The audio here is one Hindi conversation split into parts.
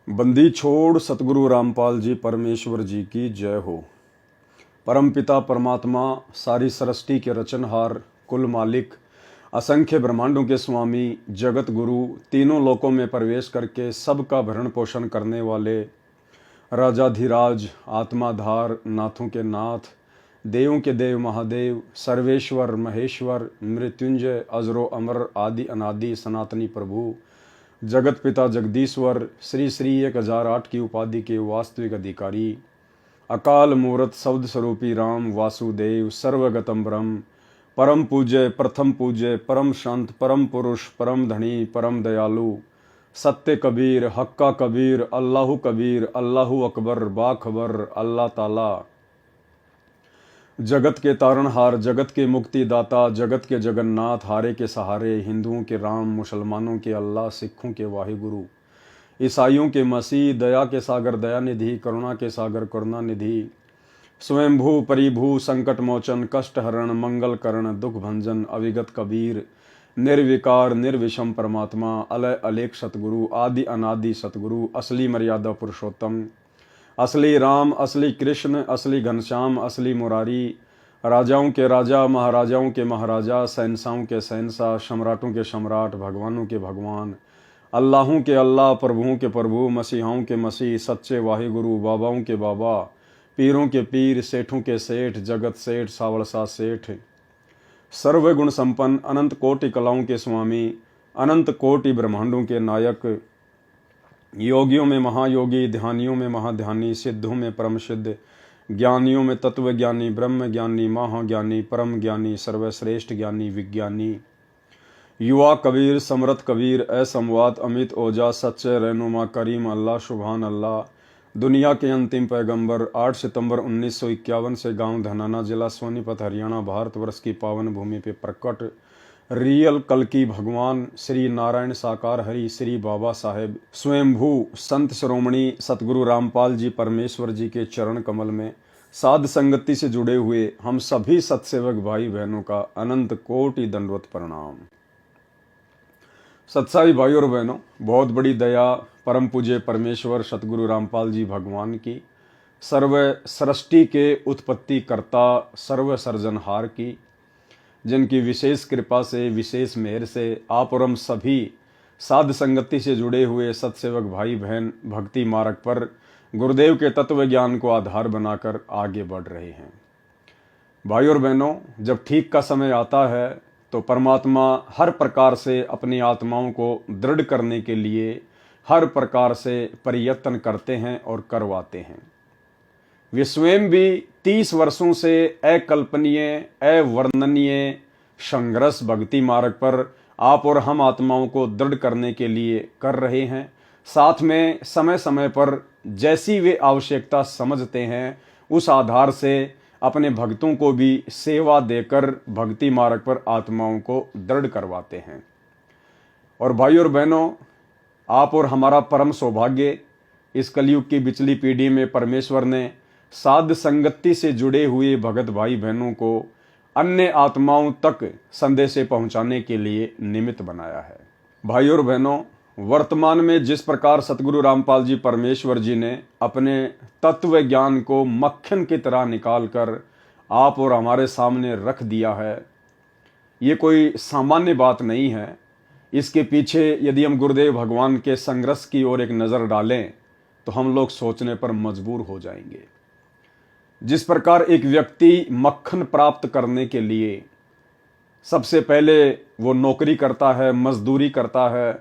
बंदी छोड़ सतगुरु रामपाल जी परमेश्वर जी की जय हो। परमपिता परमात्मा सारी सृष्टि के रचनहार, कुल मालिक, असंख्य ब्रह्मांडों के स्वामी, जगत गुरु, तीनों लोकों में प्रवेश करके सबका भरण पोषण करने वाले राजाधिराज, आत्माधार, नाथों के नाथ, देवों के देव महादेव, सर्वेश्वर महेश्वर, मृत्युंजय, अजरो अमर, आदि अनादि सनातनी प्रभु, जगत पिता जगदीश्वर, श्री श्री 1008 की उपाधि के वास्तविक अधिकारी, अकाल मूर्त शब्द स्वरूपी राम वासुदेव, सर्वगतम ब्रह्म, परम पूज्य, प्रथम पूज्य, परम संत, परम पुरुष, परम धनी, परम दयालु, सत्य कबीर, हक्का कबीर, अल्लाहु कबीर, अल्लाहु अकबर, बाखबर, अल्लाह ताला, जगत के तारणहार, जगत के मुक्तिदाता, जगत के जगन्नाथ, हारे के सहारे, हिंदुओं के राम, मुसलमानों के अल्लाह, सिखों के वाहिगुरु, ईसाइयों के मसीह, दया के सागर दया निधि, करुणा के सागर करुणा निधि, स्वयंभू परिभू, संकट मोचन, कष्ट हरण, मंगल करण, दुख भंजन, अविगत कबीर, निर्विकार निर्विषम परमात्मा, अलय अलेख सतगुरु, आदि अनादि सतगुरु, असली मर्यादा पुरुषोत्तम, असली राम, असली कृष्ण, असली घनश्याम, असली मुरारी, राजाओं के राजा, महाराजाओं के महाराजा, शहंशाहों के शहंशाह, सम्राटों के सम्राट, भगवानों के भगवान, अल्लाहों के अल्लाह, प्रभुओं के प्रभु, मसीहाओं के मसीह, सच्चे वाहिगुरु, बाबाओं के बाबा, पीरों के पीर, सेठों के सेठ, जगत सेठ, सावड़सा सेठ, सर्वगुण संपन्न, अनंत कोटि कलाओं के स्वामी, अनंत कोटि ब्रह्मांडों के नायक, योगियों में महायोगी, ध्यानियों में महाध्यानी, सिद्धों में परम सिद्ध, ज्ञानियों में तत्व ज्ञानी, ब्रह्म ज्ञानी, महाज्ञानी, परम ज्ञानी, सर्वश्रेष्ठ ज्ञानी, विज्ञानी, युवा कबीर, समरथ कबीर, असंवाद अमित ओजा, सच्चे रहनुमा करीम अल्लाह, सुभान अल्लाह, दुनिया के अंतिम पैगंबर, 8 सितंबर 1951 से गांव धनाना, जिला सोनीपत, हरियाणा, भारतवर्ष की पावन भूमि पे प्रकट रियल कल्कि भगवान श्री नारायण साकार हरि श्री बाबा साहेब स्वयंभू संत श्रोमणी सतगुरु रामपाल जी परमेश्वर जी के चरण कमल में साध संगति से जुड़े हुए हम सभी सत्सेवक भाई बहनों का अनंत कोटि दंडवत प्रणाम। सत्साई भाई और बहनों, बहुत बड़ी दया परम पूज्य परमेश्वर सतगुरु रामपाल जी भगवान की, सर्व सृष्टि के उत्पत्ति कर्ता, सर्व सर्जनहार की, जिनकी विशेष कृपा से, विशेष मेहर से आप और हम सभी साध संगति से जुड़े हुए सत्सेवक भाई बहन भक्ति मार्ग पर गुरुदेव के तत्व ज्ञान को आधार बनाकर आगे बढ़ रहे हैं। भाई और बहनों, जब ठीक का समय आता है तो परमात्मा हर प्रकार से अपनी आत्माओं को दृढ़ करने के लिए हर प्रकार से प्रयत्न करते हैं और करवाते हैं। वे स्वयं भी 30 वर्षों से अकल्पनीय, अवर्णनीय संघर्ष भक्ति मार्ग पर आप और हम आत्माओं को दृढ़ करने के लिए कर रहे हैं। साथ में समय समय पर जैसी वे आवश्यकता समझते हैं उस आधार से अपने भक्तों को भी सेवा देकर भक्ति मार्ग पर आत्माओं को दृढ़ करवाते हैं। और भाई और बहनों, आप और हमारा परम सौभाग्य, इस कलयुग की बिचली पीढ़ी में परमेश्वर ने साध संगति से जुड़े हुए भगत भाई बहनों को अन्य आत्माओं तक संदेशे पहुंचाने के लिए निमित्त बनाया है। भाई और बहनों, वर्तमान में जिस प्रकार सतगुरु रामपाल जी परमेश्वर जी ने अपने तत्व ज्ञान को मक्खन की तरह निकालकर आप और हमारे सामने रख दिया है, ये कोई सामान्य बात नहीं है। इसके पीछे यदि हम गुरुदेव भगवान के संघर्ष की ओर एक नज़र डालें तो हम लोग सोचने पर मजबूर हो जाएंगे। जिस प्रकार एक व्यक्ति मक्खन प्राप्त करने के लिए सबसे पहले वो नौकरी करता है, मजदूरी करता है,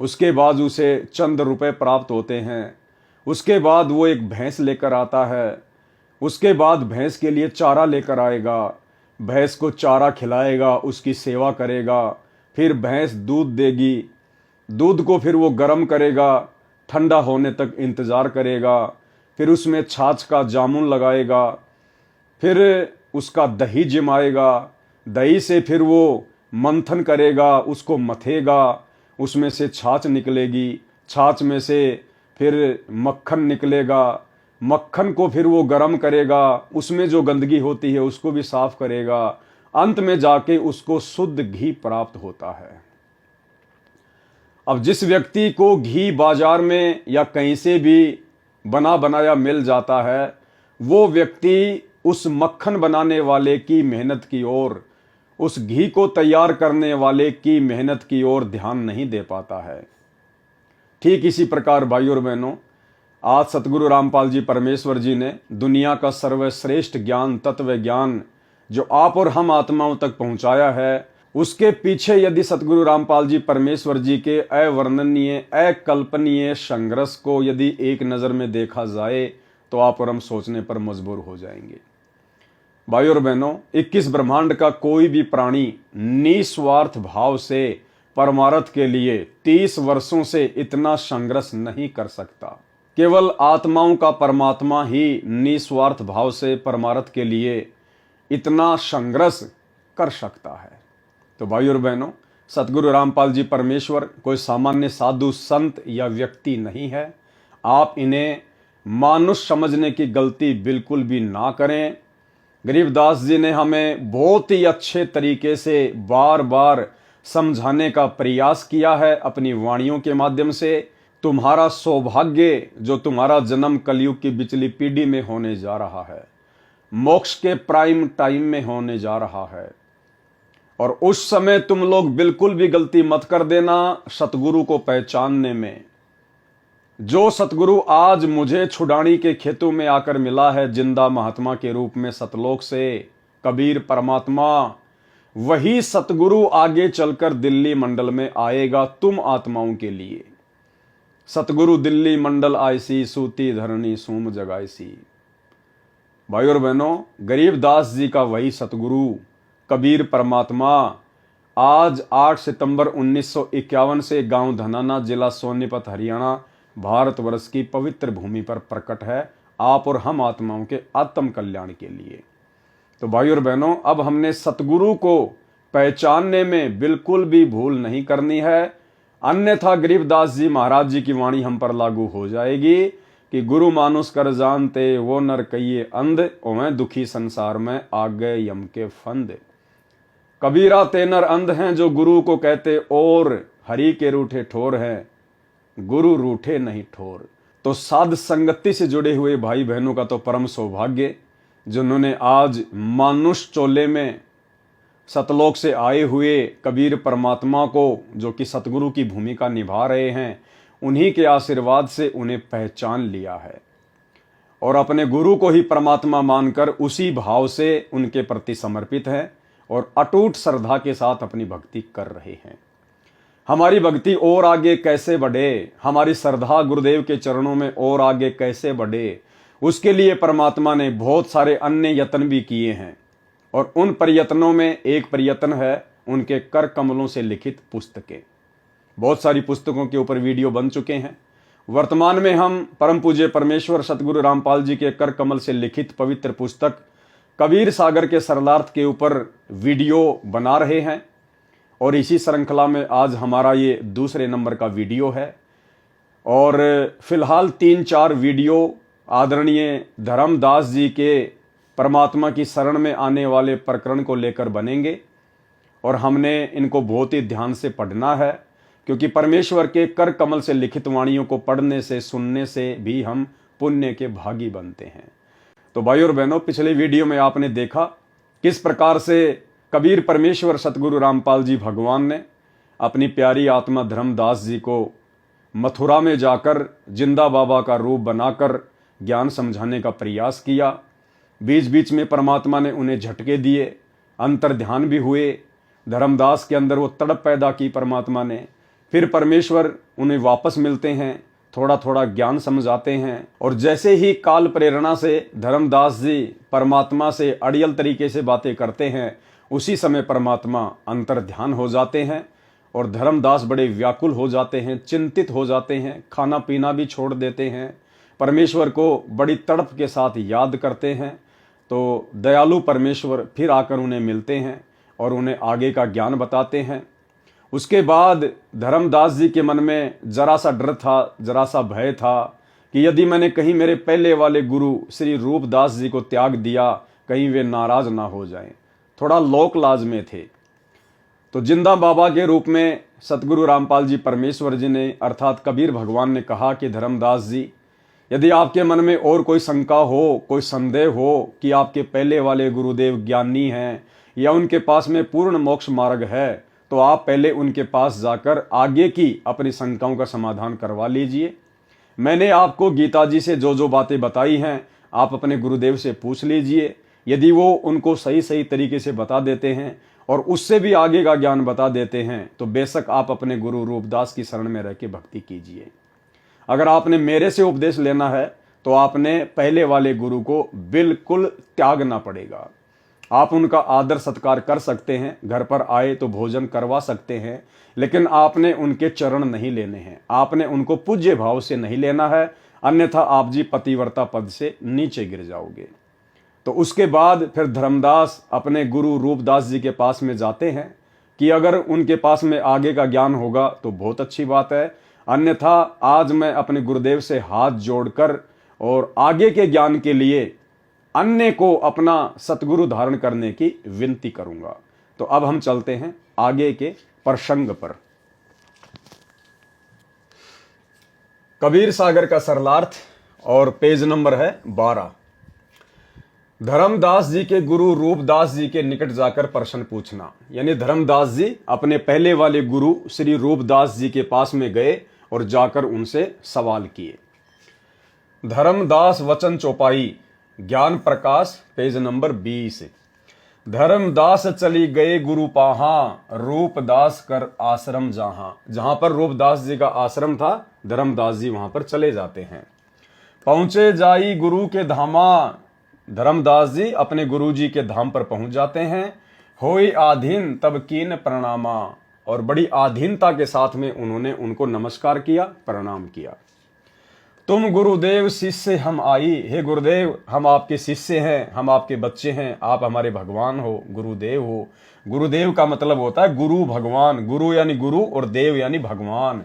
उसके बाद उसे चंद रुपए प्राप्त होते हैं, उसके बाद वो एक भैंस लेकर आता है, उसके बाद भैंस के लिए चारा लेकर आएगा, भैंस को चारा खिलाएगा, उसकी सेवा करेगा, फिर भैंस दूध देगी, दूध को फिर वो गर्म करेगा, ठंडा होने तक इंतज़ार करेगा, फिर उसमें छाछ का जामुन लगाएगा, फिर उसका दही जमाएगा, दही से फिर वो मंथन करेगा, उसको मथेगा, उसमें से छाछ निकलेगी, छाछ में से फिर मक्खन निकलेगा, मक्खन को फिर वो गर्म करेगा, उसमें जो गंदगी होती है उसको भी साफ करेगा, अंत में जाके उसको शुद्ध घी प्राप्त होता है। अब जिस व्यक्ति को घी बाजार में या कहीं से भी बना बनाया मिल जाता है, वो व्यक्ति उस मक्खन बनाने वाले की मेहनत की ओर, उस घी को तैयार करने वाले की मेहनत की ओर ध्यान नहीं दे पाता है। ठीक इसी प्रकार भाइयों और बहनों, आज सतगुरु रामपाल जी परमेश्वर जी ने दुनिया का सर्वश्रेष्ठ ज्ञान, तत्व ज्ञान जो आप और हम आत्माओं तक पहुंचाया है, उसके पीछे यदि सतगुरु रामपाल जी परमेश्वर जी के अवर्णनीय, अकल्पनीय संघर्ष को यदि एक नज़र में देखा जाए तो आप और हम सोचने पर मजबूर हो जाएंगे। भाइयों और बहनों, 21 ब्रह्मांड का कोई भी प्राणी निस्वार्थ भाव से परमार्थ के लिए 30 वर्षों से इतना संघर्ष नहीं कर सकता। केवल आत्माओं का परमात्मा ही निस्वार्थ भाव से परमार्थ के लिए इतना संघर्ष कर सकता है। तो भाइयों और बहनों, सतगुरु रामपाल जी परमेश्वर कोई सामान्य साधु संत या व्यक्ति नहीं है। आप इन्हें मानुष समझने की गलती बिल्कुल भी ना करें। गरीबदास जी ने हमें बहुत ही अच्छे तरीके से बार बार समझाने का प्रयास किया है अपनी वाणियों के माध्यम से। तुम्हारा सौभाग्य जो तुम्हारा जन्म कलयुग की बिचली पीढ़ी में होने जा रहा है, मोक्ष के प्राइम टाइम में होने जा रहा है, और उस समय तुम लोग बिल्कुल भी गलती मत कर देना सतगुरु को पहचानने में। जो सतगुरु आज मुझे छुड़ानी के खेतों में आकर मिला है जिंदा महात्मा के रूप में सतलोक से, कबीर परमात्मा, वही सतगुरु आगे चलकर दिल्ली मंडल में आएगा तुम आत्माओं के लिए। सतगुरु दिल्ली मंडल आयसी, सूती धरणी सूम जगाईसी। भाई और बहनों, गरीबदास जी का वही सतगुरु कबीर परमात्मा आज 8 सितंबर 1951 से गांव धनाना, जिला सोनीपत, हरियाणा, भारतवर्ष की पवित्र भूमि पर प्रकट है, आप और हम आत्माओं के आत्म कल्याण के लिए। तो भाई और बहनों, अब हमने सतगुरु को पहचानने में बिल्कुल भी भूल नहीं करनी है, अन्यथा गरीबदास जी महाराज जी की वाणी हम पर लागू हो जाएगी कि गुरु मानुष कर जानते वो नर कहिए अंध, ओवें दुखी संसार में आ गए यम के फंद। कबीरा ते नर अंध हैं जो गुरु को कहते और, हरि के रूठे ठोर हैं गुरु रूठे नहीं ठोर। तो साध संगति से जुड़े हुए भाई बहनों का तो परम सौभाग्य जिन्होंने आज मानुष चोले में सतलोक से आए हुए कबीर परमात्मा को, जो कि सतगुरु की भूमिका निभा रहे हैं, उन्हीं के आशीर्वाद से उन्हें पहचान लिया है और अपने गुरु को ही परमात्मा मानकर उसी भाव से उनके प्रति समर्पित हैं और अटूट श्रद्धा के साथ अपनी भक्ति कर रहे हैं। हमारी भक्ति और आगे कैसे बढ़े, हमारी श्रद्धा गुरुदेव के चरणों में और आगे कैसे बढ़े, उसके लिए परमात्मा ने बहुत सारे अन्य यत्न भी किए हैं और उन प्रयत्नों में एक प्रयत्न है उनके कर कमलों से लिखित पुस्तकें। बहुत सारी पुस्तकों के ऊपर वीडियो बन चुके हैं। वर्तमान में हम परम पूज्य परमेश्वर सतगुरु रामपाल जी के कर कमल से लिखित पवित्र पुस्तक कबीर सागर के सरलार्थ के ऊपर वीडियो बना रहे हैं और इसी श्रृंखला में आज हमारा ये दूसरे नंबर का वीडियो है। और फिलहाल 3-4 वीडियो आदरणीय धर्मदास जी के परमात्मा की शरण में आने वाले प्रकरण को लेकर बनेंगे और हमने इनको बहुत ही ध्यान से पढ़ना है, क्योंकि परमेश्वर के कर कमल से लिखित वाणियों को पढ़ने से, सुनने से भी हम पुण्य के भागी बनते हैं। तो भाई और बहनों, पिछले वीडियो में आपने देखा किस प्रकार से कबीर परमेश्वर सतगुरु रामपाल जी भगवान ने अपनी प्यारी आत्मा धर्मदास जी को मथुरा में जाकर जिंदा बाबा का रूप बनाकर ज्ञान समझाने का प्रयास किया। बीच बीच में परमात्मा ने उन्हें झटके दिए, अंतर ध्यान भी हुए, धर्मदास के अंदर वो तड़प पैदा की परमात्मा ने। फिर परमेश्वर उन्हें वापस मिलते हैं, थोड़ा थोड़ा ज्ञान समझाते हैं और जैसे ही काल प्रेरणा से धर्मदास जी परमात्मा से अड़ियल तरीके से बातें करते हैं, उसी समय परमात्मा अंतर ध्यान हो जाते हैं और धर्मदास बड़े व्याकुल हो जाते हैं, चिंतित हो जाते हैं, खाना पीना भी छोड़ देते हैं, परमेश्वर को बड़ी तड़प के साथ याद करते हैं। तो दयालु परमेश्वर फिर आकर उन्हें मिलते हैं और उन्हें आगे का ज्ञान बताते हैं। उसके बाद धर्मदास जी के मन में जरा सा डर था, जरा सा भय था कि यदि मैंने कहीं मेरे पहले वाले गुरु श्री रूपदास जी को त्याग दिया, कहीं वे नाराज ना हो जाएं। थोड़ा लोक लाज में थे। तो जिंदा बाबा के रूप में सतगुरु रामपाल जी परमेश्वर जी ने अर्थात कबीर भगवान ने कहा कि धर्मदास जी, यदि आपके मन में और कोई शंका हो, कोई संदेह हो कि आपके पहले वाले गुरुदेव ज्ञानी हैं या उनके पास में पूर्ण मोक्ष मार्ग है, तो आप पहले उनके पास जाकर आगे की अपनी शंकाओं का समाधान करवा लीजिए। मैंने आपको गीता जी से जो जो बातें बताई हैं आप अपने गुरुदेव से पूछ लीजिए। यदि वो उनको सही सही तरीके से बता देते हैं और उससे भी आगे का ज्ञान बता देते हैं तो बेशक आप अपने गुरु रूपदास की शरण में रह के भक्ति कीजिए। अगर आपने मेरे से उपदेश लेना है तो आपने पहले वाले गुरु को बिल्कुल त्यागना पड़ेगा। आप उनका आदर सत्कार कर सकते हैं, घर पर आए तो भोजन करवा सकते हैं, लेकिन आपने उनके चरण नहीं लेने हैं, आपने उनको पूज्य भाव से नहीं लेना है, अन्यथा आप जी पतिव्रता पद से नीचे गिर जाओगे। तो उसके बाद फिर धर्मदास अपने गुरु रूपदास जी के पास में जाते हैं कि अगर उनके पास में आगे का ज्ञान होगा तो बहुत अच्छी बात है, अन्यथा आज मैं अपने गुरुदेव से हाथ जोड़कर और आगे के ज्ञान के लिए अन्य को अपना सतगुरु धारण करने की विनती करूंगा। तो अब हम चलते हैं आगे के प्रसंग पर। कबीर सागर का सरलार्थ और पेज नंबर है 12। धर्मदास जी के गुरु रूपदास जी के निकट जाकर प्रश्न पूछना, यानी धर्मदास जी अपने पहले वाले गुरु श्री रूपदास जी के पास में गए और जाकर उनसे सवाल किए। धर्मदास वचन चौपाई ज्ञान प्रकाश पेज नंबर 20। धर्मदास चली गए गुरु पाहा, रूपदास कर आश्रम जहां। जहां पर रूपदास जी का आश्रम था, धर्मदास जी वहां पर चले जाते हैं। पहुंचे जाई गुरु के धामा, धर्मदास जी अपने गुरु जी के धाम पर पहुंच जाते हैं। होई आधीन तब कीन प्रणामा, और बड़ी आधीनता के साथ में उन्होंने उनको नमस्कार किया, प्रणाम किया। तुम गुरुदेव शिष्य हम आई, हे गुरुदेव हम आपके शिष्य हैं, हम आपके बच्चे हैं, आप हमारे भगवान हो, गुरुदेव हो। गुरुदेव का मतलब होता है गुरु भगवान, गुरु यानी गुरु और देव यानी भगवान।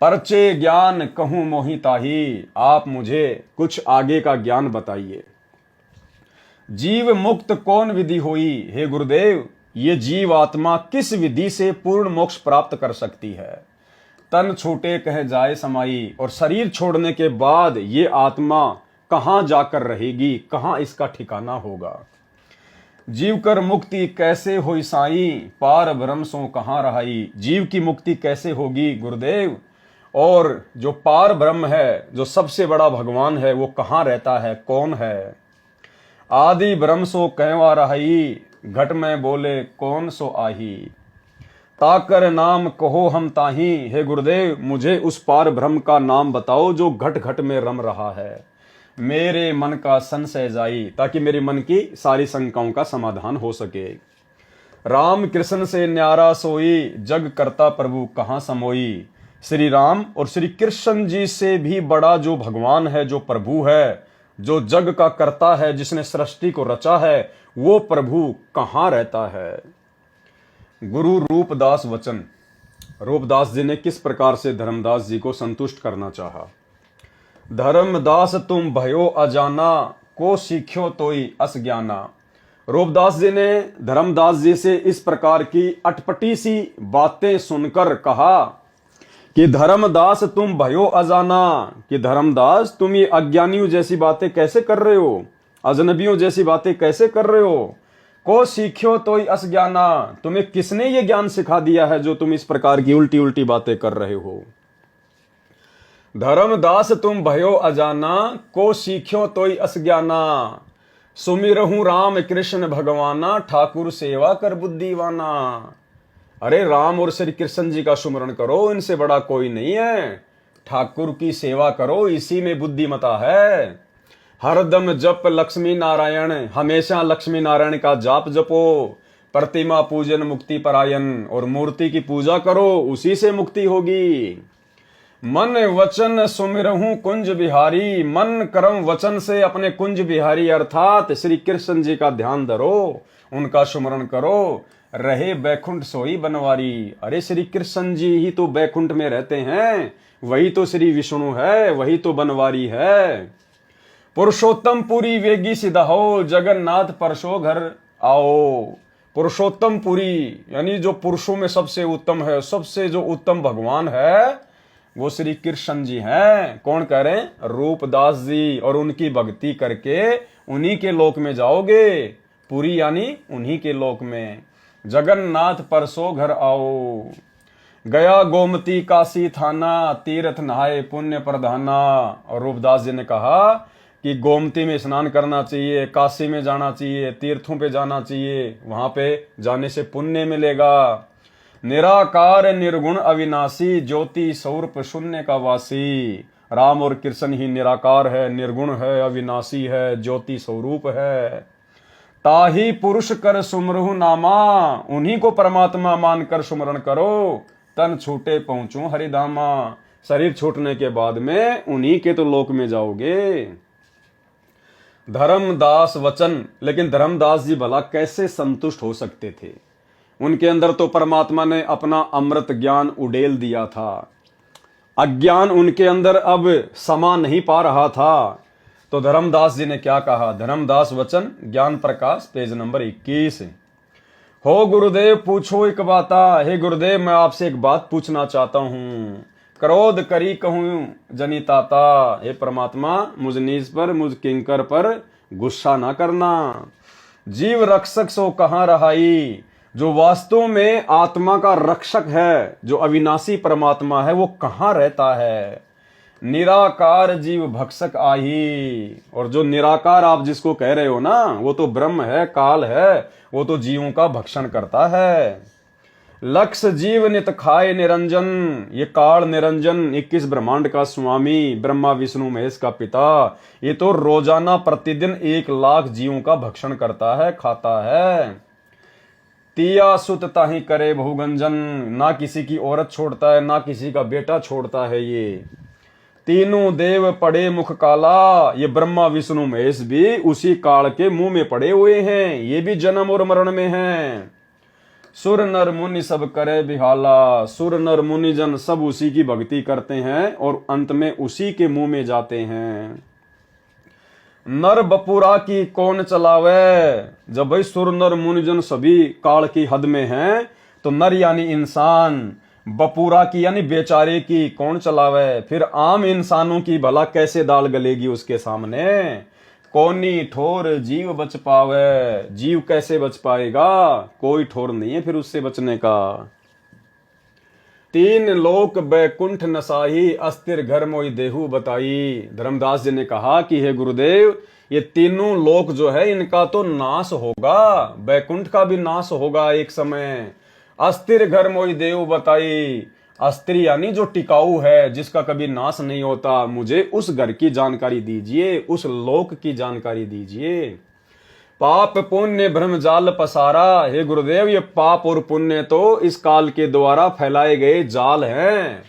परचे ज्ञान कहूं मोहि ताही, आप मुझे कुछ आगे का ज्ञान बताइए। जीव मुक्त कौन विधि होई, हे गुरुदेव ये जीव आत्मा किस विधि से पूर्ण मोक्ष प्राप्त कर सकती है। तन छूटे कह जाए समाई, और शरीर छोड़ने के बाद ये आत्मा कहां जाकर रहेगी, कहां इसका ठिकाना होगा। जीव कर मुक्ति कैसे होई साई, पार ब्रह्म सो कहां रहाई। जीव की मुक्ति कैसे होगी गुरुदेव, और जो पार ब्रह्म है, जो सबसे बड़ा भगवान है, वो कहां रहता है, कौन है। आदि ब्रह्म सो कहवा रहाई, घट में बोले कौन सो आही। ताकर नाम कहो हम ताही, हे गुरुदेव मुझे उस पार ब्रह्म का नाम बताओ जो घट घट में रम रहा है। मेरे मन का संशय जाई, ताकि मेरे मन की सारी शंकाओं का समाधान हो सके। राम कृष्ण से न्यारा सोई, जग करता प्रभु कहाँ समोई। श्री राम और श्री कृष्ण जी से भी बड़ा जो भगवान है, जो प्रभु है, जो जग का कर्ता है, जिसने सृष्टि को रचा है, वो प्रभु कहाँ रहता है। गुरु रूपदास वचन। रूपदास जी ने किस प्रकार से धर्मदास जी को संतुष्ट करना चाहा। धर्मदास तुम भयो अजाना, को सीख्यो तोई अस ज्ञाना। रूपदास जी ने धर्मदास जी से इस प्रकार की अटपटी सी बातें सुनकर कहा कि धर्मदास तुम भयो अजाना, कि धर्मदास तुम ये अज्ञानियों जैसी बातें कैसे कर रहे हो, अजनबियों जैसी बातें कैसे कर रहे हो। को सीख्यो तो अस ज्ञाना, तुम्हें किसने ये ज्ञान सिखा दिया है जो तुम इस प्रकार की उल्टी उल्टी बातें कर रहे हो। धर्मदास तुम भयो अजाना, को सीख्यो तो अस ज्ञाना। सुमिरहूं राम कृष्ण भगवाना, ठाकुर सेवा कर बुद्धिवाना। अरे राम और श्री कृष्ण जी का सुमरण करो, इनसे बड़ा कोई नहीं है। ठाकुर की सेवा करो, इसी में बुद्धिमता है। हरदम जप लक्ष्मी नारायण, हमेशा लक्ष्मी नारायण का जाप जपो। प्रतिमा पूजन मुक्ति परायण, और मूर्ति की पूजा करो, उसी से मुक्ति होगी। मन वचन सुमिरहूं कुंज बिहारी, मन कर्म वचन से अपने कुंज बिहारी अर्थात श्री कृष्ण जी का ध्यान धरो, उनका सुमरण करो। रहे बैकुंठ सोई बनवारी। अरे श्री कृष्ण जी ही तो बैकुंठ में रहते हैं, वही तो श्री विष्णु है, वही तो बनवारी है। पुरुषोत्तम पुरी वेगी सिधा हो, जगन्नाथ परसो घर आओ। पुरुषोत्तम पुरी, यानी जो पुरुषों में सबसे उत्तम है, सबसे जो उत्तम भगवान है वो श्री कृष्ण जी हैं। कौन कह रहे हैं? रूपदास जी। और उनकी भक्ति करके उन्हीं के लोक में जाओगे। पुरी यानी उन्हीं के लोक में। जगन्नाथ परसो घर आओ, गया गोमती काशी थाना, तीर्थ नहाए पुण्य प्रधाना। और रूपदास जी ने कहा कि गोमती में स्नान करना चाहिए, काशी में जाना चाहिए, तीर्थों पे जाना चाहिए, वहां पे जाने से पुण्य मिलेगा। निराकार निर्गुण अविनाशी, ज्योति स्वरूप शून्य का वासी। राम और कृष्ण ही निराकार है, निर्गुण है, अविनाशी है, ज्योति स्वरूप है। ताही पुरुष कर सुमरहु नामा, उन्हीं को परमात्मा मानकर सुमरण करो। तन छूटे पहुंचू हरिधामा, शरीर छूटने के बाद में उन्हीं के तो लोक में जाओगे। धर्मदास वचन, लेकिन धर्मदास जी भला कैसे संतुष्ट हो सकते थे? उनके अंदर तो परमात्मा ने अपना अमृत ज्ञान उड़ेल दिया था। अज्ञान उनके अंदर अब समा नहीं पा रहा था। तो धर्मदास जी ने क्या कहा? धर्मदास वचन ज्ञान प्रकाश पेज नंबर 21। हो गुरुदेव पूछो एक बाता, हे गुरुदेव मैं आपसे एक बात पूछना चाहता हूं। क्रोध करी कहूं जनिताता, हे परमात्मा मुझ नीच पर, मुझ किंकर पर गुस्सा ना करना। जीव रक्षक सो कहां रहाई, जो वास्तव में आत्मा का रक्षक है, जो अविनाशी परमात्मा है, वो कहां रहता है? निराकार जीव भक्षक आही। और जो निराकार आप जिसको कह रहे हो ना, वो तो ब्रह्म है, काल है, वो तो जीवों का भक्षण करता है। लक्ष्य जीव नित खाए निरंजन, ये काल निरंजन 21 ब्रह्मांड का स्वामी, ब्रह्मा विष्णु महेश का पिता, ये तो रोजाना प्रतिदिन 1 लाख जीवों का भक्षण करता है, खाता है। तिया सुत ताही करे बहुगंजन, ना किसी की औरत छोड़ता है, ना किसी का बेटा छोड़ता है। ये तीनों देव पड़े मुख काला, ये ब्रह्मा विष्णु महेश भी उसी काल के मुंह में पड़े हुए हैं, ये भी जन्म और मरण में हैं। सुर नर मुनि सब करे बिहाला, सुर नर मुनि जन सब उसी की भक्ति करते हैं और अंत में उसी के मुंह में जाते हैं। नर बपुरा की कौन चलावे, जब भाई सुर नर मुनिजन सभी काल की हद में हैं, तो नर यानी इंसान, बपुरा की यानी बेचारे की कौन चलावे? फिर आम इंसानों की भला कैसे दाल गलेगी उसके सामने? कौनी ठोर जीव बच पावे, जीव कैसे बच पाएगा? कोई ठोर नहीं है फिर उससे बचने का। 3 लोक बैकुंठ नसाही, अस्थिर घर मोई देहु बताई। धर्मदास जी ने कहा कि हे गुरुदेव, ये तीनों लोक जो है इनका तो नाश होगा, बैकुंठ का भी नाश होगा एक समय। अस्थिर घर मोई देहु बताई, अस्थिर यानी जो टिकाऊ है, जिसका कभी नाश नहीं होता, मुझे उस घर की जानकारी दीजिए, उस लोक की जानकारी दीजिए। पाप पुण्य भ्रम जाल पसारा, हे गुरुदेव ये पाप और पुण्य तो इस काल के द्वारा फैलाए गए जाल हैं।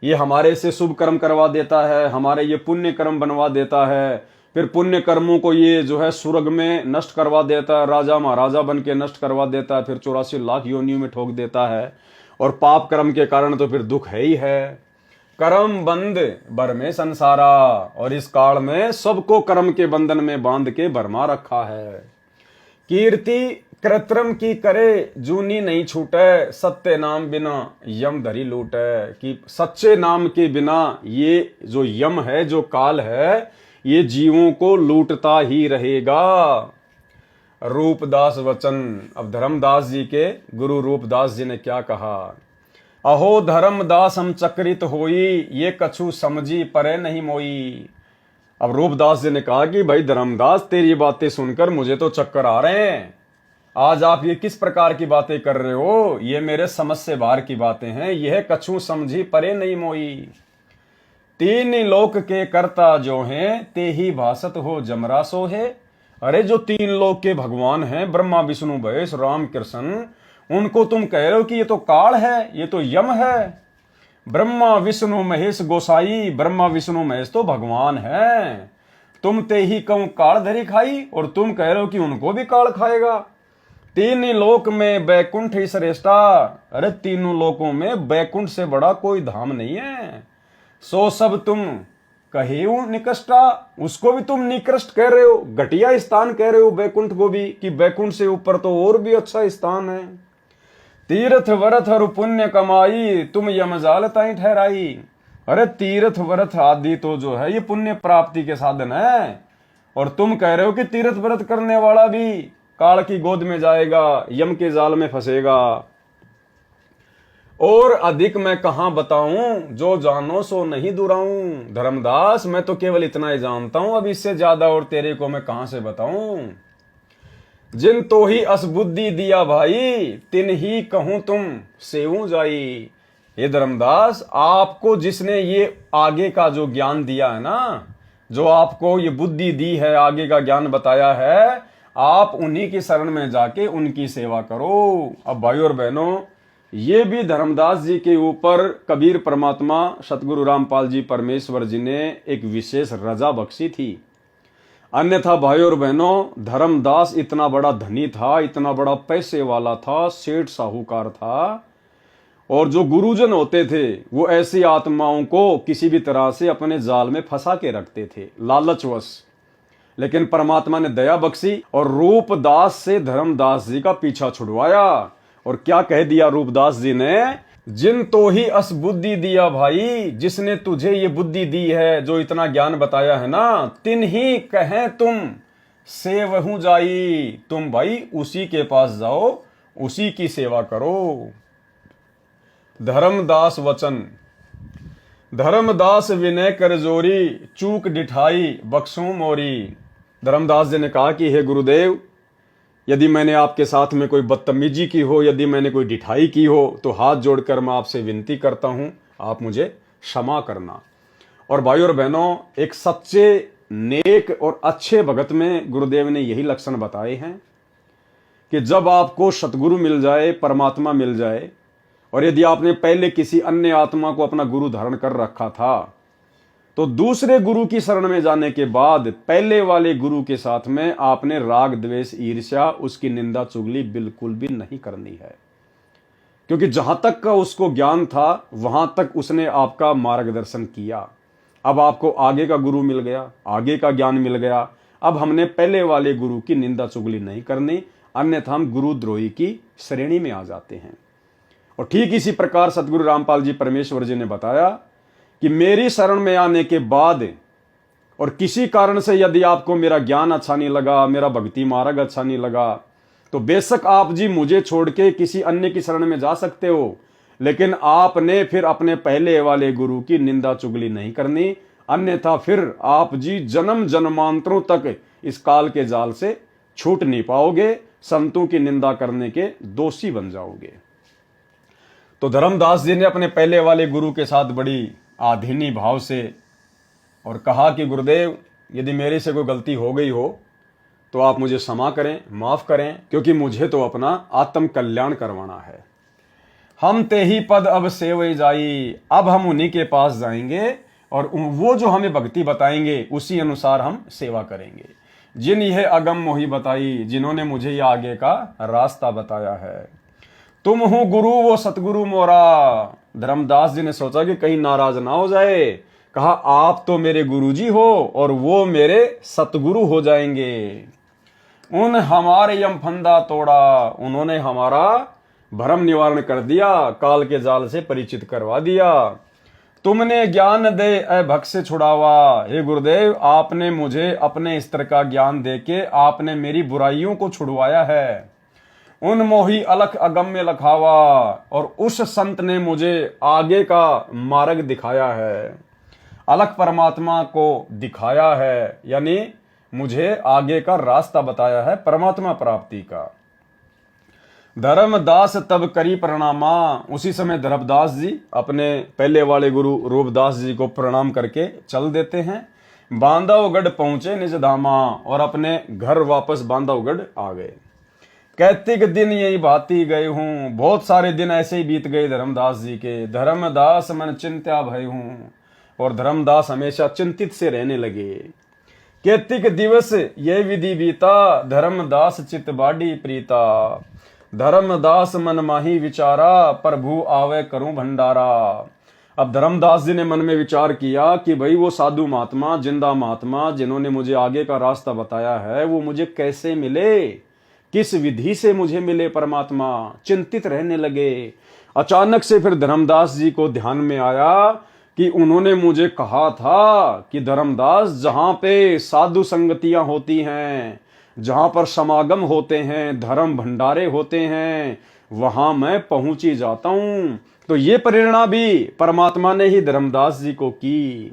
ये हमारे से शुभ कर्म करवा देता है, हमारे ये पुण्य कर्म बनवा देता है, फिर पुण्य कर्मों को ये जो है स्वर्ग में नष्ट करवा देता है, राजा महाराजा बन के नष्ट करवा देता है, फिर 84 लाख योनियों में ठोक देता है। और पाप कर्म के कारण तो फिर दुख है ही है। कर्म बंद बर में संसारा, और इस काल में सबको कर्म के बंधन में बांध के भरमा रखा है। कीर्ति कृत्रिम की करे जूनी नहीं छूटे, सत्य नाम बिना यम धरी लूटे। कि सच्चे नाम के बिना ये जो यम है, जो काल है, ये जीवों को लूटता ही रहेगा। रूपदास वचन। अब धर्मदास जी के गुरु रूपदास जी ने क्या कहा? अहो धर्मदास हम चक्रित होई, ये कछु समझी परे नहीं मोई। अब रूपदास जी ने कहा कि भाई धर्मदास, तेरी बातें सुनकर मुझे तो चक्कर आ रहे हैं। आज आप ये किस प्रकार की बातें कर रहे हो? ये मेरे समझ से बाहर की बातें हैं। यह कछु समझी परे नहीं मोई। 3 लोक के कर्ता जो हैं, ते ही भासत हो जमरा सो है। अरे जो 3 लोक के भगवान हैं, ब्रह्मा विष्णु महेश राम कृष्ण, उनको तुम कह रहे हो कि ये तो काल है, ये तो यम है। ब्रह्मा विष्णु महेश गोसाई, ब्रह्मा विष्णु महेश तो भगवान है। तुम ते ही कहूं काल धरी खाई, और तुम कह रहे हो कि उनको भी काल खाएगा। 3 लोक में बैकुंठ ही श्रेष्ठा। अरे तीनों लोकों में बैकुंठ से बड़ा कोई धाम नहीं है। सो सब तुम कहेऊ निकृष्टा, उसको भी तुम निकृष्ट कह रहे हो, घटिया स्थान कह रहे हो बैकुंठ को भी, कि बैकुंठ से ऊपर तो और भी अच्छा स्थान है। तीर्थ व्रत हरु पुण्य कमाई, तुम यमजाल ताई ठहराई। अरे तीर्थ व्रत आदि तो जो है ये पुण्य प्राप्ति के साधन है, और तुम कह रहे हो कि तीर्थ व्रत करने वाला भी काल की गोद में जाएगा, यम के जाल में फंसेगा। और अधिक मैं कहां बताऊं, जो जानो सो नहीं दुराऊं। धर्मदास मैं तो केवल इतना ही जानता हूं, अब इससे ज्यादा और तेरे को मैं कहां से बताऊं। जिन तो ही असबुद्धि दिया भाई, तिन ही कहूं तुम सेऊ जाई। ये धर्मदास, आपको जिसने ये आगे का जो ज्ञान दिया है ना, जो आपको ये बुद्धि दी है, आगे का ज्ञान बताया है, आप उन्हीं की शरण में जाके उनकी सेवा करो। अब भाइयों और बहनों, ये भी धर्मदास जी के ऊपर कबीर परमात्मा सतगुरु रामपाल जी परमेश्वर जी ने एक विशेष रजा बख्शी थी। अन्यथा भाइयों और बहनों, धर्मदास इतना बड़ा धनी था, इतना बड़ा पैसे वाला था, सेठ साहूकार था, और जो गुरुजन होते थे वो ऐसी आत्माओं को किसी भी तरह से अपने जाल में फंसा के रखते थे लालचवश। लेकिन परमात्मा ने दया बख्शी और रूपदास से धर्मदास जी का पीछा छुड़वाया। और क्या कह दिया रूपदास जी ने, जिन तो ही अस बुद्धि दिया भाई, जिसने तुझे ये बुद्धि दी है, जो इतना ज्ञान बताया है ना, तिन ही कहें तुम से वहू जाई। तुम भाई उसी के पास जाओ, उसी की सेवा करो। धर्मदास वचन, धर्मदास विनय कर जोरी, चूक डिठाई बख्शू मोरी। धर्मदास जी ने कहा कि हे गुरुदेव, यदि मैंने आपके साथ में कोई बदतमीजी की हो, यदि मैंने कोई डिठाई की हो, तो हाथ जोड़कर मैं आपसे विनती करता हूं, आप मुझे क्षमा करना। और भाइयों और बहनों, एक सच्चे नेक और अच्छे भगत में गुरुदेव ने यही लक्षण बताए हैं कि जब आपको सतगुरु मिल जाए, परमात्मा मिल जाए, और यदि आपने पहले किसी अन्य आत्मा को अपना गुरु धारण कर रखा था, तो दूसरे गुरु की शरण में जाने के बाद पहले वाले गुरु के साथ में आपने राग द्वेष ईर्ष्या, उसकी निंदा चुगली बिल्कुल भी नहीं करनी है। क्योंकि जहां तक का उसको ज्ञान था वहां तक उसने आपका मार्गदर्शन किया। अब आपको आगे का गुरु मिल गया, आगे का ज्ञान मिल गया, अब हमने पहले वाले गुरु की निंदा चुगली नहीं करनी, अन्यथा हम गुरुद्रोही की श्रेणी में आ जाते हैं। और ठीक इसी प्रकार सतगुरु रामपाल जी परमेश्वर जी ने बताया कि मेरी शरण में आने के बाद और किसी कारण से यदि आपको मेरा ज्ञान अच्छा नहीं लगा, मेरा भक्ति मार्ग अच्छा नहीं लगा, तो बेशक आप जी मुझे छोड़ के किसी अन्य की शरण में जा सकते हो, लेकिन आपने फिर अपने पहले वाले गुरु की निंदा चुगली नहीं करनी, अन्यथा फिर आप जी जन्म जन्मांतरों तक इस काल के जाल से छूट नहीं पाओगे, संतों की निंदा करने के दोषी बन जाओगे। तो धर्मदास जी ने अपने पहले वाले गुरु के साथ बड़ी आधीनी भाव से और कहा कि गुरुदेव, यदि मेरे से कोई गलती हो गई हो तो आप मुझे क्षमा करें, माफ करें, क्योंकि मुझे तो अपना आत्म कल्याण करवाना है। हम ते ही पद अब सेवई जाई, अब हम उन्हीं के पास जाएंगे और वो जो हमें भक्ति बताएंगे उसी अनुसार हम सेवा करेंगे। जिन यह अगम मोही बताई, जिन्होंने मुझे ये आगे का रास्ता बताया है। तुम हो गुरु वो सतगुरु मोरा। धर्मदास जी ने सोचा कि कहीं नाराज ना हो जाए, कहा आप तो मेरे गुरुजी हो और वो मेरे सतगुरु हो जाएंगे। उन हमारे यम फंदा तोड़ा, उन्होंने हमारा भ्रम निवारण कर दिया, काल के जाल से परिचित करवा दिया। तुमने ज्ञान दे अभक्त से छुड़ावा। हे गुरुदेव, आपने मुझे अपने स्तर का ज्ञान देके आपने मेरी बुराइयों को छुड़वाया है। उन मोही अलख अगम्य लखावा, और उस संत ने मुझे आगे का मार्ग दिखाया है। अलख परमात्मा को दिखाया है, यानी मुझे आगे का रास्ता बताया है परमात्मा प्राप्ति का। धर्मदास तब करी प्रणामा। उसी समय धर्मदास जी अपने पहले वाले गुरु रूपदास जी को प्रणाम करके चल देते हैं। बांधवगढ़ पहुंचे निज धामा, और अपने घर वापस बांधवगढ़ आ गए। कैतिक दिन यही भाती गए हूं, बहुत सारे दिन ऐसे ही बीत गए धर्मदास जी के। धर्मदास मन चिंत्या भय हूं, और धर्मदास हमेशा चिंतित से रहने लगे। कैतिक दिवस ये विधि बीता, धर्मदास चित बाडी प्रीता। धर्मदास मन माही विचारा, प्रभु आवे करूं भंडारा। अब धर्मदास जी ने मन में विचार किया कि भाई वो साधु महात्मा, जिंदा महात्मा जिन्होंने मुझे आगे का रास्ता बताया है, वो मुझे कैसे मिले, किस विधि से मुझे मिले परमात्मा। चिंतित रहने लगे। अचानक से फिर धर्मदास जी को ध्यान में आया कि उन्होंने मुझे कहा था कि धर्मदास, जहां पे साधु संगतियां होती हैं, जहां पर समागम होते हैं, धर्म भंडारे होते हैं, वहां मैं पहुंच ही जाता हूं। तो ये प्रेरणा भी परमात्मा ने ही धर्मदास जी को की।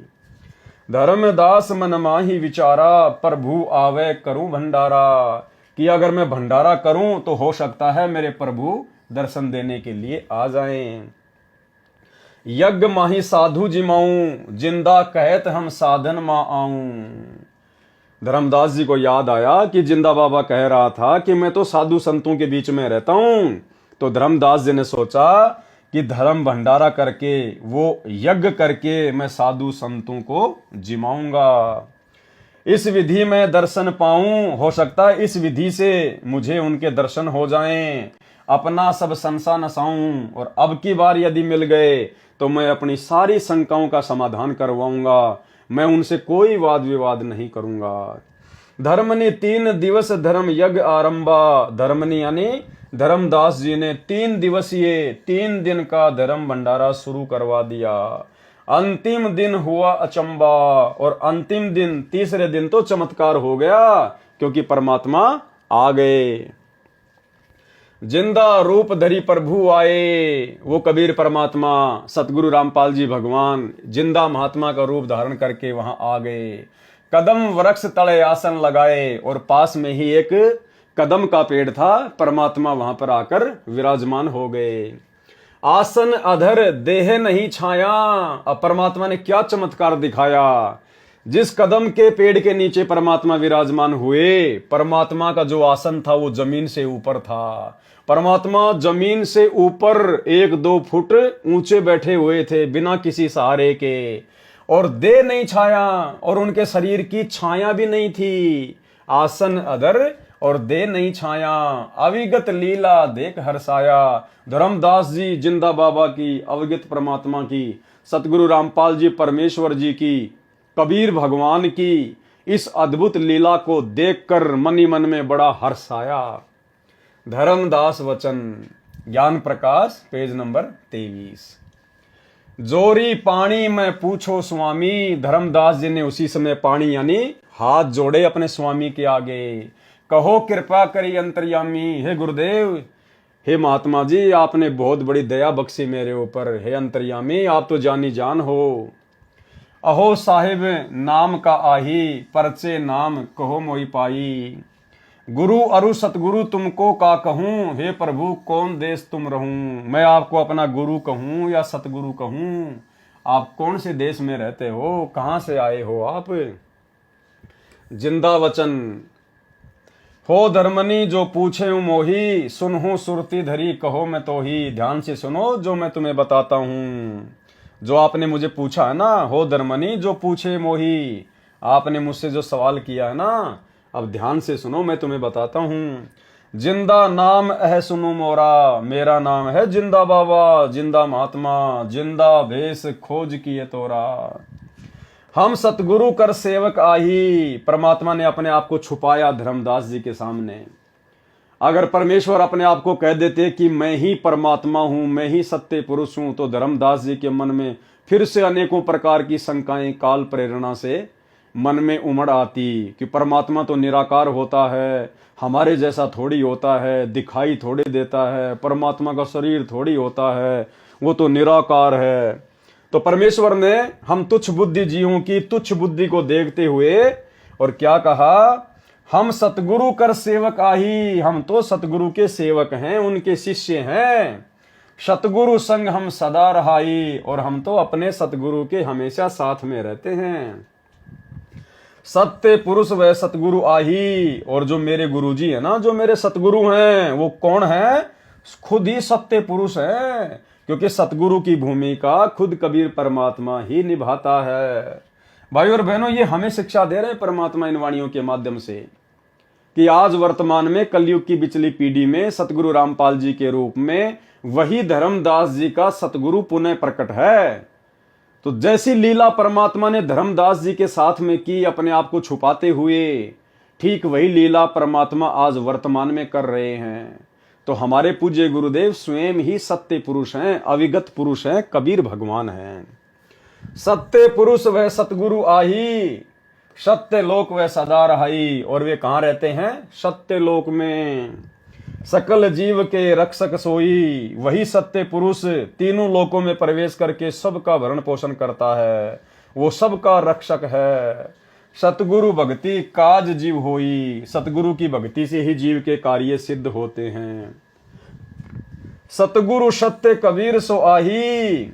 धर्मदास मन माही विचारा, प्रभु आवे करूं भंडारा, कि अगर मैं भंडारा करूं तो हो सकता है मेरे प्रभु दर्शन देने के लिए आ जाएं। यज्ञ माही साधु जिमाऊं, जिंदा कहत हम साधन मा आऊं। धर्मदास जी को याद आया कि जिंदा बाबा कह रहा था कि मैं तो साधु संतों के बीच में रहता हूं। तो धर्मदास जी ने सोचा कि धर्म भंडारा करके, वो यज्ञ करके मैं साधु संतों को जिमाऊंगा। इस विधि में दर्शन पाऊं, हो सकता है इस विधि से मुझे उनके दर्शन हो जाएं, अपना सब संशय नसाऊं, और अब की बार यदि मिल गए तो मैं अपनी सारी शंकाओं का समाधान करवाऊंगा। मैं उनसे कोई वाद विवाद नहीं करूंगा। धर्मनि 3 दिवस धर्म यज्ञ आरंभा। धर्मनि यानी धर्मदास जी ने 3 दिवसीय 3 दिन का धर्म भंडारा शुरू करवा दिया। अंतिम दिन हुआ अचंबा, और अंतिम दिन, तीसरे दिन तो चमत्कार हो गया, क्योंकि परमात्मा आ गए। जिंदा रूप धरी प्रभु आए। वो कबीर परमात्मा, सतगुरु रामपाल जी भगवान जिंदा महात्मा का रूप धारण करके वहां आ गए। कदम वृक्ष तले आसन लगाए, और पास में ही एक कदम का पेड़ था। परमात्मा वहां पर आकर विराजमान हो गए। आसन अधर देह नहीं छाया। अब परमात्मा ने क्या चमत्कार दिखाया। जिस कदम के पेड़ के नीचे परमात्मा विराजमान हुए, परमात्मा का जो आसन था वो जमीन से ऊपर था। परमात्मा जमीन से ऊपर 1-2 फुट ऊंचे बैठे हुए थे, बिना किसी सहारे के, और देह नहीं छाया, और उनके शरीर की छाया भी नहीं थी। आसन अधर और देह नहीं छाया, अविगत लीला देख हर्षाया। धर्मदास जी जिंदा बाबा की, अवगत परमात्मा की, सतगुरु रामपाल जी परमेश्वर जी की, कबीर भगवान की इस अद्भुत लीला को देखकर मन ही मन में बड़ा हर्ष आया। धर्मदास वचन, ज्ञान प्रकाश, पेज नंबर 23। जोरी पानी में पूछो स्वामी। धर्मदास जी ने उसी समय पानी यानी हाथ जोड़े अपने स्वामी के आगे। कहो कृपा करी अंतर्यामी। हे गुरुदेव, हे महात्मा जी, आपने बहुत बड़ी दया बख्शी मेरे ऊपर। हे अंतर्यामी, आप तो जानी जान हो। अहो साहिब नाम का आही, परचे नाम कहो मोई पाई। गुरु अरु सतगुरु तुमको का कहूं, हे प्रभु कौन देश तुम रहूं। मैं आपको अपना गुरु कहूं या सतगुरु कहूं, आप कौन से देश में रहते हो, कहां से आए हो आप। जिंदा वचन, हो धर्मनी जो पूछे मोही, सुनहूं सुरती धरी कहो मैं तो ही। ध्यान से सुनो जो मैं तुम्हें बताता हूं। जो आपने मुझे पूछा है ना, हो धर्मनी जो पूछे मोही, आपने मुझसे जो सवाल किया है ना, अब ध्यान से सुनो, मैं तुम्हें बताता हूं। जिंदा नाम है सुनो मोरा। मेरा नाम है जिंदा बाबा, जिंदा महात्मा, जिंदा भेष खोज किए तोरा। हम सतगुरु कर सेवक आही। परमात्मा ने अपने आप को छुपाया धर्मदास जी के सामने। अगर परमेश्वर अपने आप को कह देते कि मैं ही परमात्मा हूं, मैं ही सत्य पुरुष हूं, तो धर्मदास जी के मन में फिर से अनेकों प्रकार की शंकाएं काल प्रेरणा से मन में उमड़ आती कि परमात्मा तो निराकार होता है, हमारे जैसा थोड़ी होता है, दिखाई थोड़ी देता है, परमात्मा का शरीर थोड़ी होता है, वो तो निराकार है। तो परमेश्वर ने हम तुच्छ बुद्धि जीवों की तुच्छ बुद्धि को देखते हुए और क्या कहा, हम सतगुरु कर सेवक आही। हम तो सतगुरु के सेवक हैं, उनके शिष्य हैं। सतगुरु संग हम सदा रहाई, और हम तो अपने सतगुरु के हमेशा साथ में रहते हैं। सत्य पुरुष वह सतगुरु आही। और जो मेरे गुरुजी है ना, जो मेरे सतगुरु हैं, वो कौन है, खुद ही सत्य पुरुष है, क्योंकि सतगुरु की भूमिका खुद कबीर परमात्मा ही निभाता है। भाई और बहनों, ये हमें शिक्षा दे रहे हैं परमात्मा इन वाणियों के माध्यम से कि आज वर्तमान में कलयुग की पिछली पीढ़ी में सतगुरु रामपाल जी के रूप में वही धर्मदास जी का सतगुरु पुनः प्रकट है। तो जैसी लीला परमात्मा ने धर्मदास जी के साथ में की अपने आप को छुपाते हुए, ठीक वही लीला परमात्मा आज वर्तमान में कर रहे हैं। तो हमारे पूज्य गुरुदेव स्वयं ही सत्य पुरुष हैं, अविगत पुरुष हैं, कबीर भगवान हैं। सत्य पुरुष वह सतगुरु आही, सत्य लोक वह सदा रहाई। और वे कहाँ रहते हैं? सत्य लोक में। सकल जीव के रक्षक सोई, वही सत्य पुरुष तीनों लोकों में प्रवेश करके सबका भरण पोषण करता है, वो सबका रक्षक है। सतगुरु भक्ति काज जीव होई, सतगुरु की भक्ति से ही जीव के कार्य सिद्ध होते हैं। सतगुरु सत्य कबीर सो आही,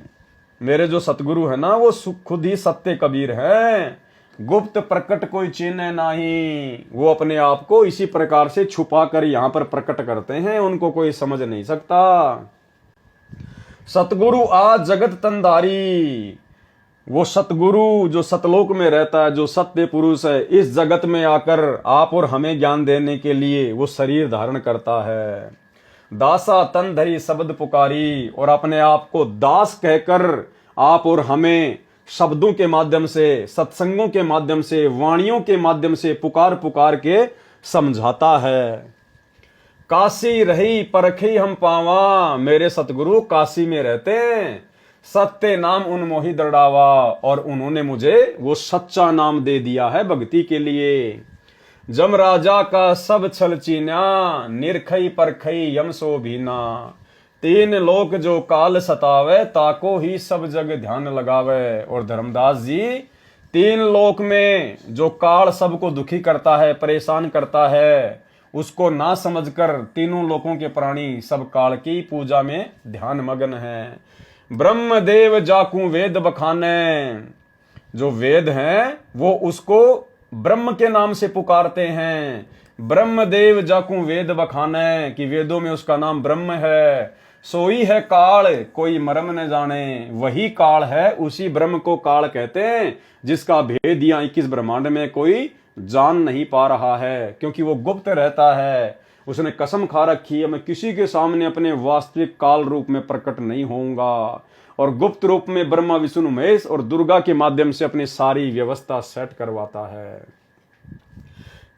मेरे जो सतगुरु है ना वो खुद ही सत्य कबीर है। गुप्त प्रकट कोई चिन्ह नहीं, वो अपने आप को इसी प्रकार से छुपा कर यहां पर प्रकट करते हैं, उनको कोई समझ नहीं सकता। सतगुरु आज जगत तंधारी, वो सतगुरु जो सतलोक में रहता है, जो सत्य पुरुष है, इस जगत में आकर आप और हमें ज्ञान देने के लिए वो शरीर धारण करता है। दासा तन धरी शब्द पुकारी, और अपने आप को दास कहकर आप और हमें शब्दों के माध्यम से, सत्संगों के माध्यम से, वाणियों के माध्यम से पुकार पुकार के समझाता है। काशी रही परखी हम पावा, मेरे सतगुरु काशी में रहते हैं, सत्य नाम उनमोहि दृढ़ावा, और उन्होंने मुझे वो सच्चा नाम दे दिया है भक्ति के लिए। जम राजा का सब छल चीन्या, निरखई परखई यम सो भीना, तीन लोक जो काल सतावे, ताको ही सब जग ध्यान लगावे। और धर्मदास जी, तीन लोक में जो काल सबको दुखी करता है, परेशान करता है, उसको ना समझकर तीनों लोकों के प्राणी सब काल की पूजा में ध्यान मग्न है। ब्रह्म देव जाकू वेद बखाने, जो वेद हैं वो उसको ब्रह्म के नाम से पुकारते हैं। ब्रह्म देव जाकू वेद बखाने, कि वेदों में उसका नाम ब्रह्म है। सोई है काल कोई मरम न जाने, वही काल है, उसी ब्रह्म को काल कहते हैं, जिसका भेद या 21 ब्रह्मांड में कोई जान नहीं पा रहा है, क्योंकि वो गुप्त रहता है। उसने कसम खा रखी है, मैं किसी के सामने अपने वास्तविक काल रूप में प्रकट नहीं होऊंगा, और गुप्त रूप में ब्रह्मा विष्णु महेश और दुर्गा के माध्यम से अपनी सारी व्यवस्था सेट करवाता है।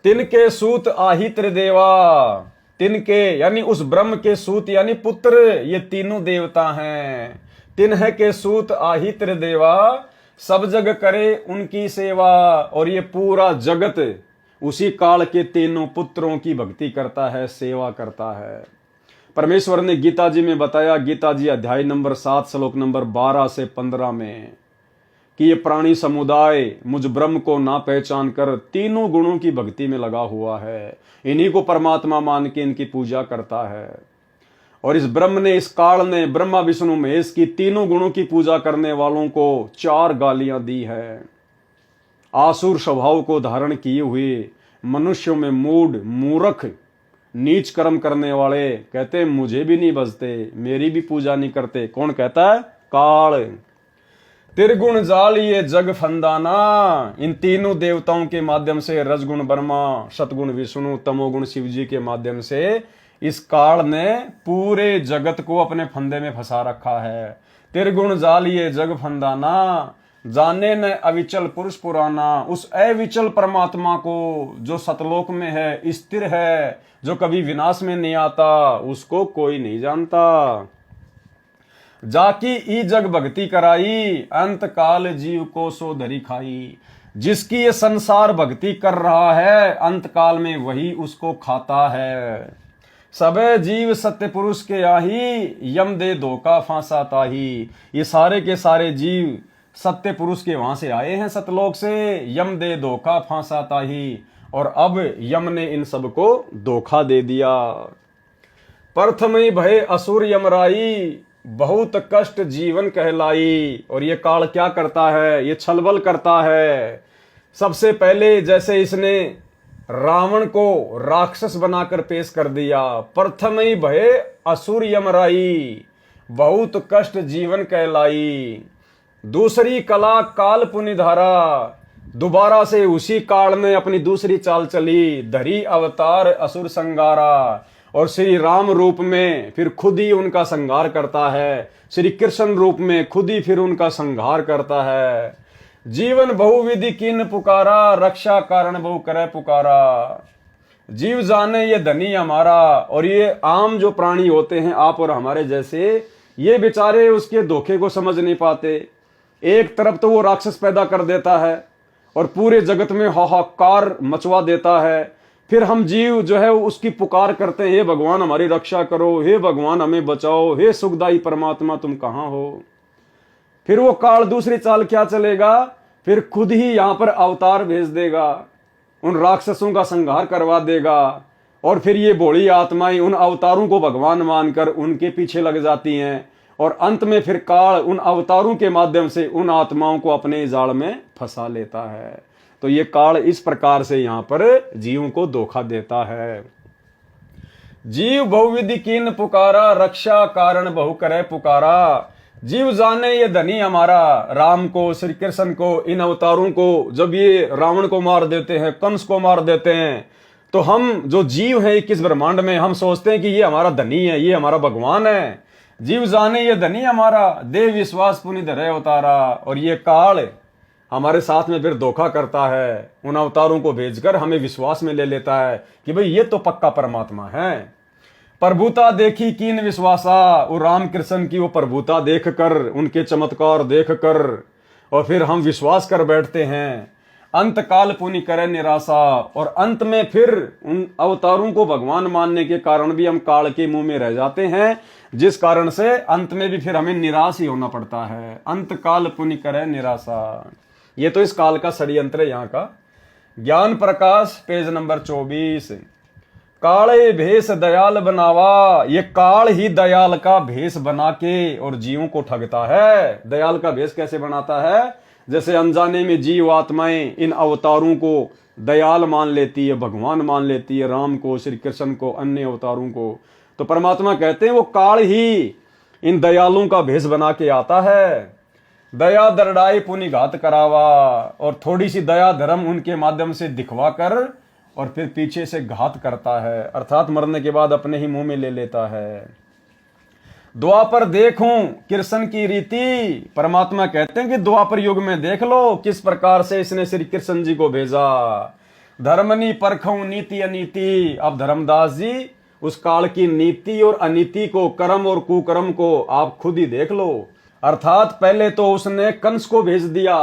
तिनके सूत आही त्रिदेवा, तिनके यानी उस ब्रह्म के सूत यानी पुत्र, ये तीनों देवता हैं। तिन्ह के सूत आही त्रिदेवा, सब जग करे उनकी सेवा, और ये पूरा जगत उसी काल के तीनों पुत्रों की भक्ति करता है, सेवा करता है। परमेश्वर ने गीता जी में बताया, गीता जी अध्याय नंबर 7 श्लोक नंबर 12 से 15 में, कि ये प्राणी समुदाय मुझ ब्रह्म को ना पहचान कर तीनों गुणों की भक्ति में लगा हुआ है, इन्हीं को परमात्मा मान के इनकी पूजा करता है। और इस ब्रह्म ने, इस काल ने ब्रह्मा विष्णु महेश की तीनों गुणों की पूजा करने वालों को 4 गालियां दी है। आसुर स्वभाव को धारण किए हुए मनुष्यों में मूढ़, मूर्ख, नीच कर्म करने वाले कहते हैं मुझे भी नहीं बजते, मेरी भी पूजा नहीं करते। कौन कहता है? काल। त्रिगुण जाल ये जग फंदाना, इन तीनों देवताओं के माध्यम से, रजगुण ब्रह्मा, सतगुण विष्णु, तमोगुण शिव जी के माध्यम से इस काल ने पूरे जगत को अपने फंदे में फंसा रखा है। त्रिगुण जाल ये जग फंदाना, जाने न अविचल पुरुष पुराना, उस अविचल परमात्मा को जो सतलोक में है, स्थिर है, जो कभी विनाश में नहीं आता, उसको कोई नहीं जानता। जाकी ई जग भक्ति कराई, अंत काल जीव को सो धरी खाई, जिसकी ये संसार भक्ति कर रहा है, अंत काल में वही उसको खाता है। सबे जीव सत्य पुरुष के आही, यम दे धोखा फांसा ताही, ये सारे के सारे जीव सत्य पुरुष के वहां से आए हैं, सतलोक से, यम दे धोखा फांसा ताही, और अब यम ने इन सबको धोखा दे दिया। प्रथम भय असुर यमराई, बहुत कष्ट जीवन कहलाई। और ये काल क्या करता है? ये छलबल करता है। सबसे पहले जैसे इसने रावण को राक्षस बनाकर पेश कर दिया, प्रथम ही भय असुर यमराई, बहुत कष्ट जीवन कहलाई। दूसरी कला काल पुनिधारा, दोबारा से उसी काल में अपनी दूसरी चाल चली, धरी अवतार असुर संगारा, और श्री राम रूप में फिर खुद ही उनका संहार करता है, श्री कृष्ण रूप में खुद ही फिर उनका संहार करता है। जीवन बहुविधि कीन पुकारा, रक्षा कारण बहु करे पुकारा। जीव जाने ये धनी हमारा, और ये आम जो प्राणी होते हैं आप और हमारे जैसे, ये बेचारे उसके धोखे को समझ नहीं पाते। एक तरफ तो वो राक्षस पैदा कर देता है और पूरे जगत में हाहाकार मचवा देता है, फिर हम जीव जो है उसकी पुकार करते हैं, हे भगवान हमारी रक्षा करो, हे भगवान हमें बचाओ, हे सुखदाई परमात्मा तुम कहाँ हो। फिर वो काल दूसरी चाल क्या चलेगा, फिर खुद ही यहां पर अवतार भेज देगा, उन राक्षसों का संहार करवा देगा, और फिर ये भोली आत्माएं उन अवतारों को भगवान मानकर उनके पीछे लग जाती हैं, और अंत में फिर काल उन अवतारों के माध्यम से उन आत्माओं को अपने जाल में फंसा लेता है। तो ये काल इस प्रकार से यहां पर जीवों को धोखा देता है। जीव बहुविधि कीन पुकारा, रक्षा कारण बहु करे पुकारा। जीव जाने ये धनी हमारा, राम को, श्री कृष्ण को, इन अवतारों को जब ये रावण को मार देते हैं, कंस को मार देते हैं, तो हम जो जीव हैं 21 ब्रह्मांड में, हम सोचते हैं कि ये हमारा धनी है, ये हमारा भगवान है। जीव जाने ये धनी हमारा, देव विश्वास पुनि धरे अवतारा। और ये काल हमारे साथ में फिर धोखा करता है, उन अवतारों को भेजकर हमें विश्वास में ले लेता है कि भाई ये तो पक्का परमात्मा है। प्रभुता देखी कीन विश्वासा, वो राम कृष्ण की वो प्रभुता देखकर, उनके चमत्कार देखकर, और फिर हम विश्वास कर बैठते हैं। अंत काल पुनि करे निराशा, और अंत में फिर उन अवतारों को भगवान मानने के कारण भी हम काल के मुंह में रह जाते हैं, जिस कारण से अंत में भी फिर हमें निराश ही होना पड़ता है। अंत काल पुनि करे निराशा, ये तो इस काल का षड्यंत्र है यहाँ का। ज्ञान प्रकाश पेज नंबर 24। काले भेष दयाल बनावा, ये काल ही दयाल का भेष बना के और जीवों को ठगता है। दयाल का भेष कैसे बनाता है, जैसे अनजाने में जीव आत्माएं इन अवतारों को दयाल मान लेती है, भगवान मान लेती है, राम को, श्री कृष्ण को, अन्य अवतारों को। तो परमात्मा कहते हैं वो काल ही इन दयालुओं का भेष बना के आता है। दया दरड़ाई पुनि घात करावा, और थोड़ी सी दया धर्म उनके माध्यम से दिखवा कर और फिर पीछे से घात करता है, अर्थात मरने के बाद अपने ही मुंह में ले लेता है। द्वापर देखूं कृष्ण की रीति, परमात्मा कहते हैं कि द्वापर युग में देख लो किस प्रकार से इसने श्री कृष्ण जी को भेजा। धर्मनी परखूं नीति अनीति, अब धर्मदास जी उस काल की नीति और अनीति को, कर्म और कुकर्म को आप खुद ही देख लो। अर्थात पहले तो उसने कंस को भेज दिया,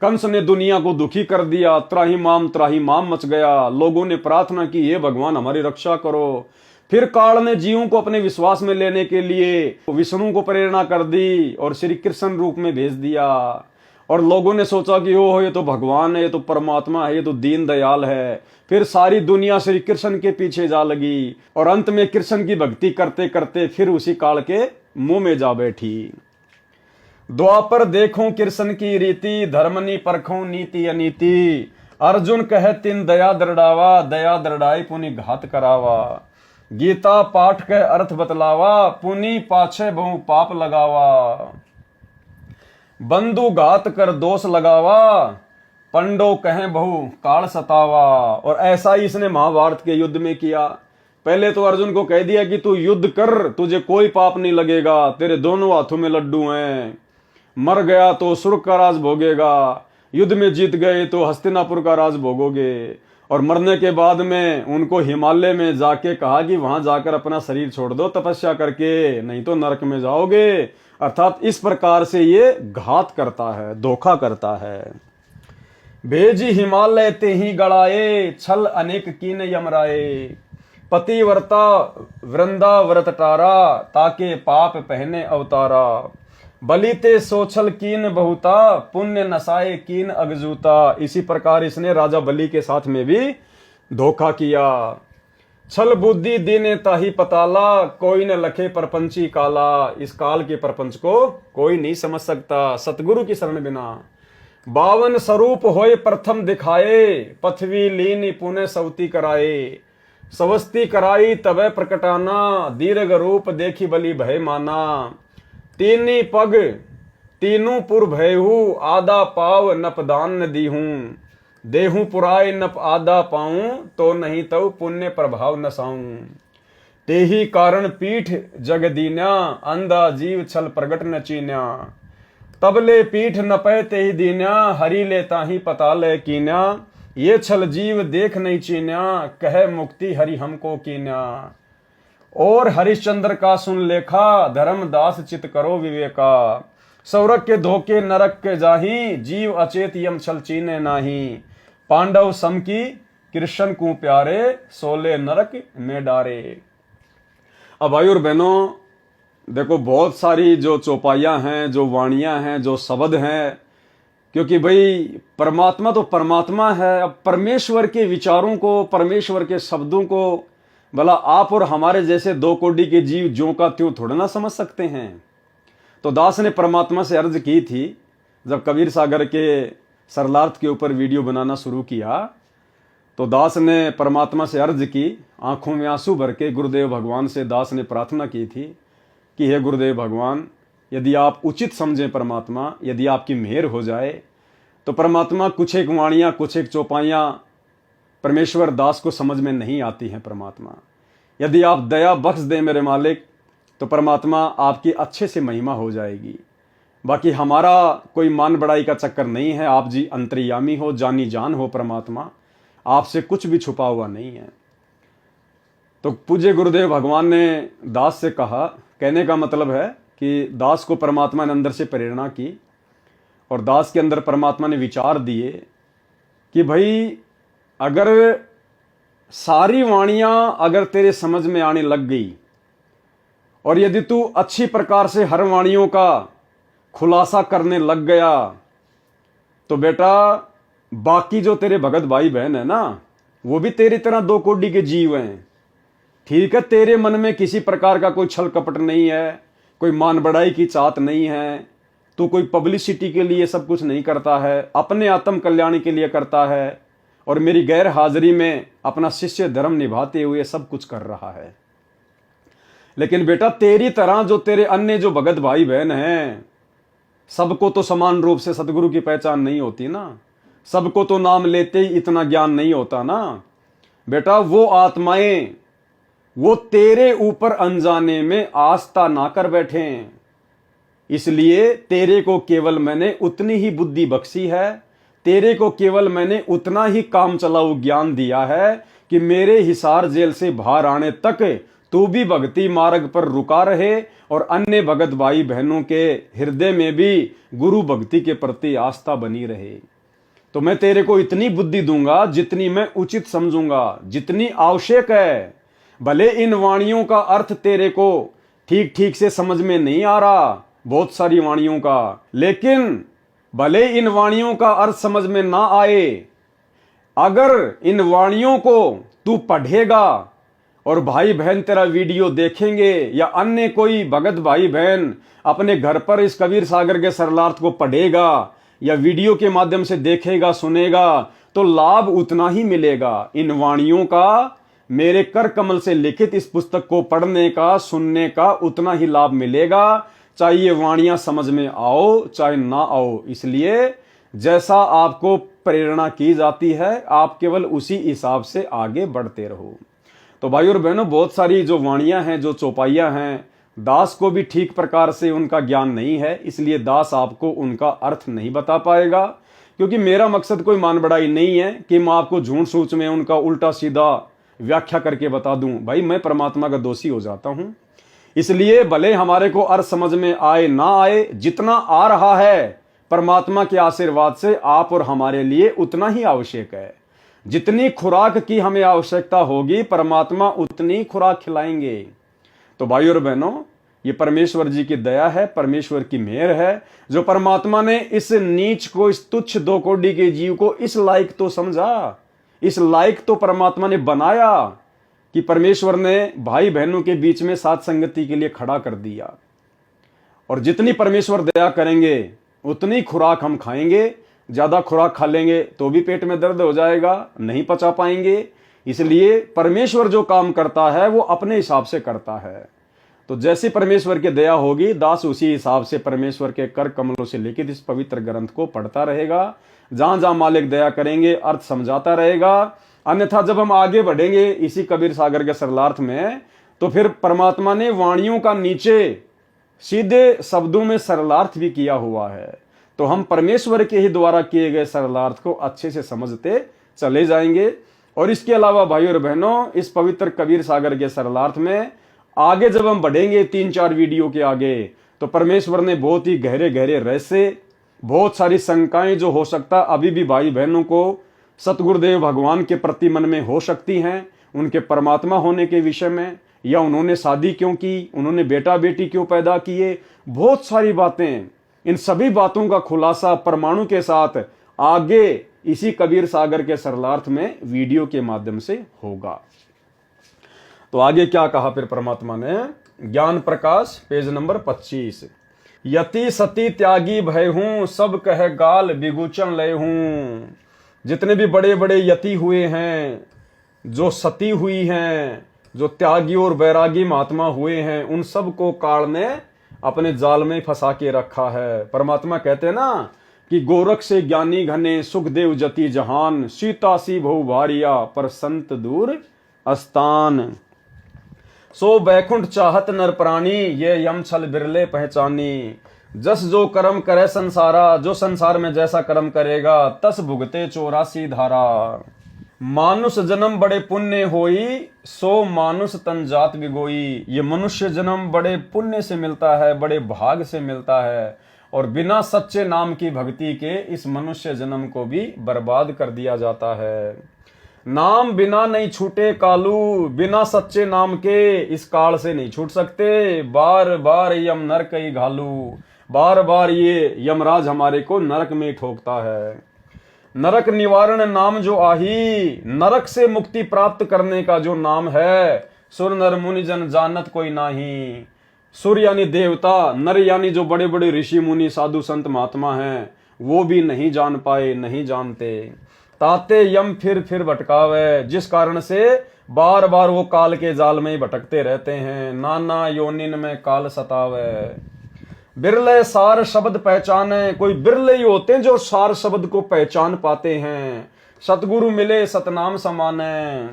कंस ने दुनिया को दुखी कर दिया, त्राही माम मच गया। लोगों ने प्रार्थना की, हे भगवान हमारी रक्षा करो। फिर काल ने जीवों को अपने विश्वास में लेने के लिए विष्णु को प्रेरणा कर दी और श्री कृष्ण रूप में भेज दिया, और लोगों ने सोचा कि ओह ये तो भगवान है, ये तो परमात्मा है, ये तो दीन दयाल है। फिर सारी दुनिया श्री कृष्ण के पीछे जा लगी, और अंत में कृष्ण की भक्ति करते करते फिर उसी काल के मुंह में जा बैठी। द्वापर देखूं कृष्ण की रीति, धर्मनी परखूं नीति अनीति। अर्जुन कहे तिन दया दरड़ावा, दया दरड़ाई पुनि घात करावा। गीता पाठ के अर्थ बतलावा, पुनि पाछे बहु पाप लगावा। बंधु घात कर दोष लगावा, पंडो कहें बहु काल सतावा। और ऐसा ही इसने महाभारत के युद्ध में किया। पहले तो अर्जुन को कह दिया कि तू युद्ध कर, तुझे कोई पाप नहीं लगेगा, तेरे दोनों हाथों में लड्डू हैं। मर गया तो स्वर्ग का राज भोगेगा, युद्ध में जीत गए तो हस्तिनापुर का राज भोगोगे। और मरने के बाद में उनको हिमालय में जाके कहा कि वहां जाकर अपना शरीर छोड़ दो तपस्या करके, नहीं तो नरक में जाओगे। अर्थात इस प्रकार से ये घात करता है, धोखा करता है। भेजी हिमालय ते ही गड़ाए, छल अनेक कीन यमराए। पतिव्रता वृंदा व्रत टारा, ताके पाप पहने अवतारा। बलिते सोछल कीन बहुता, पुण्य नसाए कीन अगजूता। इसी प्रकार इसने राजा बलि के साथ में भी धोखा किया। छल बुद्धि दीने ताही पताला, कोई न लखे परपंची काला। इस काल के परपंच को कोई नहीं समझ सकता सतगुरु की शरण बिना। 52 स्वरूप होए प्रथम दिखाए, पृथ्वी लीन पुणे सवती कराए। सवस्ती कराई तबे प्रकटाना, दीर्घ रूप देखी बलि भय माना। तीनी पग तीनू पुर भयहू, आधा पाव नपदान न दीहूं। देहूं पुराय नप आधा पाऊं, तो नहीं तो पुण्य प्रभाव न साऊं। तेही कारण पीठ जग दीन्या, अंधा जीव छल प्रगट न चीन्या। तबले पीठ न पै तेही दीन्या, हरि ले ताही पता ले कीन्या। ये छल जीव देख नहीं चीन्या, कहे मुक्ति हरि हमको कीन्या। और हरिश्चंद्र का सुन लेखा, धर्मदास चित करो विवेका। सौरग के धोखे नरक के जाही, जीव अचेत यम छल चीने नाही। पांडव सम की कृष्ण को प्यारे, सोले नरक में डारे। अब भाई और बहनों देखो, बहुत सारी जो चौपाइयां हैं, जो वाणियां हैं, जो शब्द हैं, क्योंकि भाई परमात्मा तो परमात्मा है। अब परमेश्वर के विचारों को, परमेश्वर के शब्दों को भला आप और हमारे जैसे दो कोटि के जीव ज्यों का त्यों थोड़ा ना समझ सकते हैं। तो दास ने परमात्मा से अर्ज की थी, जब कबीर सागर के सरलार्थ के ऊपर वीडियो बनाना शुरू किया, तो दास ने परमात्मा से अर्ज की, आंखों में आंसू भर के गुरुदेव भगवान से दास ने प्रार्थना की थी कि हे गुरुदेव भगवान, यदि आप उचित समझें परमात्मा, यदि आपकी मेहर हो जाए तो परमात्मा कुछ एक वाणियाँ, कुछ एक चौपाइयाँ परमेश्वर दास को समझ में नहीं आती हैं। परमात्मा यदि आप दया बख्श दें मेरे मालिक, तो परमात्मा आपकी अच्छे से महिमा हो जाएगी। बाकी हमारा कोई मान बढ़ाई का चक्कर नहीं है। आप जी अंतर्यामी हो, जानी जान हो परमात्मा, आपसे कुछ भी छुपा हुआ नहीं है। तो पूज्य गुरुदेव भगवान ने दास से कहा, कहने का मतलब है कि दास को परमात्मा ने अंदर से प्रेरणा की और दास के अंदर परमात्मा ने विचार दिए कि भाई अगर सारी वाणियां अगर तेरे समझ में आने लग गई और यदि तू अच्छी प्रकार से हर वाणियों का खुलासा करने लग गया, तो बेटा बाकी जो तेरे भगत भाई बहन है ना, वो भी तेरी तरह दो कोटि के जीव हैं। ठीक है, तेरे मन में किसी प्रकार का कोई छल कपट नहीं है, कोई मान बढ़ाई की चाहत नहीं है, तू कोई पब्लिसिटी के लिए सब कुछ नहीं करता है, अपने आत्म कल्याण के लिए करता है और मेरी गैर हाजिरी में अपना शिष्य धर्म निभाते हुए सब कुछ कर रहा है। लेकिन बेटा तेरी तरह जो तेरे अन्य जो भगत भाई बहन हैं, सबको तो समान रूप से सतगुरु की पहचान नहीं होती ना, सबको तो नाम लेते ही इतना ज्ञान नहीं होता ना। बेटा वो आत्माएं वो तेरे ऊपर अनजाने में आस्था ना कर बैठे, इसलिए तेरे को केवल मैंने उतनी ही बुद्धि बख्शी है, तेरे को केवल मैंने उतना ही काम चलाऊ ज्ञान दिया है कि मेरे हिसार जेल से बाहर आने तक तू भी भक्ति मार्ग पर रुका रहे और अन्य भगत भाई बहनों के हृदय में भी गुरु भक्ति के प्रति आस्था बनी रहे। तो मैं तेरे को इतनी बुद्धि दूंगा जितनी मैं उचित समझूंगा, जितनी आवश्यक है। भले इन वाणियों का अर्थ तेरे को ठीक ठीक से समझ में नहीं आ रहा, बहुत सारी वाणियों का, लेकिन भले इन वाणियों का अर्थ समझ में ना आए, अगर इन वाणियों को तू पढ़ेगा और भाई बहन तेरा वीडियो देखेंगे या अन्य कोई भगत भाई बहन अपने घर पर इस कबीर सागर के सरलार्थ को पढ़ेगा या वीडियो के माध्यम से देखेगा, सुनेगा, तो लाभ उतना ही मिलेगा। इन वाणियों का, मेरे कर कमल से लिखित इस पुस्तक को पढ़ने का, सुनने का उतना ही लाभ मिलेगा, चाहे ये वाणियां समझ में आओ चाहे ना आओ। इसलिए जैसा आपको प्रेरणा की जाती है, आप केवल उसी हिसाब से आगे बढ़ते रहो। तो भाई और बहनों, बहुत सारी जो वाणियां हैं, जो चौपाइयां हैं, दास को भी ठीक प्रकार से उनका ज्ञान नहीं है, इसलिए दास आपको उनका अर्थ नहीं बता पाएगा। क्योंकि मेरा मकसद कोई मान बढ़ाई नहीं है कि मैं आपको झूठ सूच में उनका उल्टा सीधा व्याख्या करके बता दूं। भाई मैं परमात्मा का दोषी हो जाता हूं, इसलिए भले हमारे को अर्थ समझ में आए ना आए, जितना आ रहा है परमात्मा के आशीर्वाद से आप और हमारे लिए उतना ही आवश्यक है। जितनी खुराक की हमें आवश्यकता होगी, परमात्मा उतनी खुराक खिलाएंगे। तो भाई और बहनों, ये परमेश्वर जी की दया है, परमेश्वर की मेहर है, जो परमात्मा ने इस नीच को, इस तुच्छ दो कोटि के जीव को इस लायक तो समझा, इस लायक तो परमात्मा ने बनाया कि परमेश्वर ने भाई बहनों के बीच में साथ संगति के लिए खड़ा कर दिया। और जितनी परमेश्वर दया करेंगे उतनी खुराक हम खाएंगे। ज्यादा खुराक खा लेंगे तो भी पेट में दर्द हो जाएगा, नहीं पचा पाएंगे। इसलिए परमेश्वर जो काम करता है वो अपने हिसाब से करता है। तो जैसी परमेश्वर की दया होगी, दास उसी हिसाब से परमेश्वर के कर कमलों से लिखित इस पवित्र ग्रंथ को पढ़ता रहेगा। जहां जहां मालिक दया करेंगे अर्थ समझाता रहेगा। अन्यथा जब हम आगे बढ़ेंगे इसी कबीर सागर के सरलार्थ में, तो फिर परमात्मा ने वाणियों का नीचे सीधे शब्दों में सरलार्थ भी किया हुआ है। तो हम परमेश्वर के ही द्वारा किए गए सरलार्थ को अच्छे से समझते चले जाएंगे। और इसके अलावा भाइयों और बहनों, इस पवित्र कबीर सागर के सरलार्थ में आगे जब हम बढ़ेंगे 3-4 वीडियो के आगे, तो परमेश्वर ने बहुत ही गहरे गहरे रहस्य, बहुत सारी शंकाएं जो हो सकता अभी भी भाई बहनों को सतगुरुदेव भगवान के प्रति मन में हो सकती हैं, उनके परमात्मा होने के विषय में, या उन्होंने शादी क्यों की, उन्होंने बेटा बेटी क्यों पैदा किए, बहुत सारी बातें, इन सभी बातों का खुलासा परमाणु के साथ आगे इसी कबीर सागर के सरलार्थ में वीडियो के माध्यम से होगा। तो आगे क्या कहा फिर परमात्मा ने, ज्ञान प्रकाश पेज नंबर 25, यति सती त्यागी भय हूं, सब कह गाल बिगुचन लय हूं। जितने भी बड़े बड़े यति हुए हैं, जो सती हुई हैं, जो त्यागी और बैरागी महात्मा हुए हैं, उन सब को काल ने अपने जाल में फंसा के रखा है। परमात्मा कहते हैं ना कि गोरख से ज्ञानी घने, सुखदेव जति जहान, सीता सी बहु भारिया, पर संत दूर अस्तान। सो बैकुंठ चाहत नर प्राणी, ये यम छल बिरले पहचानी। जस जो कर्म करे संसारा, जो संसार में जैसा कर्म करेगा, तस भुगते 84 धारा। मानुष जन्म बड़े पुण्य होई, सो मानुष तन जात बिगोई। ये मनुष्य जन्म बड़े पुण्य से मिलता है, बड़े भाग से मिलता है, और बिना सच्चे नाम की भक्ति के इस मनुष्य जन्म को भी बर्बाद कर दिया जाता है। नाम बिना नहीं छूटे कालू, बिना सच्चे नाम के इस काल से नहीं छूट सकते। बार बार यम नरक ही घालू, बार बार ये यमराज हमारे को नरक में ठोकता है। नरक निवारण नाम जो आही, नरक से मुक्ति प्राप्त करने का जो नाम है, सुर नर मुनि जन जानत कोई नाही। सुर यानी देवता, नर यानी जो बड़े बड़े ऋषि मुनि साधु संत महात्मा हैं, वो भी नहीं जान पाए, नहीं जानते। ताते यम फिर भटकावे, जिस कारण से बार बार वो काल के जाल में भटकते रहते हैं। नाना योनिन में काल सतावे। बिरले सार शब्द पहचाने, कोई बिरले ही होते हैं जो सार शब्द को पहचान पाते हैं। सतगुरु मिले सतनाम समाने,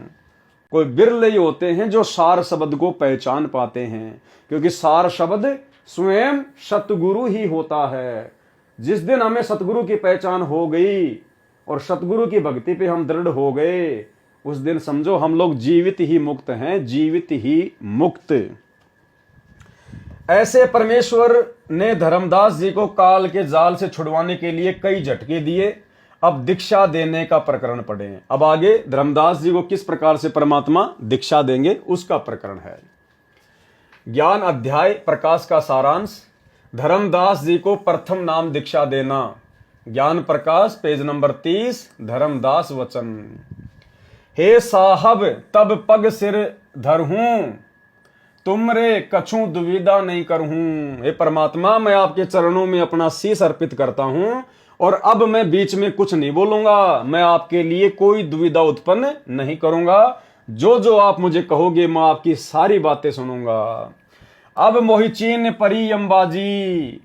कोई बिरले ही होते हैं जो सार शब्द को पहचान पाते हैं, क्योंकि सार शब्द स्वयं सतगुरु ही होता है। जिस दिन हमें सतगुरु की पहचान हो गई और सतगुरु की भक्ति पे हम दृढ़ हो गए, उस दिन समझो हम लोग जीवित ही मुक्त हैं, जीवित ही मुक्त। ऐसे परमेश्वर ने धर्मदास जी को काल के जाल से छुड़वाने के लिए कई झटके दिए। अब दीक्षा देने का प्रकरण पढ़े। अब आगे धर्मदास जी को किस प्रकार से परमात्मा दीक्षा देंगे उसका प्रकरण है। ज्ञान अध्याय प्रकाश का सारांश, धर्मदास जी को प्रथम नाम दीक्षा देना। ज्ञान प्रकाश पेज नंबर 30, धर्मदास वचन। हे साहब तब पग सिर धरहूं, तुमरे कछु दुविधा नहीं करहूं। हे परमात्मा, मैं आपके चरणों में अपना शीश अर्पित करता हूं, और अब मैं बीच में कुछ नहीं बोलूंगा। मैं आपके लिए कोई दुविधा उत्पन्न नहीं करूंगा। जो जो आप मुझे कहोगे मैं आपकी सारी बातें सुनूंगा। अब मोहि चीन परी अंबाजी।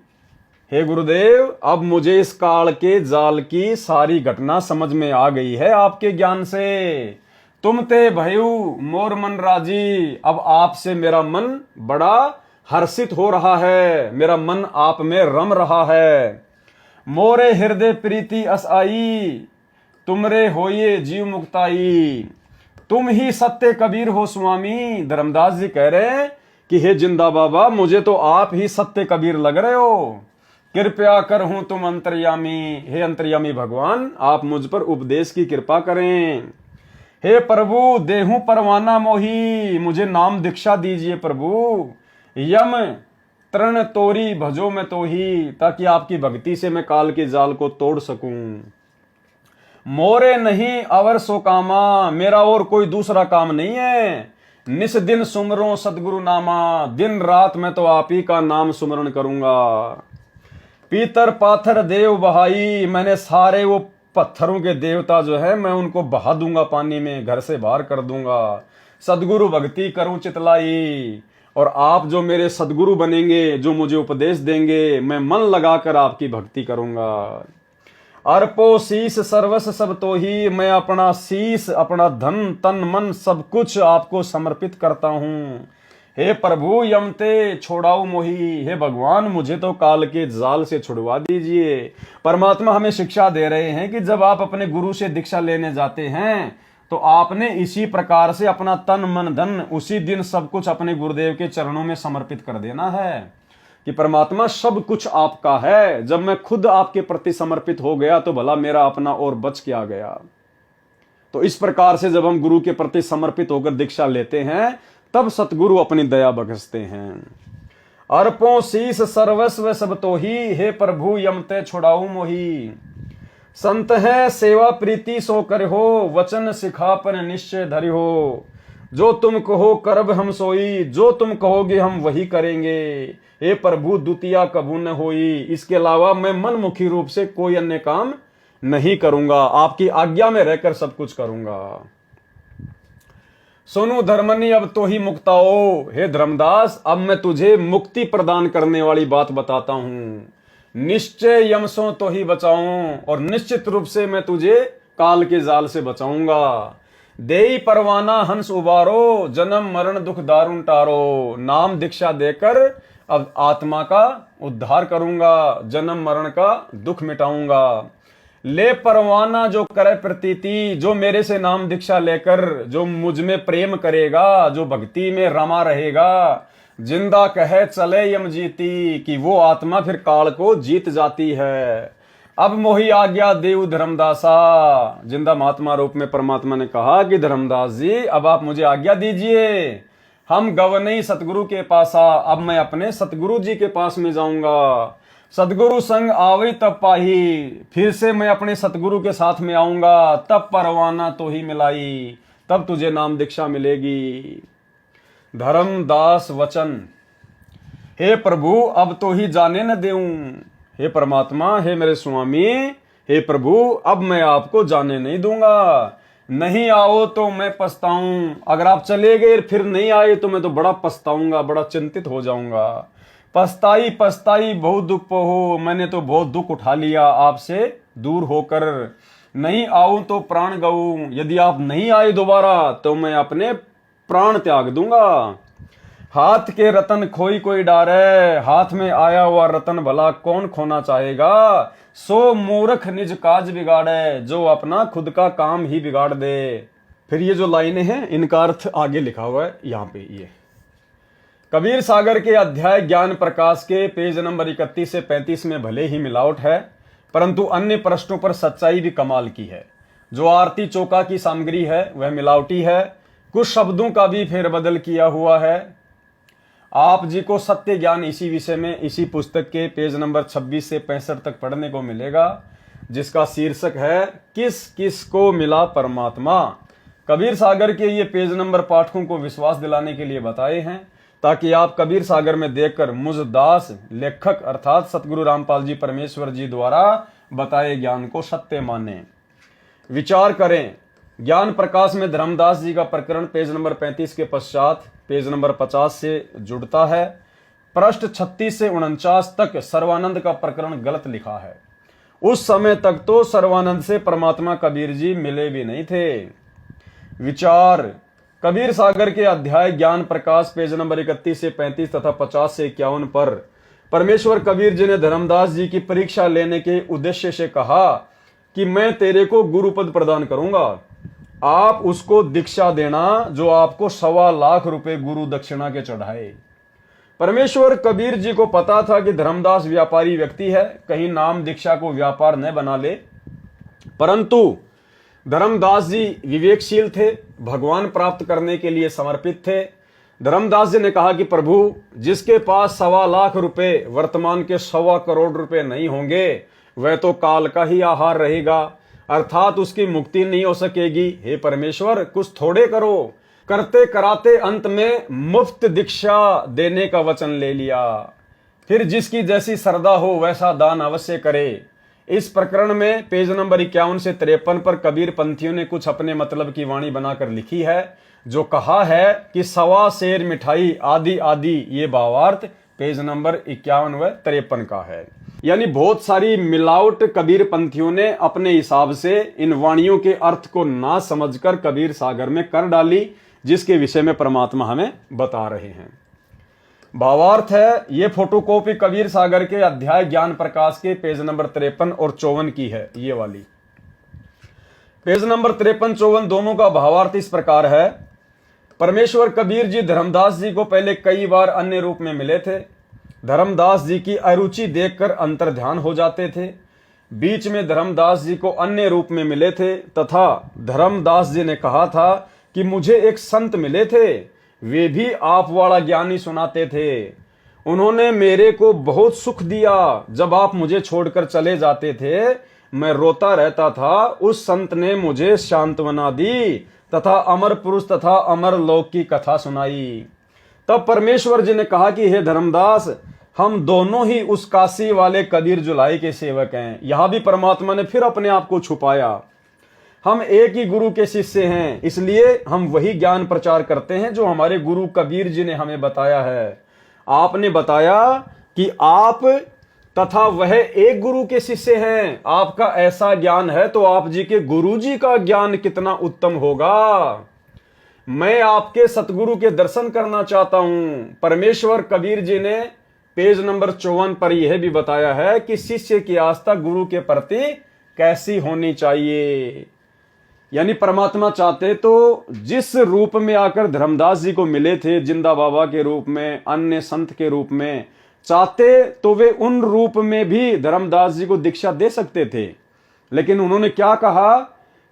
हे गुरुदेव, अब मुझे इस काल के जाल की सारी घटना समझ में आ गई है आपके ज्ञान से। तुम ते भयु मोर मन राजी। अब आपसे मेरा मन बड़ा हर्षित हो रहा है, मेरा मन आप में रम रहा है। मोरे हृदय प्रीति अस आई, तुमरे होइए जीव मुक्ताई। तुम ही सत्य कबीर हो स्वामी। धर्मदास जी कह रहे हैं कि हे जिंदा बाबा, मुझे तो आप ही सत्य कबीर लग रहे हो। कृपया कर हूं तुम अंतर्यामी। हे अंतर्यामी भगवान, आप मुझ पर उपदेश की कृपा करें। हे प्रभु देहू परवाना मोही, मुझे नाम दीक्षा दीजिए प्रभु। यम तरण तोरी भजो में तो ही, ताकि आपकी भक्ति से मैं काल के जाल को तोड़ सकूं। मोरे नहीं अवर सो कामा, मेरा और कोई दूसरा काम नहीं है। निस दिन सुमरो सतगुरु नामा, दिन रात मैं तो आप ही का नाम सुमरण करूंगा। पीतर पाथर देव बहाई, मैंने सारे वो पत्थरों के देवता जो है मैं उनको बहा दूंगा पानी में, घर से बाहर कर दूंगा। सदगुरु भक्ति करूं चितलाई, और आप जो मेरे सदगुरु बनेंगे, जो मुझे उपदेश देंगे, मैं मन लगाकर आपकी भक्ति करूंगा। अर्पो शीस सर्वस सब तो ही, मैं अपना शीस, अपना धन तन मन सब कुछ आपको समर्पित करता हूं। हे प्रभु यमते छोड़ाऊ मोही, हे भगवान मुझे तो काल के जाल से छुड़वा दीजिए। परमात्मा हमें शिक्षा दे रहे हैं कि जब आप अपने गुरु से दीक्षा लेने जाते हैं तो आपने इसी प्रकार से अपना तन मन धन उसी दिन सब कुछ अपने गुरुदेव के चरणों में समर्पित कर देना है कि परमात्मा सब कुछ आपका है। जब मैं खुद आपके प्रति समर्पित हो गया तो भला मेरा अपना और बच क्या गया। तो इस प्रकार से जब हम गुरु के प्रति समर्पित होकर दीक्षा लेते हैं तब सतगुरु अपनी दया बख्शते हैं। अर्पों शीस सर्वस्व सब तो ही, हे प्रभु यमते छुड़ाऊ मोही। संत है सेवा प्रीति सो कर हो, वचन सिखापन निश्चय धरि हो। जो तुम कहो करब हम सोई, जो तुम कहोगे हम वही करेंगे। हे प्रभु द्वितीया कबू न होई, इसके अलावा मैं मनमुखी रूप से कोई अन्य काम नहीं करूंगा, आपकी आज्ञा में रहकर सब कुछ करूंगा। सुनो धर्मनी अब तो ही मुक्ताओ, हे धर्मदास अब मैं तुझे मुक्ति प्रदान करने वाली बात बताता हूं। निश्चय यमसों तो ही बचाऊं, और निश्चित रूप से मैं तुझे काल के जाल से बचाऊंगा। देई परवाना हंस उबारो, जन्म मरण दुख दारुण टारो। नाम दीक्षा देकर अब आत्मा का उद्धार करूंगा, जन्म मरण का दुख मिटाऊंगा। ले परवाना जो करे प्रतीति, जो मेरे से नाम दीक्षा लेकर जो मुझ में प्रेम करेगा, जो भक्ति में रमा रहेगा, जिंदा कहे चले यम जीती, कि वो आत्मा फिर काल को जीत जाती है। अब मोही आज्ञा देव धर्मदासा, जिंदा महात्मा रूप में परमात्मा ने कहा कि धर्मदास जी अब आप मुझे आज्ञा दीजिए, हम गवनई सतगुरु के पास आ, अब मैं अपने सतगुरु जी के पास में जाऊंगा। सतगुरु संग आवई तब पाही, फिर से मैं अपने सतगुरु के साथ में आऊंगा, तब परवाना तो ही मिलाई, तब तुझे नाम दीक्षा मिलेगी। धर्मदास वचन, हे प्रभु अब तो ही जाने न देऊं। हे परमात्मा, हे मेरे स्वामी, हे प्रभु अब मैं आपको जाने नहीं दूंगा। नहीं आओ तो मैं पछताऊं, अगर आप चले गए फिर नहीं आए तो मैं तो बड़ा पछताऊंगा, बड़ा चिंतित हो जाऊंगा। पछताई पछताई बहुत दुख हो, मैंने तो बहुत दुख उठा लिया आपसे दूर होकर। नहीं आऊं तो प्राण गऊं, यदि आप नहीं आए दोबारा तो मैं अपने प्राण त्याग दूंगा। हाथ के रतन खोई कोई डारे, हाथ में आया हुआ रतन भला कौन खोना चाहेगा। सो मूर्ख निज काज बिगाड़े, जो अपना खुद का काम ही बिगाड़ दे। फिर ये जो लाइनें हैं इनका अर्थ आगे लिखा हुआ है यहाँ पे। ये कबीर सागर के अध्याय ज्ञान प्रकाश के पेज नंबर 31 से 35 में भले ही मिलावट है, परंतु अन्य प्रश्नों पर सच्चाई भी कमाल की है। जो आरती चौका की सामग्री है वह मिलावटी है, कुछ शब्दों का भी फेरबदल किया हुआ है। आप जी को सत्य ज्ञान इसी विषय में इसी पुस्तक के पेज नंबर 26 से 65 तक पढ़ने को मिलेगा, जिसका शीर्षक है किस किस को मिला परमात्मा। कबीर सागर के ये पेज नंबर पाठकों को विश्वास दिलाने के लिए बताए हैं, ताकि आप कबीर सागर में देखकर मुझ दास लेखक अर्थात सतगुरु रामपाल जी परमेश्वर जी द्वारा बताए ज्ञान को सत्य माने। विचार करें, ज्ञान प्रकाश में धर्मदास जी का प्रकरण पेज नंबर 35 के पश्चात पेज नंबर 50 से जुड़ता है। पृष्ठ 36 से 49 तक सर्वानंद का प्रकरण गलत लिखा है। उस समय तक तो सर्वानंद से परमात्मा कबीर जी मिले भी नहीं थे। विचार, कबीर सागर के अध्याय ज्ञान प्रकाश पेज नंबर 31 से 35 तथा 50 से 51 पर परमेश्वर कबीर जी ने धर्मदास जी की परीक्षा लेने के उद्देश्य से कहा कि मैं तेरे को गुरु पद प्रदान करूंगा, आप उसको दीक्षा देना जो आपको 1.25 लाख रुपए गुरु दक्षिणा के चढ़ाए। परमेश्वर कबीर जी को पता था कि धर्मदास व्यापारी व्यक्ति है, कहीं नाम दीक्षा को व्यापार न बना ले, परंतु धर्मदास जी विवेकशील थे, भगवान प्राप्त करने के लिए समर्पित थे। धर्मदास जी ने कहा कि प्रभु, जिसके पास 1.25 लाख रुपए वर्तमान के 1.25 करोड़ रुपए नहीं होंगे वह तो काल का ही आहार रहेगा, अर्थात उसकी मुक्ति नहीं हो सकेगी। हे परमेश्वर, कुछ थोड़े करो। करते कराते अंत में मुफ्त दीक्षा देने का वचन ले लिया। फिर जिसकी जैसी श्रद्धा हो वैसा दान अवश्य करे। इस प्रकरण में पेज नंबर 51 से 53 पर कबीर पंथियों ने कुछ अपने मतलब की वाणी बनाकर लिखी है, जो कहा है कि 1.25 सेर मिठाई आदि आदि, ये भावार्थ पेज नंबर 51 व 53 का है। यानी बहुत सारी मिलावट कबीर पंथियों ने अपने हिसाब से इन वाणियों के अर्थ को ना समझकर कबीर सागर में कर डाली, जिसके विषय में परमात्मा हमें बता रहे हैं। भावार्थ है, ये फोटोकॉपी कबीर सागर के अध्याय ज्ञान प्रकाश के पेज नंबर 53 और 54 की है। ये वाली पेज नंबर 53-54 दोनों का भावार्थ इस प्रकार है। परमेश्वर कबीर जी धर्मदास जी को पहले कई बार अन्य रूप में मिले थे। धर्मदास जी की अरुचि देखकर अंतर ध्यान हो जाते थे। बीच में धर्मदास जी को अन्य रूप में मिले थे तथा धर्मदास जी ने कहा था कि मुझे एक संत मिले थे, वे भी आप वाला ज्ञानी सुनाते थे। उन्होंने मेरे को बहुत सुख दिया। जब आप मुझे छोड़कर चले जाते थे मैं रोता रहता था। उस संत ने मुझे सांत्वना दी तथा अमर पुरुष तथा अमर लोक की कथा सुनाई। तब परमेश्वर जी ने कहा कि हे धर्मदास, हम दोनों ही उस काशी वाले कबीर जुलाई के सेवक हैं। यहां भी परमात्मा ने फिर अपने आप को छुपाया। हम एक ही गुरु के शिष्य हैं, इसलिए हम वही ज्ञान प्रचार करते हैं जो हमारे गुरु कबीर जी ने हमें बताया है। आपने बताया कि आप तथा वह एक गुरु के शिष्य हैं। आपका ऐसा ज्ञान है तो आप जी के गुरु जी का ज्ञान कितना उत्तम होगा। मैं आपके सतगुरु के दर्शन करना चाहता हूं। परमेश्वर कबीर जी ने पेज नंबर 54 पर यह भी बताया है कि शिष्य की आस्था गुरु के प्रति कैसी होनी चाहिए। यानी परमात्मा चाहते तो जिस रूप में आकर धर्मदास जी को मिले थे, जिंदा बाबा के रूप में, अन्य संत के रूप में, चाहते तो वे उन रूप में भी धर्मदास जी को दीक्षा दे सकते थे। लेकिन उन्होंने क्या कहा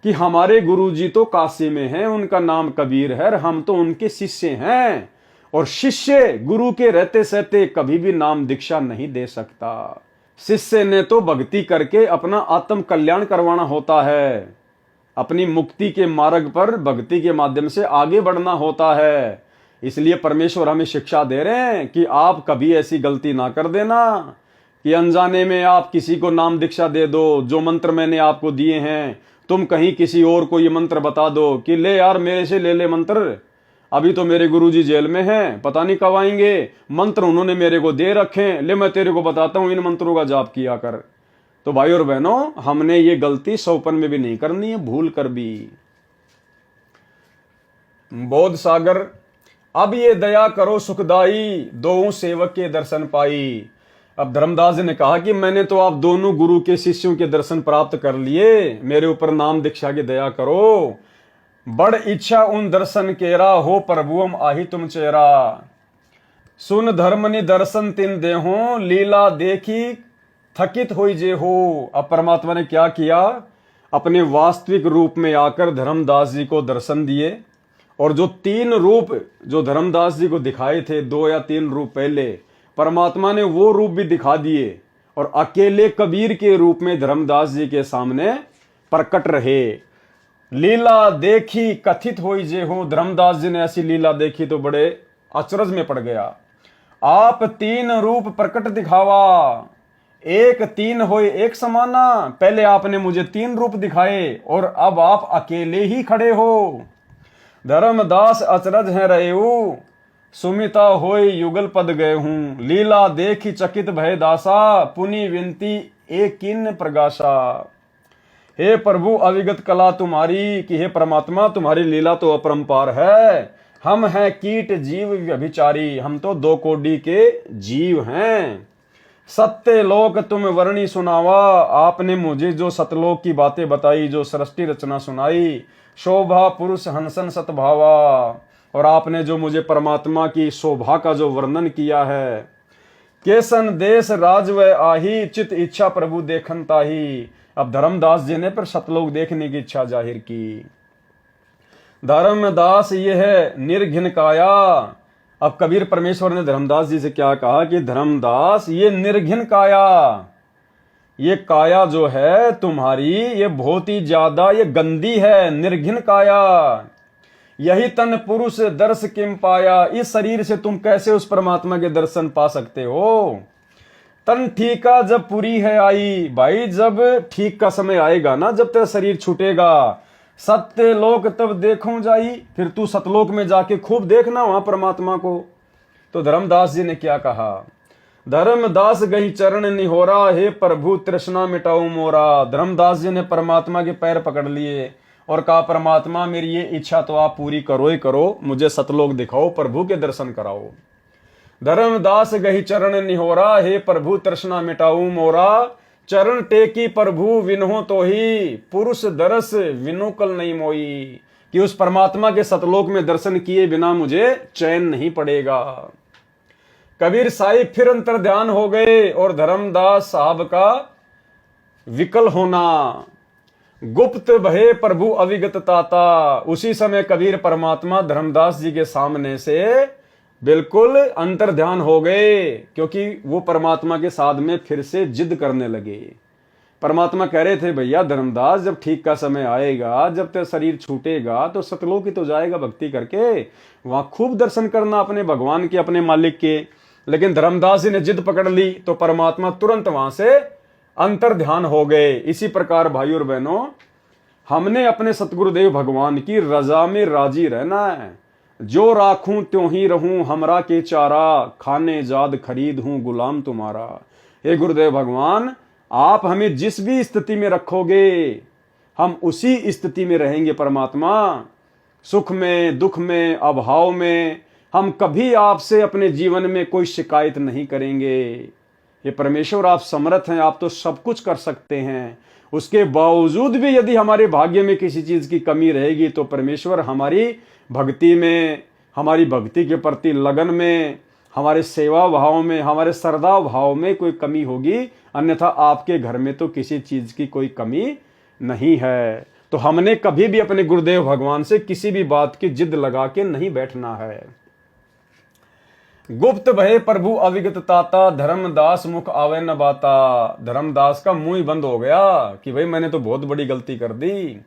कि हमारे गुरुजी तो काशी में हैं, उनका नाम कबीर है, हम तो उनके शिष्य हैं और शिष्य गुरु के रहते सहते कभी भी नाम दीक्षा नहीं दे सकता। शिष्य ने तो भक्ति करके अपना आत्म कल्याण करवाना होता है, अपनी मुक्ति के मार्ग पर भक्ति के माध्यम से आगे बढ़ना होता है। इसलिए परमेश्वर हमें शिक्षा दे रहे हैं कि आप कभी ऐसी गलती ना कर देना कि अनजाने में आप किसी को नाम दीक्षा दे दो। जो मंत्र मैंने आपको दिए हैं तुम कहीं किसी और को ये मंत्र बता दो कि ले यार मेरे से ले ले मंत्र, अभी तो मेरे गुरुजी जेल में हैं, पता नहीं कब आएंगे, मंत्र उन्होंने मेरे को दे रखे, ले मैं तेरे को बताता हूं इन मंत्रों का जाप किया कर। तो भाई और बहनों, हमने ये गलती सौपन में भी नहीं करनी है, भूल कर भी। बोध सागर, अब ये दया करो सुखदाई, दो सेवक के दर्शन पाई। अब धर्मदास जी ने कहा कि मैंने तो आप दोनों गुरु के शिष्यों के दर्शन प्राप्त कर लिए, मेरे ऊपर नाम दीक्षा की दया करो। बड़ इच्छा उन दर्शन केरा, हो प्रभुअम आही तुम चेहरा। सुन धर्मनि दर्शन तिन देहो, लीला देखी थकित होई जे हो। अब परमात्मा ने क्या किया, अपने वास्तविक रूप में आकर धर्मदास जी को दर्शन दिए और जो 3 रूप जो धर्मदास जी को दिखाए थे, 2 या 3 रूप पहले, परमात्मा ने वो रूप भी दिखा दिए और अकेले कबीर के रूप में धर्मदास जी के सामने प्रकट रहे। लीला देखी कथित होई जे हो। धर्मदास जी ने ऐसी लीला देखी तो बड़े अचरज में पड़ गया। आप 3 रूप प्रकट दिखावा, एक 3 होए एक समाना। पहले आपने मुझे 3 रूप दिखाए और अब आप अकेले ही खड़े हो। धर्मदास अचरज है रहेऊ, सुमिता होय युगल पद गए हूं। लीला देखी चकित भय दासा, पुनि विनती एक किन्न प्रगाशा। हे प्रभु अविगत कला तुम्हारी, कि हे परमात्मा तुम्हारी लीला तो अपरंपार है। हम हैं कीट जीव व्यभिचारी, हम तो 2 कोटि के जीव हैं। सत्य लोक तुम वर्णी सुनावा, आपने मुझे जो सतलोक की बातें बताई, जो सृष्टि रचना सुनाई। शोभा पुरुष हंसन सतभावा, और आपने जो मुझे परमात्मा की शोभा का जो वर्णन किया है। केसन देश राज व आही, चित इच्छा प्रभु देखन ताही। अब धर्मदास जी ने फिर सतलोक देखने की इच्छा जाहिर की। धर्मदास ये है निर्घिन काया। अब कबीर परमेश्वर ने धर्मदास जी से क्या कहा कि धर्मदास ये निर्घिन काया, ये काया जो है तुम्हारी ये बहुत ही ज्यादा ये गंदी है, निर्घिन काया। यही तन पुरुष दर्श किम पाया, इस शरीर से तुम कैसे उस परमात्मा के दर्शन पा सकते हो। तन ठीका जब पूरी है आई, भाई जब ठीक का समय आएगा ना, जब तेरा शरीर छूटेगा, सत्य लोक तब देखूं जाई, फिर तू सतलोक में जाके खूब देखना वहां परमात्मा को। तो धर्मदास जी ने क्या कहा, धर्मदास गही चरण निहोरा, हे प्रभु तृष्णा मिटाऊ मोरा। धर्मदास जी ने परमात्मा के पैर पकड़ लिए और कहा परमात्मा मेरी ये इच्छा तो आप पूरी करो ही करो, मुझे सतलोक दिखाओ, प्रभु के दर्शन कराओ। धर्मदास गही चरण निहोरा, हे प्रभु तृष्णा मिटाऊ मोरा। चरण टेकी प्रभु विनहो तो ही, पुरुष दरस विनु कल नहीं मोई। कि उस परमात्मा के सतलोक में दर्शन किए बिना मुझे चैन नहीं पड़ेगा। कबीर साहिब फिर अंतर ध्यान हो गए और धर्मदास साहब का विकल होना। गुप्त भये प्रभु अविगत ताता। उसी समय कबीर परमात्मा धर्मदास जी के सामने से बिल्कुल अंतर ध्यान हो गए, क्योंकि वो परमात्मा के साथ में फिर से जिद करने लगे। परमात्मा कह रहे थे, भैया धर्मदास, जब ठीक का समय आएगा, जब तेरा शरीर छूटेगा तो सतलोक ही तो जाएगा भक्ति करके, वहां खूब दर्शन करना अपने भगवान के, अपने मालिक के। लेकिन धर्मदास जी ने जिद पकड़ ली तो परमात्मा तुरंत वहां से अंतर ध्यान हो गए। इसी प्रकार भाइयों और बहनों, हमने अपने सतगुरुदेव भगवान की रजा में राजी रहना है। जो राखूं त्यों ही रहूं, हमरा के चारा, खाने जाद खरीद हूं गुलाम तुम्हारा। हे गुरुदेव भगवान, आप हमें जिस भी स्थिति में रखोगे हम उसी स्थिति में रहेंगे। परमात्मा, सुख में, दुख में, अभाव में हम कभी आपसे अपने जीवन में कोई शिकायत नहीं करेंगे। ये परमेश्वर, आप समर्थ हैं, आप तो सब कुछ कर सकते हैं। उसके बावजूद भी यदि हमारे भाग्य में किसी चीज की कमी रहेगी तो परमेश्वर हमारी भक्ति में, हमारी भक्ति के प्रति लगन में, हमारे सेवा भाव में, हमारे श्रद्धा भाव में कोई कमी होगी। अन्यथा आपके घर में तो किसी चीज की कोई कमी नहीं है। तो हमने कभी भी अपने गुरुदेव भगवान से किसी भी बात की जिद लगा के नहीं बैठना है। गुप्त भय प्रभु अविगत ताता, धर्मदास मुख आवे न बाता। धर्मदास का मुंह ही बंद हो गया कि भाई मैंने तो बहुत बड़ी गलती कर दी।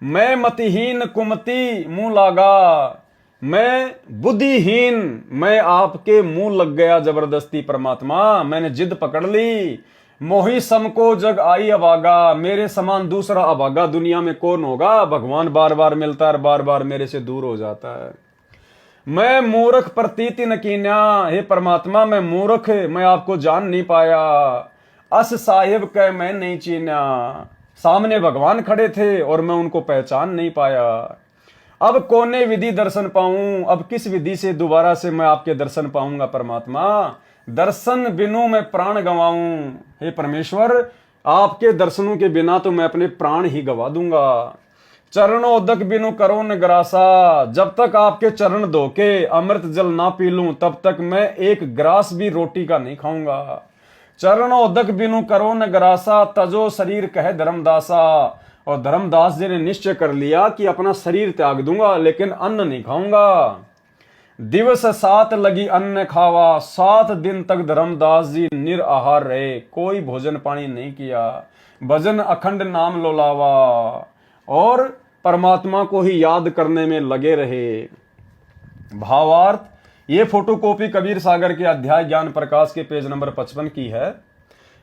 मैं मतिहीन कुमति मुंह लागा, मैं बुद्धिहीन, मैं आपके मुंह लग गया जबरदस्ती। परमात्मा, मैंने जिद पकड़ ली। मोही समको जग आई अभागा, मेरे समान दूसरा अभागा दुनिया में कौन होगा। भगवान बार बार मिलता है, बार बार मेरे से दूर हो जाता है। मैं मूर्ख प्रतीति न कीन्या, हे परमात्मा मैं मूर्ख, मैं आपको जान नहीं पाया। अस साहिब कह मैं नहीं चीन्या, सामने भगवान खड़े थे और मैं उनको पहचान नहीं पाया। अब कोने विधि दर्शन पाऊं, अब किस विधि से दोबारा से मैं आपके दर्शन पाऊंगा। परमात्मा, दर्शन बिनु मैं प्राण गंवाऊं। हे परमेश्वर, आपके दर्शनों के बिना तो मैं अपने प्राण ही गवा दूंगा। चरणोदक बिनु करो न ग्रासा, जब तक आपके चरण धो के अमृत जल ना पी लूं तब तक मैं एक ग्रास भी रोटी का नहीं खाऊंगा। चरणोदक बिनु करो न ग्रासा, तजो शरीर कहे धर्मदासा। और धर्मदास जी ने निश्चय कर लिया कि अपना शरीर त्याग दूंगा लेकिन अन्न नहीं खाऊंगा। दिवस 7 लगी अन्न खावा, 7 दिन तक धर्मदास जी निराहार रहे, कोई भोजन पानी नहीं किया। भजन अखंड नाम लोलावा और परमात्मा को ही याद करने में लगे रहे। भावार्थ, ये फोटोकॉपी कबीर सागर के अध्याय ज्ञान प्रकाश के पेज नंबर 55 की है।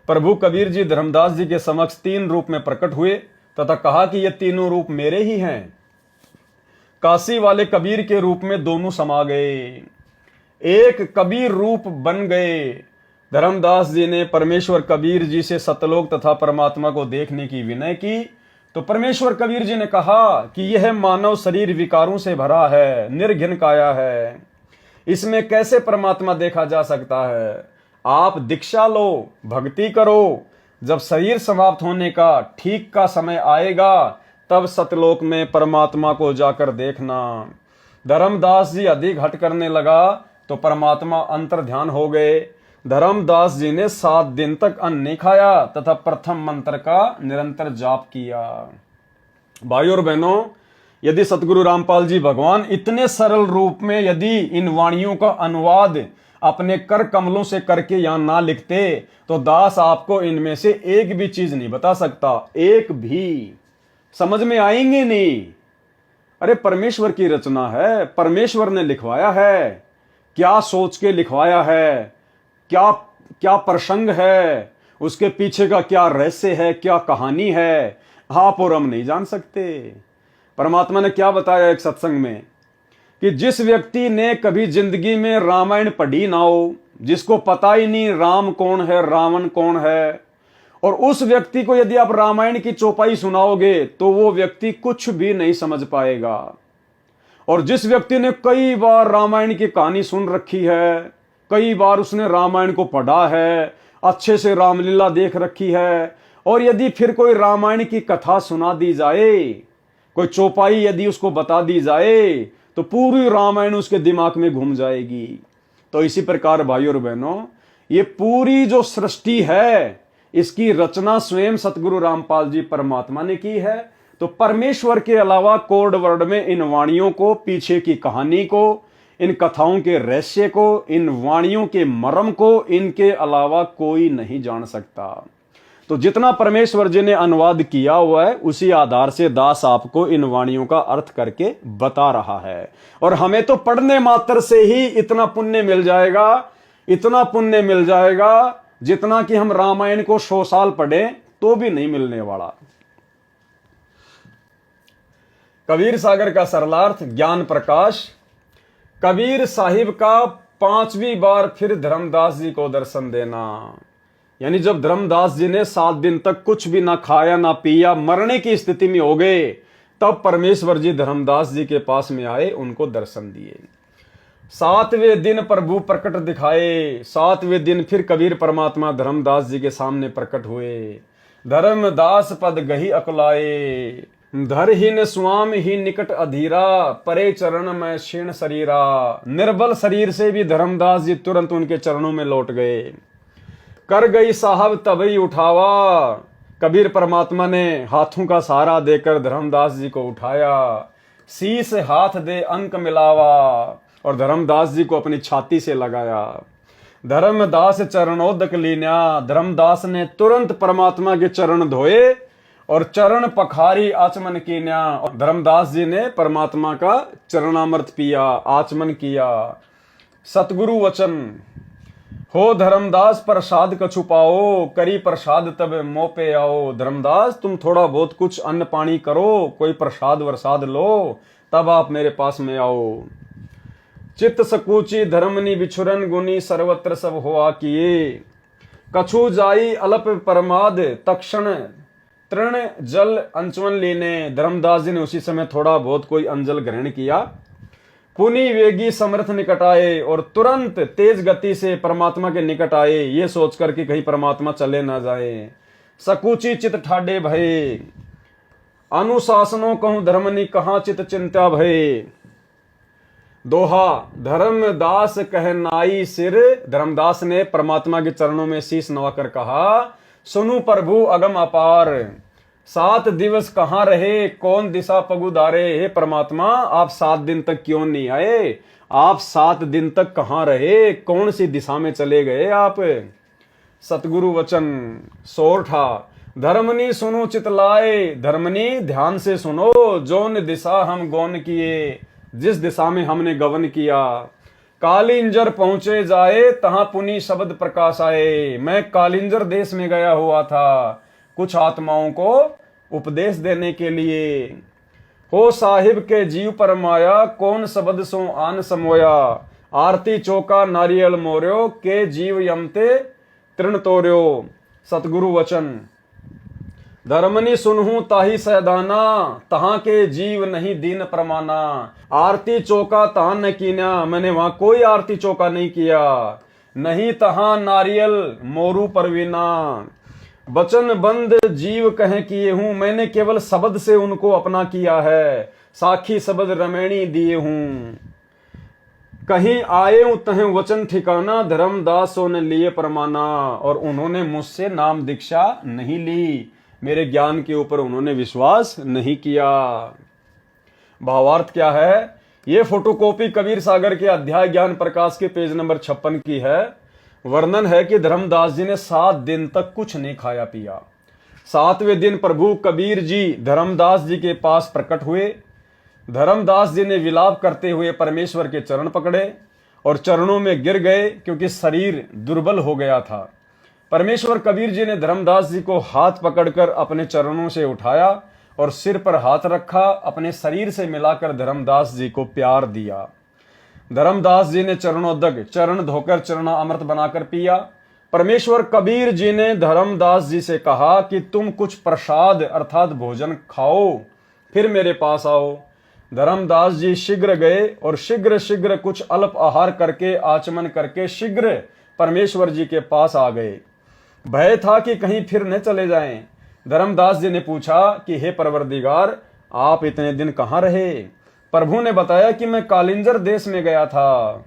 प्रभु कबीर जी धर्मदास जी के समक्ष 3 रूप में प्रकट हुए तथा कहा कि ये तीनों रूप मेरे ही हैं। काशी वाले कबीर के रूप में दोनों समा गए, एक कबीर रूप बन गए। धर्मदास जी ने परमेश्वर कबीर जी से सतलोक तथा परमात्मा को देखने की विनय की तो परमेश्वर कबीर जी ने कहा कि यह मानव शरीर विकारों से भरा है, निर्घिन काया है, इसमें कैसे परमात्मा देखा जा सकता है। आप दीक्षा लो, भक्ति करो, जब शरीर समाप्त होने का ठीक का समय आएगा तब सतलोक में परमात्मा को जाकर देखना। धर्मदास जी अधिक हट करने लगा तो परमात्मा अंतर ध्यान हो गए। धर्मदास जी ने 7 दिन तक अन्न नहीं खाया तथा प्रथम मंत्र का निरंतर जाप किया। भाइयों और बहनों, यदि सतगुरु रामपाल जी भगवान इतने सरल रूप में यदि इन वाणियों का अनुवाद अपने कर कमलों से करके यहां ना लिखते तो दास आपको इनमें से एक भी चीज नहीं बता सकता, एक भी समझ में आएंगे नहीं। अरे परमेश्वर की रचना है, परमेश्वर ने लिखवाया है, क्या सोच के लिखवाया है, क्या क्या प्रसंग है, उसके पीछे का क्या रहस्य है, क्या कहानी है, आप और हम नहीं जान सकते। परमात्मा ने क्या बताया एक सत्संग में कि जिस व्यक्ति ने कभी जिंदगी में रामायण पढ़ी ना हो, जिसको पता ही नहीं राम कौन है, रावण कौन है, और उस व्यक्ति को यदि आप रामायण की चौपाई सुनाओगे तो वो व्यक्ति कुछ भी नहीं समझ पाएगा। और जिस व्यक्ति ने कई बार रामायण की कहानी सुन रखी है, कई बार उसने रामायण को पढ़ा है, अच्छे से रामलीला देख रखी है। और यदि फिर कोई रामायण की कथा सुना दी जाए, कोई चौपाई यदि उसको बता दी जाए, तो पूरी रामायण उसके दिमाग में घूम जाएगी। तो इसी प्रकार भाइयों और बहनों, ये पूरी जो सृष्टि है, इसकी रचना स्वयं सतगुरु रामपाल जी परमात्मा ने की है। तो परमेश्वर के अलावा कोड वर्ड में इन वाणियों को, पीछे की कहानी को, इन कथाओं के रहस्य को, इन वाणियों के मर्म को, इनके अलावा कोई नहीं जान सकता। तो जितना परमेश्वर जी ने अनुवाद किया हुआ है, उसी आधार से दास आपको इन वाणियों का अर्थ करके बता रहा है। और हमें तो पढ़ने मात्र से ही इतना पुण्य मिल जाएगा, इतना पुण्य मिल जाएगा, जितना कि हम रामायण को 100 साल पढ़े तो भी नहीं मिलने वाला। कबीर सागर का सरलार्थ ज्ञान प्रकाश। कबीर साहिब का 5वीं बार फिर धर्मदास जी को दर्शन देना, यानी जब धर्मदास जी ने 7 दिन तक कुछ भी ना खाया ना पिया, मरने की स्थिति में हो गए, तब परमेश्वर जी धर्मदास जी के पास में आए, उनको दर्शन दिए। 7वें दिन प्रभु प्रकट दिखाए। 7वें दिन फिर कबीर परमात्मा धर्मदास जी के सामने प्रकट हुए। धर्मदास पद गही अकुलाए, धर ही न स्वाम ही निकट अधीरा, परे चरण में क्षीण शरीरा। निर्बल शरीर से भी धर्मदास जी तुरंत उनके चरणों में लौट गए। कर गई साहब तबई उठावा, कबीर परमात्मा ने हाथों का सहारा देकर धर्मदास जी को उठाया। शीश हाथ दे अंक मिलावा, और धर्मदास जी को अपनी छाती से लगाया। धर्मदास चरणोदक लीन्या, धर्मदास ने तुरंत परमात्मा के चरण धोए और चरण पखारी आचमन कीन्या। धर्मदास जी ने परमात्मा का चरणामृत पिया, आचमन किया। सतगुरु वचन हो धर्मदास प्रसाद कछु पाओ, करी प्रसाद तब मोह पे आओ। धर्मदास तुम थोड़ा बहुत कुछ अन्न पानी करो, कोई प्रसाद वरसाद लो, तब आप मेरे पास में आओ। चित्त सकूची धर्मनी बिछुरन गुनी, सर्वत्र सब हुआ किए। कछु जाई अलप परमाद, तक्षण तृण जल अंचवन लीने। धर्मदास जी ने उसी समय थोड़ा बहुत कोई अंजल ग्रहण किया। पुनि वेगी समर्थ निकट आए, और तुरंत तेज गति से परमात्मा के निकट आए, ये सोचकर कि कहीं परमात्मा चले ना जाए। सकूची चित ठाडे भये, अनुशासनों कहूं धर्मनी, कहां चित चिंता भये। दोहा धर्मदास कह नाई सिर, धर्मदास ने परमात्मा के चरणों में शीश नवाकर कहा, सुनु प्रभु अगम अपार। 7 दिवस कहाँ रहे, कौन दिशा पगुदारे। हे परमात्मा, आप 7 दिन तक क्यों नहीं आए? आप 7 दिन तक कहाँ रहे, कौन सी दिशा में चले गए आप? सतगुरु वचन सोरठा, धर्मनी सुनो चित लाए। धर्मनी ध्यान से सुनो, जौन दिशा हम गौन किए, जिस दिशा में हमने गवन किया। कालिंजर पहुंचे जाए, तहां पुनि शब्द प्रकाश आए। मैं कालिंजर देश में गया हुआ था कुछ आत्माओं को उपदेश देने के लिए। हो साहिब के जीव पर माया, कौन शब्द सो आन समोया। आरती चौका नारियल मोर्यो, के जीव यमते तृण तोर्यो। सतगुरु वचन धर्मनी सुनहूं ताही सैदाना, तहां के जीव नहीं दीन प्रमाना। आरती चौका तहां न कीन्या, मैंने वहां कोई आरती चौका नहीं किया। नहीं तहां नारियल मोरू परवीना। वचन बंद जीव कहे किए हूं, मैंने केवल शब्द से उनको अपना किया है। साखी शब्द रमैणी दिए हूं। कहीं आए हूं तहें वचन ठिकाना, धर्मदासों ने लिए परमाना। और उन्होंने मुझसे नाम दीक्षा नहीं ली, मेरे ज्ञान के ऊपर उन्होंने विश्वास नहीं किया। भावार्थ क्या है? ये फोटोकॉपी कबीर सागर के अध्याय ज्ञान प्रकाश के पेज नंबर 56 की है। वर्णन है कि धर्मदास जी ने 7 दिन तक कुछ नहीं खाया पिया। 7वें दिन प्रभु कबीर जी धर्मदास जी के पास प्रकट हुए। धर्मदास जी ने विलाप करते हुए परमेश्वर के चरण पकड़े और चरणों में गिर गए, क्योंकि शरीर दुर्बल हो गया था। परमेश्वर कबीर जी ने धर्मदास जी को हाथ पकड़कर अपने चरणों से उठाया और सिर पर हाथ रखा, अपने शरीर से मिलाकर धर्मदास जी को प्यार दिया। धर्मदास जी ने चरणोदक, चरण धोकर चरणा अमृत बनाकर पिया। परमेश्वर कबीर जी ने धर्मदास जी से कहा कि तुम कुछ प्रसाद अर्थात भोजन खाओ, फिर मेरे पास आओ। धर्मदास जी शीघ्र गए और शीघ्र शीघ्र कुछ अल्प आहार करके आचमन करके शीघ्र परमेश्वर जी के पास आ गए। भय था कि कहीं फिर न चले जाएं। धर्मदास जी ने पूछा कि हे परवरदिगार, आप इतने दिन कहाँ रहे? प्रभु ने बताया कि मैं कालिंजर देश में गया था,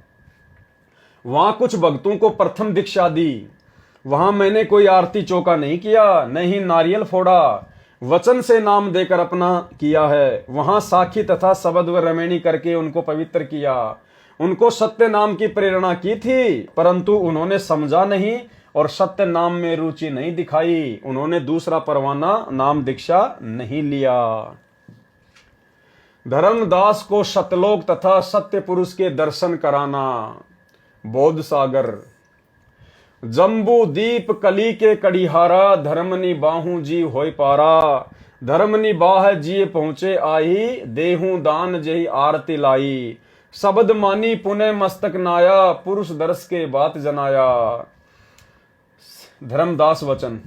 वहां कुछ भक्तों को प्रथम दीक्षा दी। वहां मैंने कोई आरती चौका नहीं किया, न ही नारियल फोड़ा, वचन से नाम देकर अपना किया है। वहां साखी तथा शबद व रमैनी करके उनको पवित्र किया। उनको सत्य नाम की प्रेरणा की थी, परंतु उन्होंने समझा नहीं और सत्य नाम में रुचि नहीं दिखाई। उन्होंने दूसरा परवाना नाम दीक्षा नहीं लिया। धर्मदास को सतलोक तथा सत्य पुरुष के दर्शन कराना। बोध सागर। जम्बू दीप कली के कड़िहारा, धर्मनी बाहू जी होय पारा। धर्मनी बाह जिये पहुंचे आई, देहू दान जही आरती लाई। शब्द मानी पुने मस्तक नाया, पुरुष दर्श के बात जनाया। धर्मदास वचन।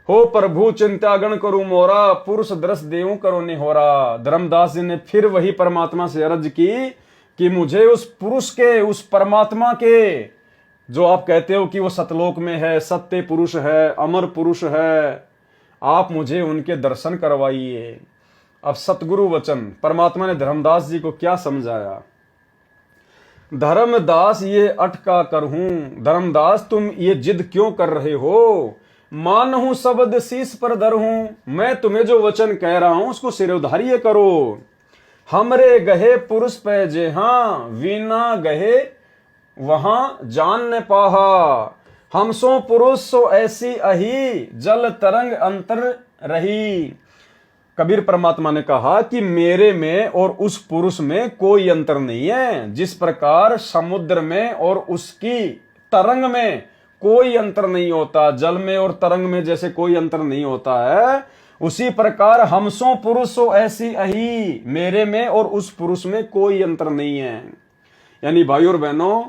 हो प्रभु चिंतागण करूं मोरा, पुरुष दर्श देऊं करो निहोरा। धर्मदास जी ने फिर वही परमात्मा से अर्ज की कि मुझे उस पुरुष के, उस परमात्मा के, जो आप कहते हो कि वो सतलोक में है, सत्य पुरुष है, अमर पुरुष है, आप मुझे उनके दर्शन करवाइए। अब सतगुरु वचन। परमात्मा ने धर्मदास जी को क्या समझाया? धर्मदास ये अटका करहूं, धर्मदास तुम ये जिद क्यों कर रहे हो? मानहूं शब्द शीश पर धरहूं, मैं तुम्हें जो वचन कह रहा हूं उसको सिरोधार्य करो। हमरे गहे पुरुष पे जे हां, वीना गहे वहां जान न पाहा। हमसो पुरुष सो ऐसी अही, जल तरंग अंतर रही। कबीर परमात्मा ने कहा कि मेरे में और उस पुरुष में कोई अंतर नहीं है। जिस प्रकार समुद्र में और उसकी तरंग में कोई अंतर नहीं होता, जल में और तरंग में जैसे कोई अंतर नहीं होता है, उसी प्रकार हमसो पुरुषो ऐसी अही, मेरे में और उस पुरुष में कोई अंतर नहीं है। यानी भाइयों और बहनों,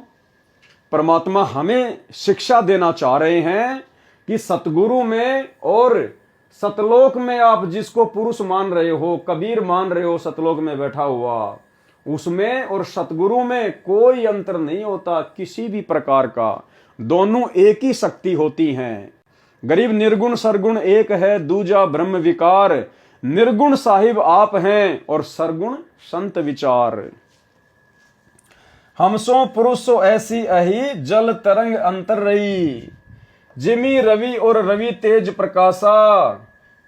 परमात्मा हमें शिक्षा देना चाह रहे हैं कि सतगुरु में और सतलोक में आप जिसको पुरुष मान रहे हो, कबीर मान रहे हो सतलोक में बैठा हुआ, उसमें और सतगुरु में कोई अंतर नहीं होता किसी भी प्रकार का। दोनों एक ही शक्ति होती हैं। गरीब निर्गुण सरगुण एक है, दूजा ब्रह्म विकार। निर्गुण साहिब आप हैं और सरगुण संत विचार। हमसो पुरुषो ऐसी अही, जल तरंग अंतर रही। जिमी रवि और रवि तेज प्रकाशा,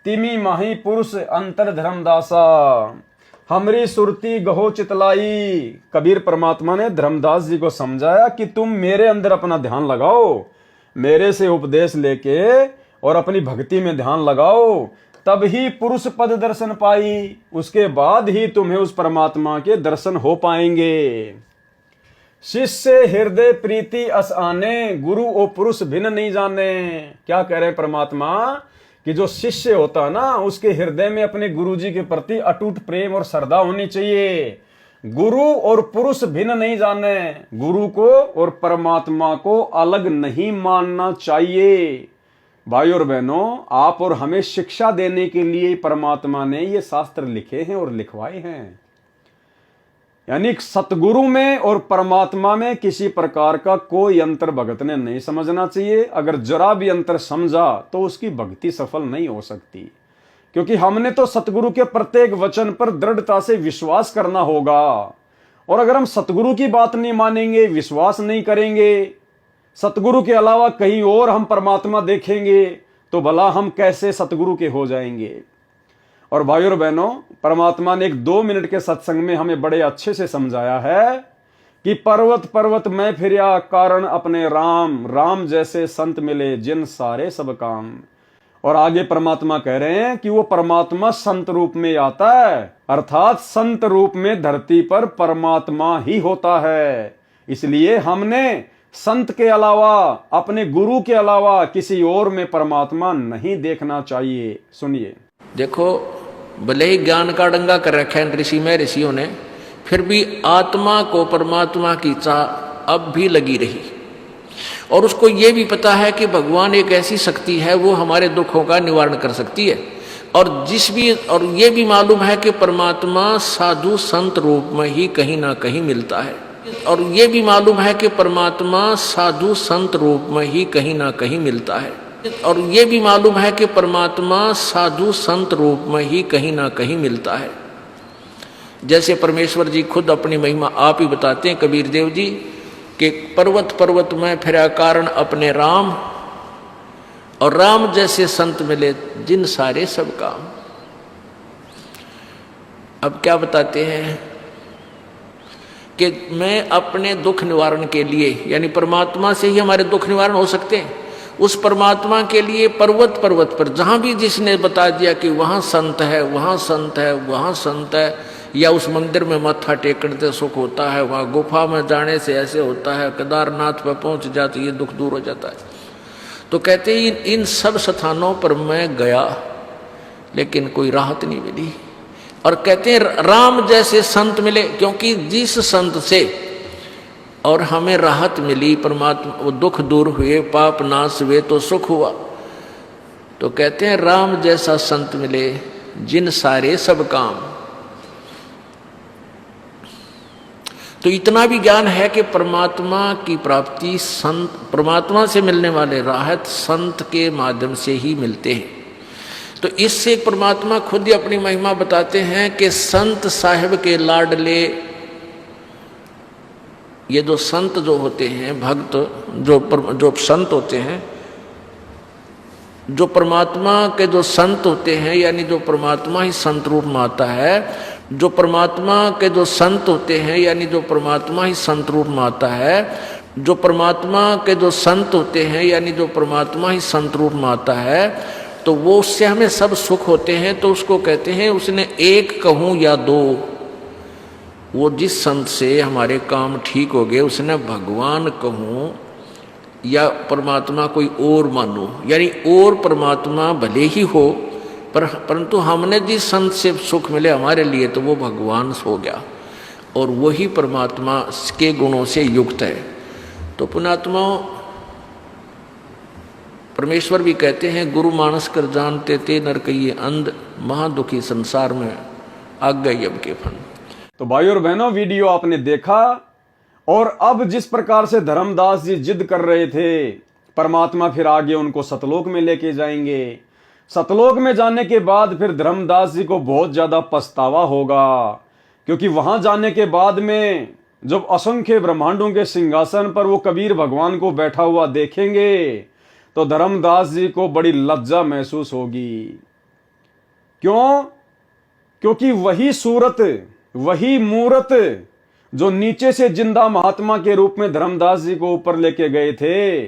तिमी माही पुरुष अंतर धर्मदासा। हमरी सुरती गहो चितलाई। कबीर परमात्मा ने धर्मदास जी को समझाया कि तुम मेरे अंदर अपना ध्यान लगाओ, मेरे से उपदेश लेके और अपनी भक्ति में ध्यान लगाओ, तब ही पुरुष पद दर्शन पाई। उसके बाद ही तुम्हें उस परमात्मा के दर्शन हो पाएंगे। शिष्य हृदय प्रीति अस आने, गुरु ओ पुरुष भिन्न नहीं जाने। क्या कह रहे हैं परमात्मा कि जो शिष्य होता है ना, उसके हृदय में अपने गुरु जी के प्रति अटूट प्रेम और श्रद्धा होनी चाहिए। गुरु और पुरुष भिन्न नहीं जाने, गुरु को और परमात्मा को अलग नहीं मानना चाहिए। भाई और बहनों, आप और हमें शिक्षा देने के लिए परमात्मा ने ये शास्त्र लिखे हैं और लिखवाए हैं। यानी सतगुरु में और परमात्मा में किसी प्रकार का कोई अंतर भगत ने नहीं समझना चाहिए। अगर जरा भी अंतर समझा तो उसकी भक्ति सफल नहीं हो सकती, क्योंकि हमने तो सतगुरु के प्रत्येक वचन पर दृढ़ता से विश्वास करना होगा। और अगर हम सतगुरु की बात नहीं मानेंगे, विश्वास नहीं करेंगे, सतगुरु के अलावा कहीं और हम परमात्मा देखेंगे, तो भला हम कैसे सतगुरु के हो जाएंगे। और भाइयों और बहनों, परमात्मा ने एक 2 मिनट के सत्संग में हमें बड़े अच्छे से समझाया है कि पर्वत पर्वत में फिरिया कारण अपने राम, राम जैसे संत मिले जिन सारे सब काम। और आगे परमात्मा कह रहे हैं कि वो परमात्मा संत रूप में आता है, अर्थात संत रूप में धरती पर परमात्मा ही होता है। इसलिए हमने संत के अलावा, अपने गुरु के अलावा किसी और में परमात्मा नहीं देखना चाहिए। सुनिए, देखो भले ही ज्ञान का डंगा कर रखा है ऋषि में ऋषियों ने, फिर भी आत्मा को परमात्मा की चाह अब भी लगी रही। और उसको ये भी पता है कि भगवान एक ऐसी शक्ति है, वो हमारे दुखों का निवारण कर सकती है। और ये भी मालूम है कि परमात्मा साधु संत रूप में ही कहीं ना कहीं मिलता है, और ये भी मालूम है कि परमात्मा साधु संत रूप में ही कहीं ना कहीं मिलता है, और ये भी मालूम है कि परमात्मा साधु संत रूप में ही कहीं ना कहीं मिलता है। जैसे परमेश्वर जी खुद अपनी महिमा आप ही बताते हैं, कबीर देव जी, कि पर्वत पर्वत में फिरा कारण अपने राम, और राम जैसे संत मिले जिन सारे सब काम। अब क्या बताते हैं कि मैं अपने दुख निवारण के लिए, यानी परमात्मा से ही हमारे दुख निवारण हो सकते हैं, उस परमात्मा के लिए पर्वत पर्वत पर जहां भी जिसने बता दिया कि वहां संत है, वहां संत है, वहां संत है, या उस मंदिर में मत्था टेकने से सुख होता है, वहां गुफा में जाने से ऐसे होता है, केदारनाथ पर पहुंच जाते ये दुख दूर हो जाता है, तो कहते हैं इन सब स्थानों पर मैं गया लेकिन कोई राहत नहीं मिली। और कहते हैं राम जैसे संत मिले, क्योंकि जिस संत से और हमें राहत मिली, परमात्मा वो दुख दूर हुए, पाप नाश हुए तो सुख हुआ, तो कहते हैं राम जैसा संत मिले जिन सारे सब काम। तो इतना भी ज्ञान है कि परमात्मा की प्राप्ति संत, परमात्मा से मिलने वाले राहत संत के माध्यम से ही मिलते हैं। तो इससे परमात्मा खुद ही अपनी महिमा बताते हैं कि संत साहिब के लाडले, ये जो संत जो होते हैं, भक्त जो संत होते हैं, जो परमात्मा के जो संत होते हैं, यानी जो परमात्मा ही संत रूप में आता है, जो परमात्मा के जो संत होते हैं, यानी जो परमात्मा ही संत रूप में आता है, जो परमात्मा के जो संत होते हैं, यानी जो परमात्मा ही संत रूप में आता है, तो वो उससे हमें सब सुख होते हैं। तो उसको कहते हैं, उसने एक कहूँ या दो, वो जिस संत से हमारे काम ठीक हो गए उसने भगवान कहूँ या परमात्मा कोई और मानो, यानी और परमात्मा भले ही हो, परंतु हमने जिस संत से सुख मिले हमारे लिए, तो वो भगवान हो गया, और वही परमात्मा के गुणों से युक्त है। तो पुण्यात्माओं, परमेश्वर भी कहते हैं, गुरु मानस कर जानते ते नर कहिए अंध, महादुखी संसार में आग गए अब के फन। तो भाई और बहनों, वीडियो आपने देखा, और अब जिस प्रकार से धर्मदास जी जिद कर रहे थे, परमात्मा फिर आगे उनको सतलोक में लेके जाएंगे। सतलोक में जाने के बाद फिर धर्मदास जी को बहुत ज्यादा पछतावा होगा, क्योंकि वहां जाने के बाद में जब असंख्य ब्रह्मांडों के सिंहासन पर वो कबीर भगवान को बैठा हुआ देखेंगे, तो धर्मदास जी को बड़ी लज्जा महसूस होगी। क्यों? क्योंकि वही सूरत, वही मूरत जो नीचे से जिंदा महात्मा के रूप में धर्मदास जी को ऊपर लेके गए थे,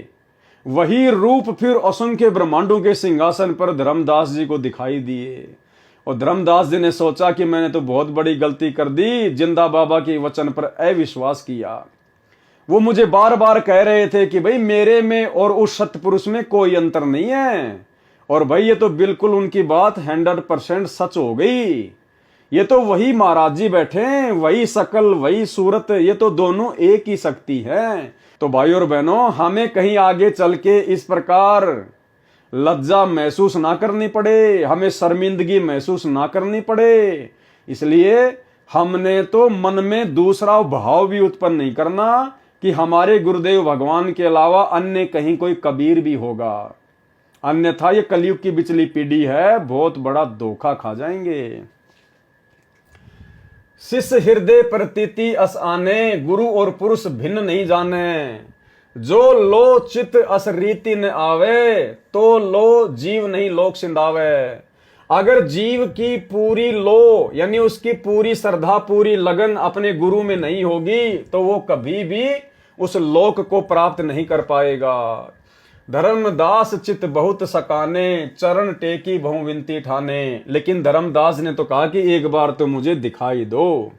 वही रूप फिर असंख्य ब्रह्मांडों के सिंहासन पर धर्मदास जी को दिखाई दिए। और धर्मदास जी ने सोचा कि मैंने तो बहुत बड़ी गलती कर दी, जिंदा बाबा के वचन पर अविश्वास किया। वो मुझे बार बार कह रहे थे कि भाई मेरे में और उस सतपुरुष में कोई अंतर नहीं है, और भाई ये तो बिल्कुल उनकी बात 100% सच हो गई। ये तो वही महाराज जी बैठे हैं, वही शकल, वही सूरत, ये तो दोनों एक ही शक्ति है। तो भाई और बहनों, हमें कहीं आगे चल के इस प्रकार लज्जा महसूस ना करनी पड़े, हमें शर्मिंदगी महसूस ना करनी पड़े, इसलिए हमने तो मन में दूसरा भाव भी उत्पन्न नहीं करना कि हमारे गुरुदेव भगवान के अलावा अन्य कहीं कोई कबीर भी होगा। अन्यथा ये कलयुग की बिचली पीढ़ी है, बहुत बड़ा धोखा खा जाएंगे। शिष्य हृदय प्रतीति अस आने, गुरु और पुरुष भिन्न नहीं जाने। जो लो चित अस रीति न आवे, तो लो जीव नहीं लोक सिंधावे। अगर जीव की पूरी लो, यानी उसकी पूरी श्रद्धा, पूरी लगन अपने गुरु में नहीं होगी, तो वो कभी भी उस लोक को प्राप्त नहीं कर पाएगा। धर्मदास चित बहुत सकाने, चरण टेकी बहु विनती ठाने। लेकिन धर्मदास ने तो कहा कि एक बार तो मुझे दिखाई दो।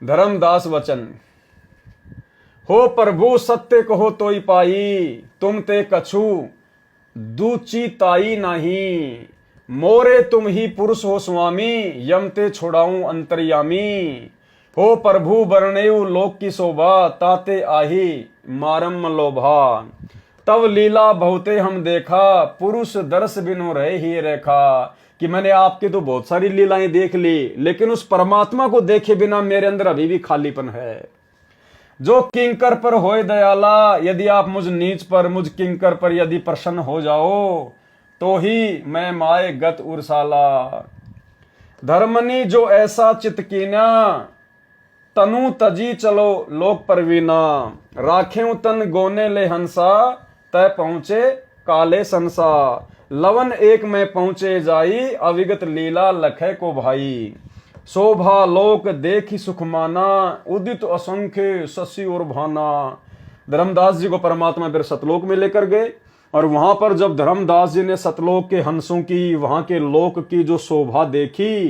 धर्मदास वचन, हो प्रभु सत्य कहो तोई पाई, तुम ते कछु दूची ताई नाही। मोरे तुम ही पुरुष हो स्वामी, यम ते छोड़ाऊं अंतर्यामी। हो प्रभु बरनेऊ लोक की शोभा, ताते आही मारम लोभा। तब लीला बहुते हम देखा, पुरुष दर्श बिनु रहे ही रेखा। कि मैंने आपकी तो बहुत सारी लीलाएं देख ली, लेकिन उस परमात्मा को देखे बिना मेरे अंदर अभी भी खालीपन है। जो किंकर पर होए दयाला, यदि आप मुझ नीच पर, मुझ किंकर पर यदि प्रसन्न हो जाओ, तो ही मैं माए गत उर्साला। धर्मनी जो ऐसा चित कीना, तनु तजी चलो लोक परवीना। राखें तन गोने ले हंसा, तय पहुंचे काले संसा। लवन एक में पहुंचे जाई, अविगत लीला लखे को भाई। शोभा लोक देखी सुख माना, उदित असंख्य शशि और भाना। धर्मदास जी को परमात्मा फिर सतलोक में लेकर गए, और वहां पर जब धर्मदास जी ने सतलोक के हंसों की, वहां के लोक की जो शोभा देखी,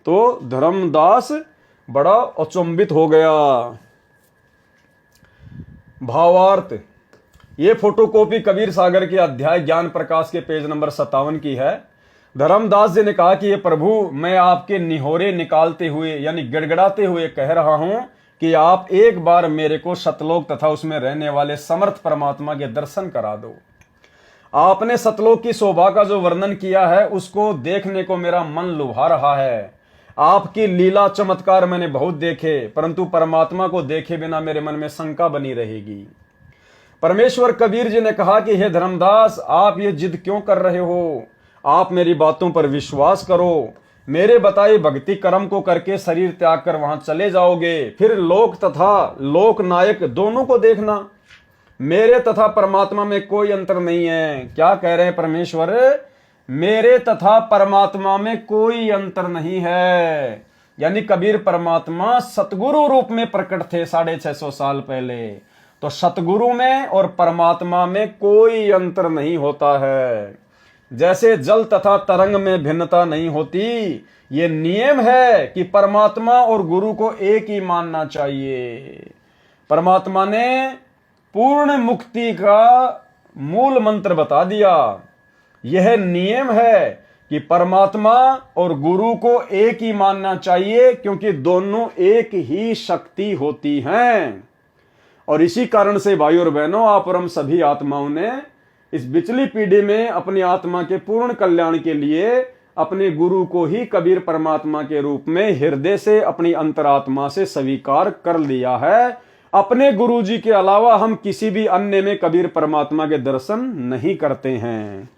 तो धर्मदास बड़ा अचंभित हो गया। भावार्थ, ये फोटोकॉपी कबीर सागर के अध्याय ज्ञान प्रकाश के पेज नंबर 57 की है। धर्मदास जी ने कहा कि ये प्रभु, मैं आपके निहोरे निकालते हुए यानी गिड़गिड़ाते हुए कह रहा हूं कि आप एक बार मेरे को सतलोक तथा उसमें रहने वाले समर्थ परमात्मा के दर्शन करा दो। आपने सतलोक की शोभा का जो वर्णन किया है, उसको देखने को मेरा मन लुभा रहा है। आपकी लीला चमत्कार मैंने बहुत देखे, परंतु परमात्मा को देखे बिना मेरे मन में शंका बनी रहेगी। परमेश्वर कबीर जी ने कहा कि हे धर्मदास, आप ये जिद क्यों कर रहे हो? आप मेरी बातों पर विश्वास करो। मेरे बताए भक्ति कर्म को करके शरीर त्याग कर वहां चले जाओगे, फिर लोक तथा लोक नायक दोनों को देखना। मेरे तथा परमात्मा में कोई अंतर नहीं है। क्या कह रहे हैं परमेश्वर? मेरे तथा परमात्मा में कोई अंतर नहीं है। यानी कबीर परमात्मा सतगुरु रूप में प्रकट थे 650 साल पहले। तो सतगुरु में और परमात्मा में कोई अंतर नहीं होता है। जैसे जल तथा तरंग में भिन्नता नहीं होती, ये नियम है कि परमात्मा और गुरु को एक ही मानना चाहिए। परमात्मा ने पूर्ण मुक्ति का मूल मंत्र बता दिया। यह नियम है कि परमात्मा और गुरु को एक ही मानना चाहिए, क्योंकि दोनों एक ही शक्ति होती हैं। और इसी कारण से भाई और बहनों, आप और हम सभी आत्माओं ने इस बिचली पीढ़ी में अपनी आत्मा के पूर्ण कल्याण के लिए अपने गुरु को ही कबीर परमात्मा के रूप में हृदय से, अपनी अंतरात्मा से स्वीकार कर लिया है। अपने गुरु जी के अलावा हम किसी भी अन्य में कबीर परमात्मा के दर्शन नहीं करते हैं।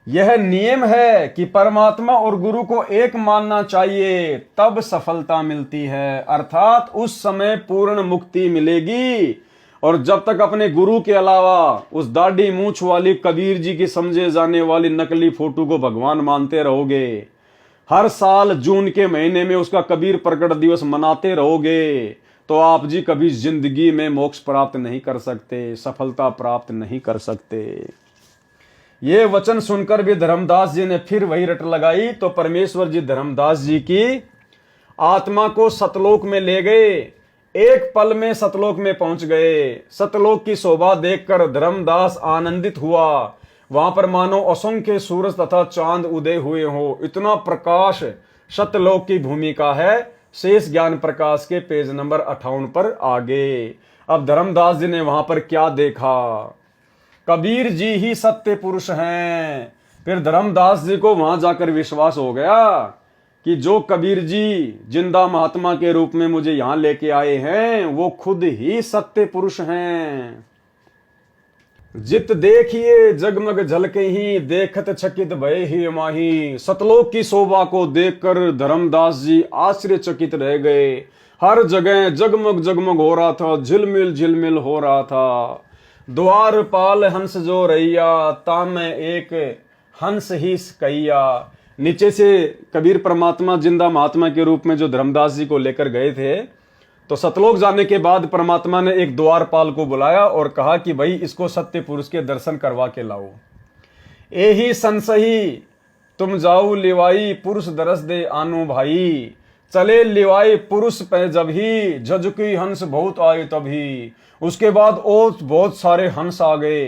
यह नियम है कि परमात्मा और गुरु को एक मानना चाहिए, तब सफलता मिलती है, अर्थात उस समय पूर्ण मुक्ति मिलेगी। और जब तक अपने गुरु के अलावा उस दाढ़ी मूंछ वाली कबीर जी की समझे जाने वाली नकली फोटो को भगवान मानते रहोगे, हर साल जून के महीने में उसका कबीर प्रकट दिवस मनाते रहोगे, तो आप जी कभी जिंदगी में मोक्ष प्राप्त नहीं कर सकते, सफलता प्राप्त नहीं कर सकते। ये वचन सुनकर भी धर्मदास जी ने फिर वही रट लगाई, तो परमेश्वर जी धर्मदास जी की आत्मा को सतलोक में ले गए। एक पल में सतलोक में पहुंच गए। सतलोक की शोभा देखकर धर्मदास आनंदित हुआ। वहां पर मानो असंख्य सूरज तथा चांद उदय हुए हो, इतना प्रकाश सतलोक की भूमि का है। शेष ज्ञान प्रकाश के पेज नंबर 58 पर आगे। अब धर्मदास जी ने वहां पर क्या देखा? कबीर जी ही सत्य पुरुष हैं। फिर धर्मदास जी को वहां जाकर विश्वास हो गया कि जो कबीर जी जिंदा महात्मा के रूप में मुझे यहां लेके आए हैं, वो खुद ही सत्य पुरुष हैं। जित देखिए जगमग झलके ही, देखत चकित भय ही माही। सतलोक की शोभा को देखकर धर्मदास जी आश्चर्यचकित रह गए। हर जगह जगमग जगमग हो रहा था, झिलमिल झिलमिल हो रहा था। द्वारपाल हंस जो रैया, तामे एक हंस ही कैया। नीचे से कबीर परमात्मा जिंदा महात्मा के रूप में जो धर्मदास जी को लेकर गए थे, तो सतलोक जाने के बाद परमात्मा ने एक द्वारपाल को बुलाया और कहा कि भाई इसको सत्य पुरुष के दर्शन करवा के लाओ। एही संसही तुम जाऊ लिवाई, पुरुष दरस दे आनु भाई। चले लिवाई पुरुष पे जब ही, झजुकी हंस बहुत आए तभी। उसके बाद और बहुत सारे हंस आ गए।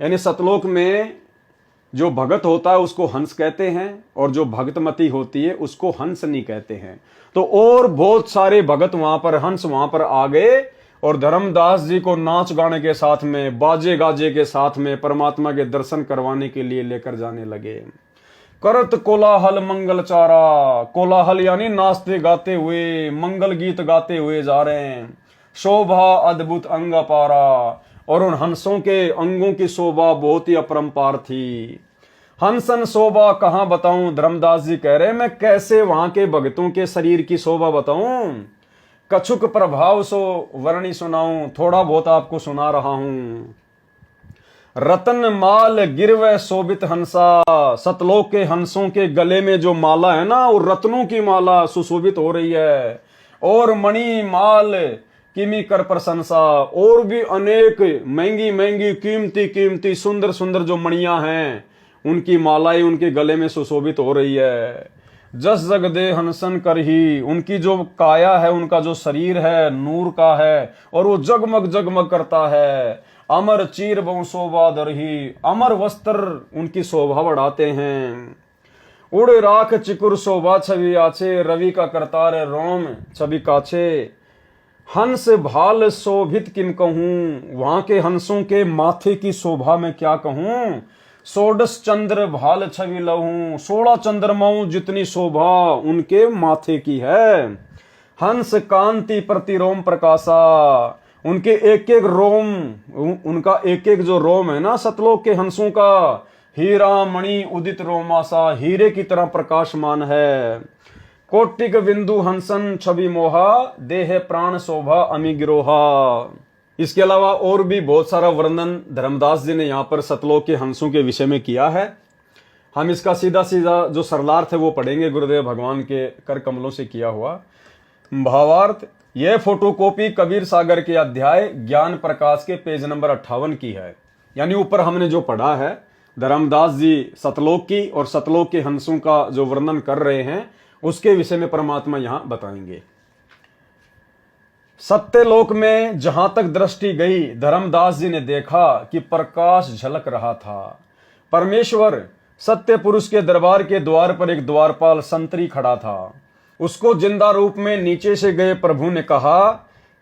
यानी सतलोक में जो भगत होता है उसको हंस कहते हैं, और जो भगतमती होती है उसको हंसनी कहते हैं। तो और बहुत सारे भगत वहां पर, हंस वहां पर आ गए, और धर्मदास जी को नाच गाने के साथ में, बाजे गाजे के साथ में परमात्मा के दर्शन करवाने के लिए लेकर जाने लगे। करत कोलाहल मंगल चारा, कोलाहल यानी नाचते गाते हुए, मंगल गीत गाते हुए जा रहे हैं। शोभा अद्भुत अंग अपारा, और उन हंसों के अंगों की शोभा बहुत ही अपरंपार थी। हंसन शोभा कहाँ बताऊं, धर्मदास जी कह रहे मैं कैसे वहां के भगतों के शरीर की शोभा बताऊं। कछुक प्रभाव सो वर्णी सुनाऊं, थोड़ा बहुत आपको सुना रहा हूं। रतन माल गिरवे शोभित हंसा, सतलोक के हंसों के गले में जो माला है ना, वो रत्नों की माला सुशोभित हो रही है। और मणि माल किमी कर प्रशंसा, और भी अनेक महंगी महंगी कीमती कीमती सुंदर सुंदर जो मणियां हैं, उनकी मालाएं उनके गले में सुशोभित हो रही है। जस जग दे हंसन कर ही, उनकी जो काया है, उनका जो शरीर है नूर का है, और वो जगमग जगमग करता है। अमर चीर बहु शोभा दर ही, अमर वस्त्र उनकी शोभा बढ़ाते हैं। उड़ राख चिकुर शोभा छवि आछे, रवि का करतार रोम छवि काछे। हंस भाल शोभित किम कहूं, वहां के हंसों के माथे की शोभा में क्या कहूं। सोडस चंद्र भाल छवि लहूं, 16 चंद्रमाओं जितनी शोभा उनके माथे की है। हंस कांति प्रति रोम प्रकाशा, उनके एक एक रोम, उनका एक एक जो रोम है ना सतलोक के हंसों का, हीरा मणि उदित रोमासा, हीरे की तरह प्रकाशमान है। कोटिक बिंदु हंसन छवि मोहा, देह प्राण शोभा अमी गिरोहा। इसके अलावा और भी बहुत सारा वर्णन धर्मदास जी ने यहाँ पर सतलोक के हंसों के विषय में किया है। हम इसका सीधा सीधा जो सरलार्थ है वो पढ़ेंगे, गुरुदेव भगवान के कर कमलों से किया हुआ भावार्थ। यह फोटोकॉपी कबीर सागर के अध्याय ज्ञान प्रकाश के पेज नंबर 58 की है। यानी ऊपर हमने जो पढ़ा है, धर्मदास जी सतलोक की और सतलोक के हंसों का जो वर्णन कर रहे हैं, उसके विषय में परमात्मा यहां बताएंगे। सत्यलोक में जहां तक दृष्टि गई, धर्मदास जी ने देखा कि प्रकाश झलक रहा था। परमेश्वर सत्य पुरुष के दरबार के द्वार पर एक द्वारपाल संतरी खड़ा था। उसको जिंदा रूप में नीचे से गए प्रभु ने कहा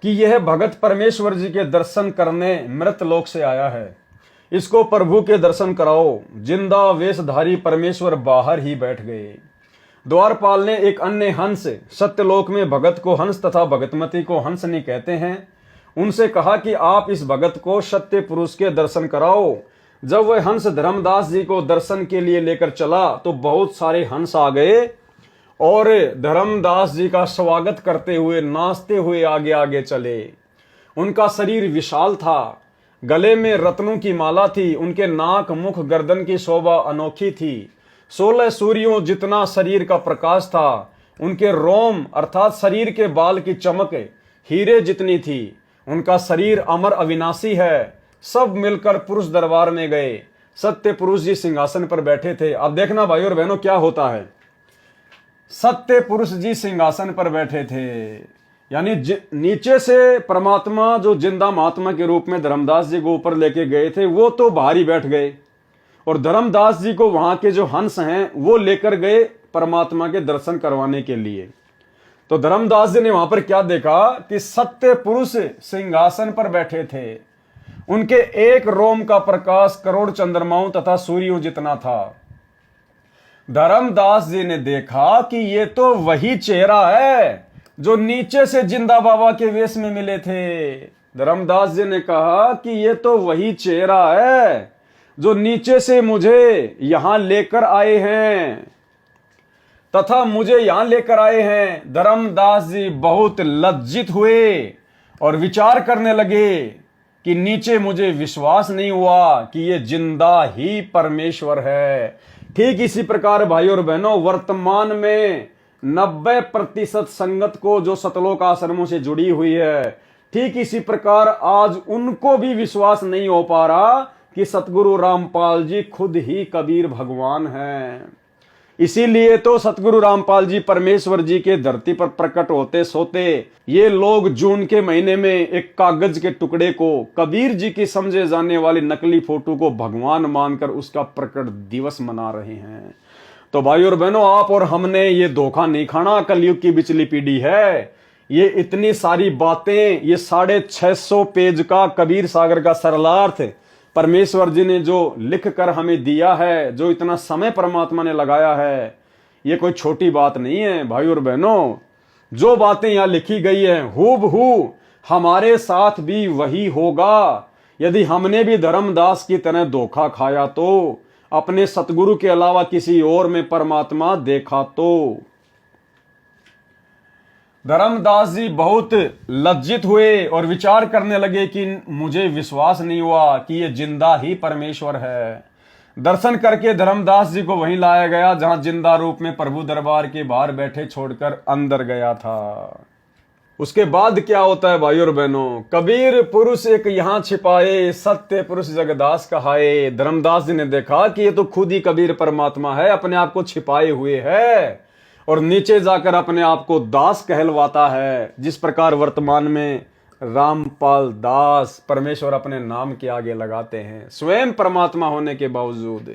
कि यह भगत परमेश्वर जी के दर्शन करने मृत लोक से आया है, इसको प्रभु के दर्शन कराओ। जिंदा वेशधारी परमेश्वर बाहर ही बैठ गए। द्वारपाल ने एक अन्य हंस, सत्यलोक में भगत को हंस तथा भगतमती को हंस नहीं कहते हैं, उनसे कहा कि आप इस भगत को सत्य पुरुष के दर्शन कराओ। जब वह हंस धर्मदास जी को दर्शन के लिए लेकर चला तो बहुत सारे हंस आ गए और धर्मदास जी का स्वागत करते हुए नाचते हुए आगे आगे चले। उनका शरीर विशाल था, गले में रत्नों की माला थी, उनके नाक मुख गर्दन की शोभा अनोखी थी। 16 सूर्यों जितना शरीर का प्रकाश था। उनके रोम अर्थात शरीर के बाल की चमक हीरे जितनी थी। उनका शरीर अमर अविनाशी है। सब मिलकर पुरुष दरबार में गए। सत्य पुरुष जी सिंहासन पर बैठे थे। अब देखना भाई और बहनों क्या होता है। सत्य पुरुष जी सिंहासन पर बैठे थे, यानी नीचे से परमात्मा जो जिंदा महात्मा के रूप में धर्मदास जी को ऊपर लेके गए थे, वो तो बाहर ही बैठ गए और धर्मदास जी को वहां के जो हंस हैं वो लेकर गए परमात्मा के दर्शन करवाने के लिए। तो धर्मदास जी ने वहां पर क्या देखा कि सत्य पुरुष सिंहासन पर बैठे थे। उनके एक रोम का प्रकाश करोड़ चंद्रमाओं तथा सूर्यों जितना था। धर्मदास जी ने देखा कि ये तो वही चेहरा है जो नीचे से जिंदा बाबा के वेश में मिले थे। धर्मदास जी ने कहा कि ये तो वही चेहरा है जो नीचे से मुझे यहां लेकर आए हैं तथा मुझे यहां लेकर आए हैं। धर्मदास जी बहुत लज्जित हुए और विचार करने लगे कि नीचे मुझे विश्वास नहीं हुआ कि ये जिंदा ही परमेश्वर है। ठीक इसी प्रकार भाई और बहनों, वर्तमान में 90% संगत को जो सतलोक आश्रमों से जुड़ी हुई है, ठीक इसी प्रकार आज उनको भी विश्वास नहीं हो पा रहा कि सतगुरु रामपाल जी खुद ही कबीर भगवान हैं। इसीलिए तो सतगुरु रामपाल जी परमेश्वर जी के धरती पर प्रकट होते सोते ये लोग जून के महीने में एक कागज के टुकड़े को, कबीर जी की समझे जाने वाली नकली फोटो को भगवान मानकर उसका प्रकट दिवस मना रहे हैं। तो भाई और बहनों, आप और हमने ये धोखा नहीं खाना। कलयुग की बिचली पीढ़ी है। ये इतनी सारी बातें, ये 650 पेज का कबीर सागर का सरलार्थ परमेश्वर जी ने जो लिख कर हमें दिया है, जो इतना समय परमात्मा ने लगाया है, ये कोई छोटी बात नहीं है भाई और बहनों। जो बातें यहाँ लिखी गई हैं हूबहू हमारे साथ भी वही होगा। यदि हमने भी धर्मदास की तरह धोखा खाया तो, अपने सतगुरु के अलावा किसी और में परमात्मा देखा तो। धर्मदास जी बहुत लज्जित हुए और विचार करने लगे कि मुझे विश्वास नहीं हुआ कि ये जिंदा ही परमेश्वर है। दर्शन करके धर्मदास जी को वहीं लाया गया जहां जिंदा रूप में प्रभु दरबार के बाहर बैठे छोड़कर अंदर गया था। उसके बाद क्या होता है भाई और बहनों, कबीर पुरुष एक यहाँ छिपाए, सत्य पुरुष जगदास कहाए। धर्मदास जी ने देखा कि ये तो खुद ही कबीर परमात्मा है, अपने आप को छिपाए हुए है और नीचे जाकर अपने आप को दास कहलवाता है। जिस प्रकार वर्तमान में रामपाल दास परमेश्वर अपने नाम के आगे लगाते हैं, स्वयं परमात्मा होने के बावजूद।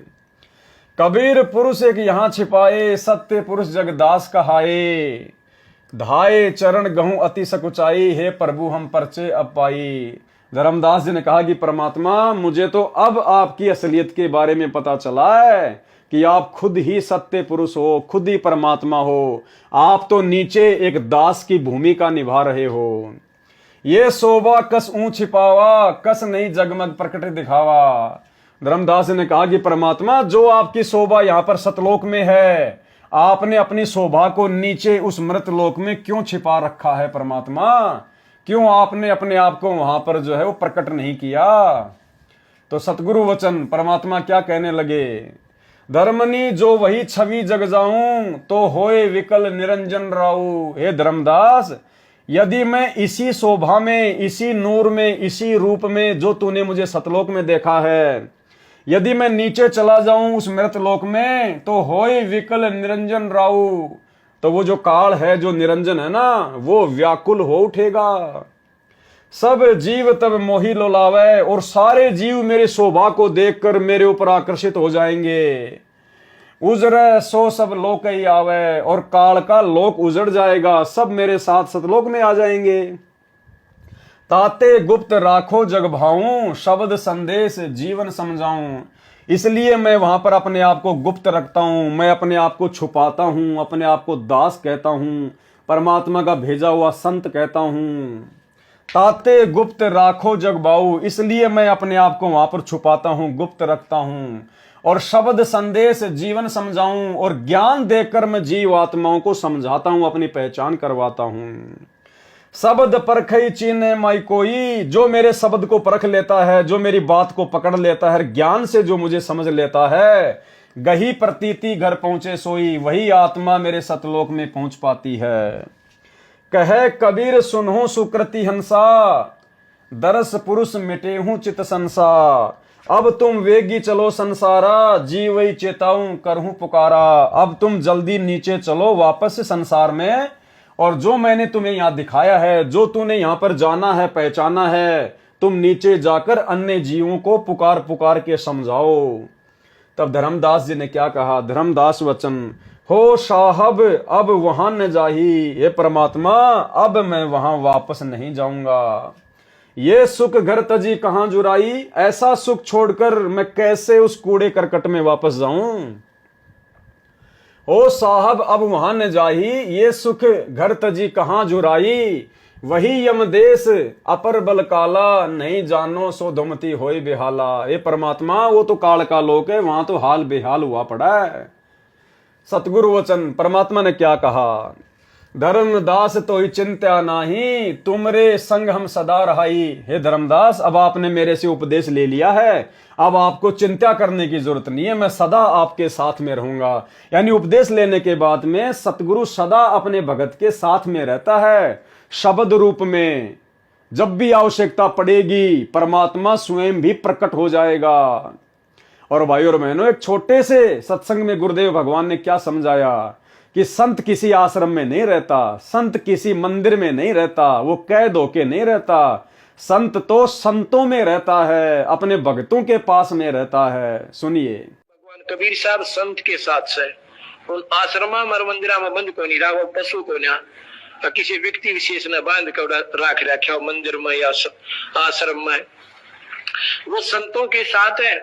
कबीर पुरुष एक यहाँ छिपाए, सत्य पुरुष जगदास कहाए। धाये चरण गहूं अति सकुचाई, हे प्रभु हम परचे अब पाई। धर्मदास जी ने कहा कि परमात्मा मुझे तो अब आपकी असलियत के बारे में पता चला है कि आप खुद ही सत्य पुरुष हो, खुद ही परमात्मा हो। आप तो नीचे एक दास की भूमिका निभा रहे हो। ये शोभा कस ऊं छिपावा, कस नहीं जगमग प्रकट दिखावा। धर्मदास ने कहा कि परमात्मा जो आपकी शोभा यहाँ पर सतलोक में है, आपने अपनी शोभा को नीचे उस मृत लोक में क्यों छिपा रखा है परमात्मा? क्यों आपने अपने आप को वहां पर जो है वो प्रकट नहीं किया? तो सतगुरु वचन परमात्मा क्या कहने लगे, धर्मनी जो वही छवि जग जाऊं, तो होए विकल निरंजन राऊ। हे धर्मदास, यदि मैं इसी शोभा में, इसी नूर में, इसी रूप में जो तूने मुझे सतलोक में देखा है, यदि मैं नीचे चला जाऊं उस मृत लोक में, तो होए विकल निरंजन राऊ। तो वो जो काल है, जो निरंजन है ना, वो व्याकुल हो उठेगा। सब जीव तब मोही लोलावे, और सारे जीव मेरे शोभा को देखकर मेरे ऊपर आकर्षित हो जाएंगे। उजरे सो सब लोक ही आवे, और काल का लोक उजड़ जाएगा, सब मेरे साथ सतलोक में आ जाएंगे। ताते गुप्त राखो जग भाऊं, शब्द संदेश जीवन समझाऊं। इसलिए मैं वहां पर अपने आप को गुप्त रखता हूं, मैं अपने आप को छुपाता हूं, अपने आप को दास कहता हूं, परमात्मा का भेजा हुआ संत कहता हूं। ताते गुप्त राखो जग भाऊ, इसलिए मैं अपने आप को वहां पर छुपाता हूं, गुप्त रखता हूं, और शब्द संदेश जीवन समझाऊं, और ज्ञान देकर मैं जीव आत्माओं को समझाता हूं, अपनी पहचान करवाता हूं। शब्द परखई चीने माई कोई, जो मेरे शब्द को परख लेता है, जो मेरी बात को पकड़ लेता है, ज्ञान से जो मुझे समझ लेता है, गही प्रतीति घर पहुंचे सोई, वही आत्मा मेरे सतलोक में पहुंच पाती है। कहे कबीर सुनहु सुकृति हंसा, दरस पुरुष मिटे हूं चित संसार। अब तुम वेगी चलो संसारा, जीवई चेताऊं करहूं पुकारा। अब तुम जल्दी नीचे चलो वापस संसार में, और जो मैंने तुम्हें यहां दिखाया है, जो तूने यहां पर जाना है, पहचाना है, तुम नीचे जाकर अन्य जीवों को पुकार पुकार के समझाओ। तब धर्मदास जी ने क्या कहा, धर्मदास वचन, हो साहब अब वहां न जाही, हे परमात्मा अब मैं वहां वापस नहीं जाऊंगा। ये सुख घर तजी कहां जुराई, ऐसा सुख छोड़कर मैं कैसे उस कूड़े करकट में वापस जाऊं। ओ साहब अब वहां न जाही, ये सुख घर तजी कहां जुराई। वही यमदेश अपर बल काला, नहीं जानो सो धुमती होई बेहाला। ये परमात्मा वो तो काल का लोक है, वहां तो हाल बेहाल हुआ पड़ा है। सतगुरु वचन परमात्मा ने क्या कहा, धर्मदास तो ही चिंता नाही, तुमरे संग हम सदा रहाई। हे धर्मदास, अब आपने मेरे से उपदेश ले लिया है, अब आपको चिंता करने की जरूरत नहीं है, मैं सदा आपके साथ में रहूंगा। यानी उपदेश लेने के बाद में सतगुरु सदा अपने भगत के साथ में रहता है, शब्द रूप में। जब भी आवश्यकता पड़ेगी परमात्मा स्वयं भी प्रकट हो जाएगा। और भाई और बहनों, एक छोटे से सत्संग में गुरुदेव भगवान ने क्या समझाया कि संत किसी आश्रम में नहीं रहता, संत किसी मंदिर में नहीं रहता, वो कैद होके नहीं रहता। संत तो संतों में रहता है, अपने भक्तों के पास में रहता है। सुनिए, भगवान कबीर साहब संत के साथ से उन आश्रमा में मंदिरा में बंद को नहीं रहा, पशु को ना किसी व्यक्ति विशेष ने बांध कर राख रखा मंदिर में या आश्रम में। वो संतों के साथ है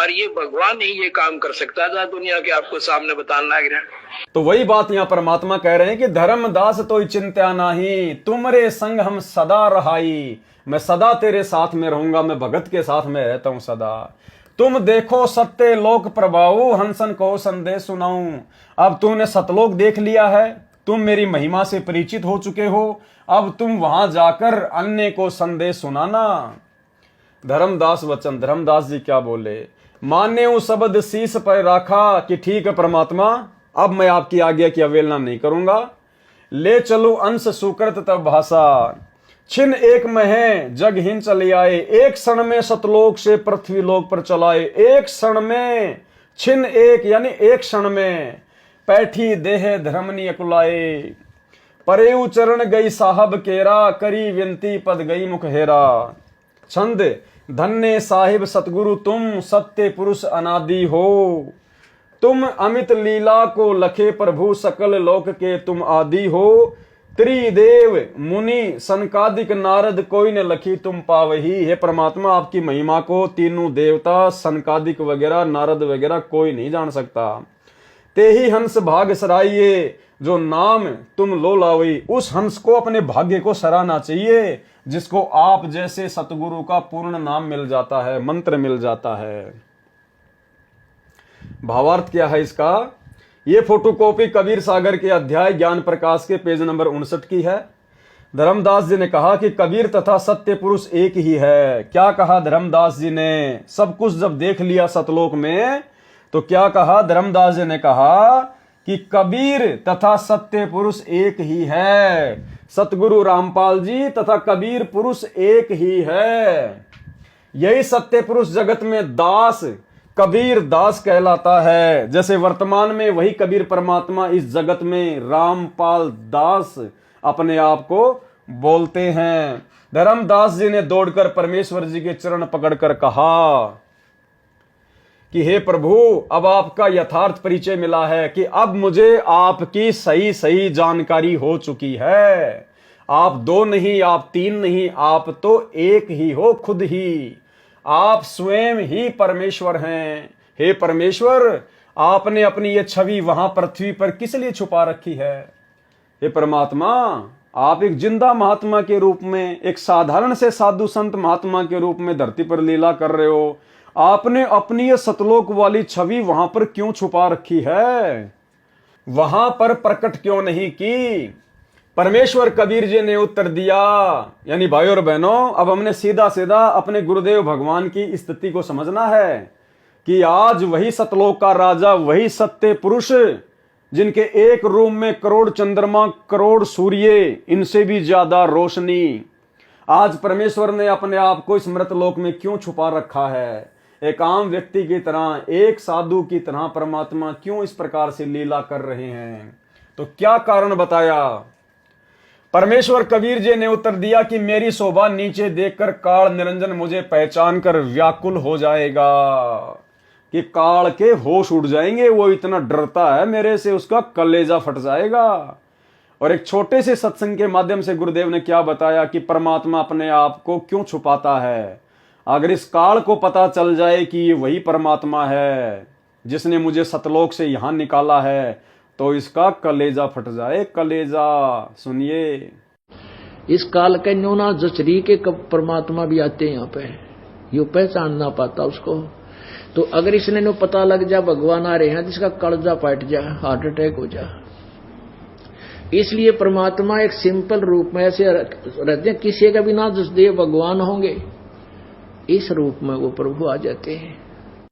और ये भगवान ही ये काम कर सकता था, दुनिया के आपको सामने बताने लग रहा है। तो वही बात यहाँ परमात्मा कह रहे हैं कि धर्मदास तो चिंता नाही, तुमरे संग हम सदा रहाई। मैं सदा तेरे साथ में रहूंगा, मैं भगत के साथ में रहता हूं सदा। तुम देखो सत्य लोक प्रभाऊ, हंसन को संदेश सुनाऊं। अब तूने सतलोक देख लिया है, तुम मेरी महिमा से परिचित हो चुके हो, अब तुम वहां जाकर अन्य को संदेश सुनाना। धर्मदास वचन, धर्मदास जी क्या बोले, माने वो शब्द शीश पर रखा कि ठीक है परमात्मा, अब मैं आपकी आज्ञा की अवहेलना नहीं करूंगा। ले चलू अंश सुकृत तब भाषा, छिन एक में है जग हिन चले आए। एक क्षण में सतलोक से पृथ्वी लोक पर चलाए, एक क्षण में, छिन एक यानी एक क्षण में, पैठी देह धर्मनी अकुलाए। परेऊ चरण गई साहब केरा, करी विनती पद गई मुख हेरा। छंद, धन्य साहिब सतगुरु तुम, सत्य पुरुष अनादि हो। तुम अमित लीला को लखे प्रभु, सकल लोक के तुम आदि हो। त्रिदेव मुनि सनकादिक नारद, कोई न लखी तुम पावही। हे परमात्मा, आपकी महिमा को तीनों देवता सनकादिक वगैरह नारद वगैरह कोई नहीं जान सकता। ते ही हंस भाग सराइये, जो नाम तुम लो लावई। उस हंस को अपने भाग्य को सराहना चाहिए जिसको आप जैसे सतगुरु का पूर्ण नाम मिल जाता है, मंत्र मिल जाता है। भावार्थ क्या है इसका? ये फोटोकॉपी कबीर सागर के अध्याय ज्ञान प्रकाश के पेज नंबर 59 की है। धर्मदास जी ने कहा कि कबीर तथा सत्य पुरुष एक ही है। क्या कहा धर्मदास जी ने? सब कुछ जब देख लिया सतलोक में तो क्या कहा धर्मदास जी ने? कहा कि कबीर तथा सत्य पुरुष एक ही है। सतगुरु रामपाल जी तथा कबीर पुरुष एक ही है। यही सत्य पुरुष जगत में दास, कबीर दास कहलाता है। जैसे वर्तमान में वही कबीर परमात्मा इस जगत में रामपाल दास अपने आप को बोलते हैं। धर्मदास जी ने दौड़कर परमेश्वर जी के चरण पकड़कर कहा कि हे प्रभु, अब आपका यथार्थ परिचय मिला है कि अब मुझे आपकी सही सही जानकारी हो चुकी है। आप दो नहीं, आप तीन नहीं, आप तो एक ही हो खुद ही। आप स्वयं ही परमेश्वर हैं। हे परमेश्वर, आपने अपनी ये छवि वहां पृथ्वी पर किस लिए छुपा रखी है? हे परमात्मा, आप एक जिंदा महात्मा के रूप में, एक साधारण से साधु संत महात्मा के रूप में धरती पर लीला कर रहे हो। आपने अपनी ये सतलोक वाली छवि वहां पर क्यों छुपा रखी है? वहां पर प्रकट क्यों नहीं की? परमेश्वर कबीर जी ने उत्तर दिया। यानी भाइयों और बहनों, अब हमने सीधा सीधा अपने गुरुदेव भगवान की स्थिति को समझना है कि आज वही सतलोक का राजा, वही सत्य पुरुष, जिनके एक रूम में करोड़ चंद्रमा, करोड़ सूर्य, इनसे भी ज्यादा रोशनी, आज परमेश्वर ने अपने आप को इस मृतलोक में क्यों छुपा रखा है? एक आम व्यक्ति की तरह, एक साधु की तरह परमात्मा क्यों इस प्रकार से लीला कर रहे हैं? तो क्या कारण बताया? परमेश्वर कबीर जी ने उत्तर दिया कि मेरी शोभा नीचे देखकर काल निरंजन मुझे पहचान कर व्याकुल हो जाएगा, कि काल के होश उड़ जाएंगे। वो इतना डरता है मेरे से, उसका कलेजा फट जाएगा। और एक छोटे से सत्संग के माध्यम से गुरुदेव ने क्या बताया कि परमात्मा अपने आप को क्यों छुपाता है। अगर इस काल को पता चल जाए कि ये वही परमात्मा है जिसने मुझे सतलोक से यहां निकाला है, तो इसका कलेजा फट जाए, कलेजा। सुनिए, इस काल के न्यूना जचरी के कब परमात्मा भी आते हैं यहाँ पे, यो पहचान ना पाता उसको। तो अगर इसने नो पता लग जा भगवान आ रहे हैं, जिसका कलेजा फट जा, हार्ट अटैक हो जा। इसलिए परमात्मा एक सिंपल रूप में ऐसे रहते हैं, किसी का भी ना जस दे भगवान होंगे, इस रूप में वो प्रभु आ जाते हैं।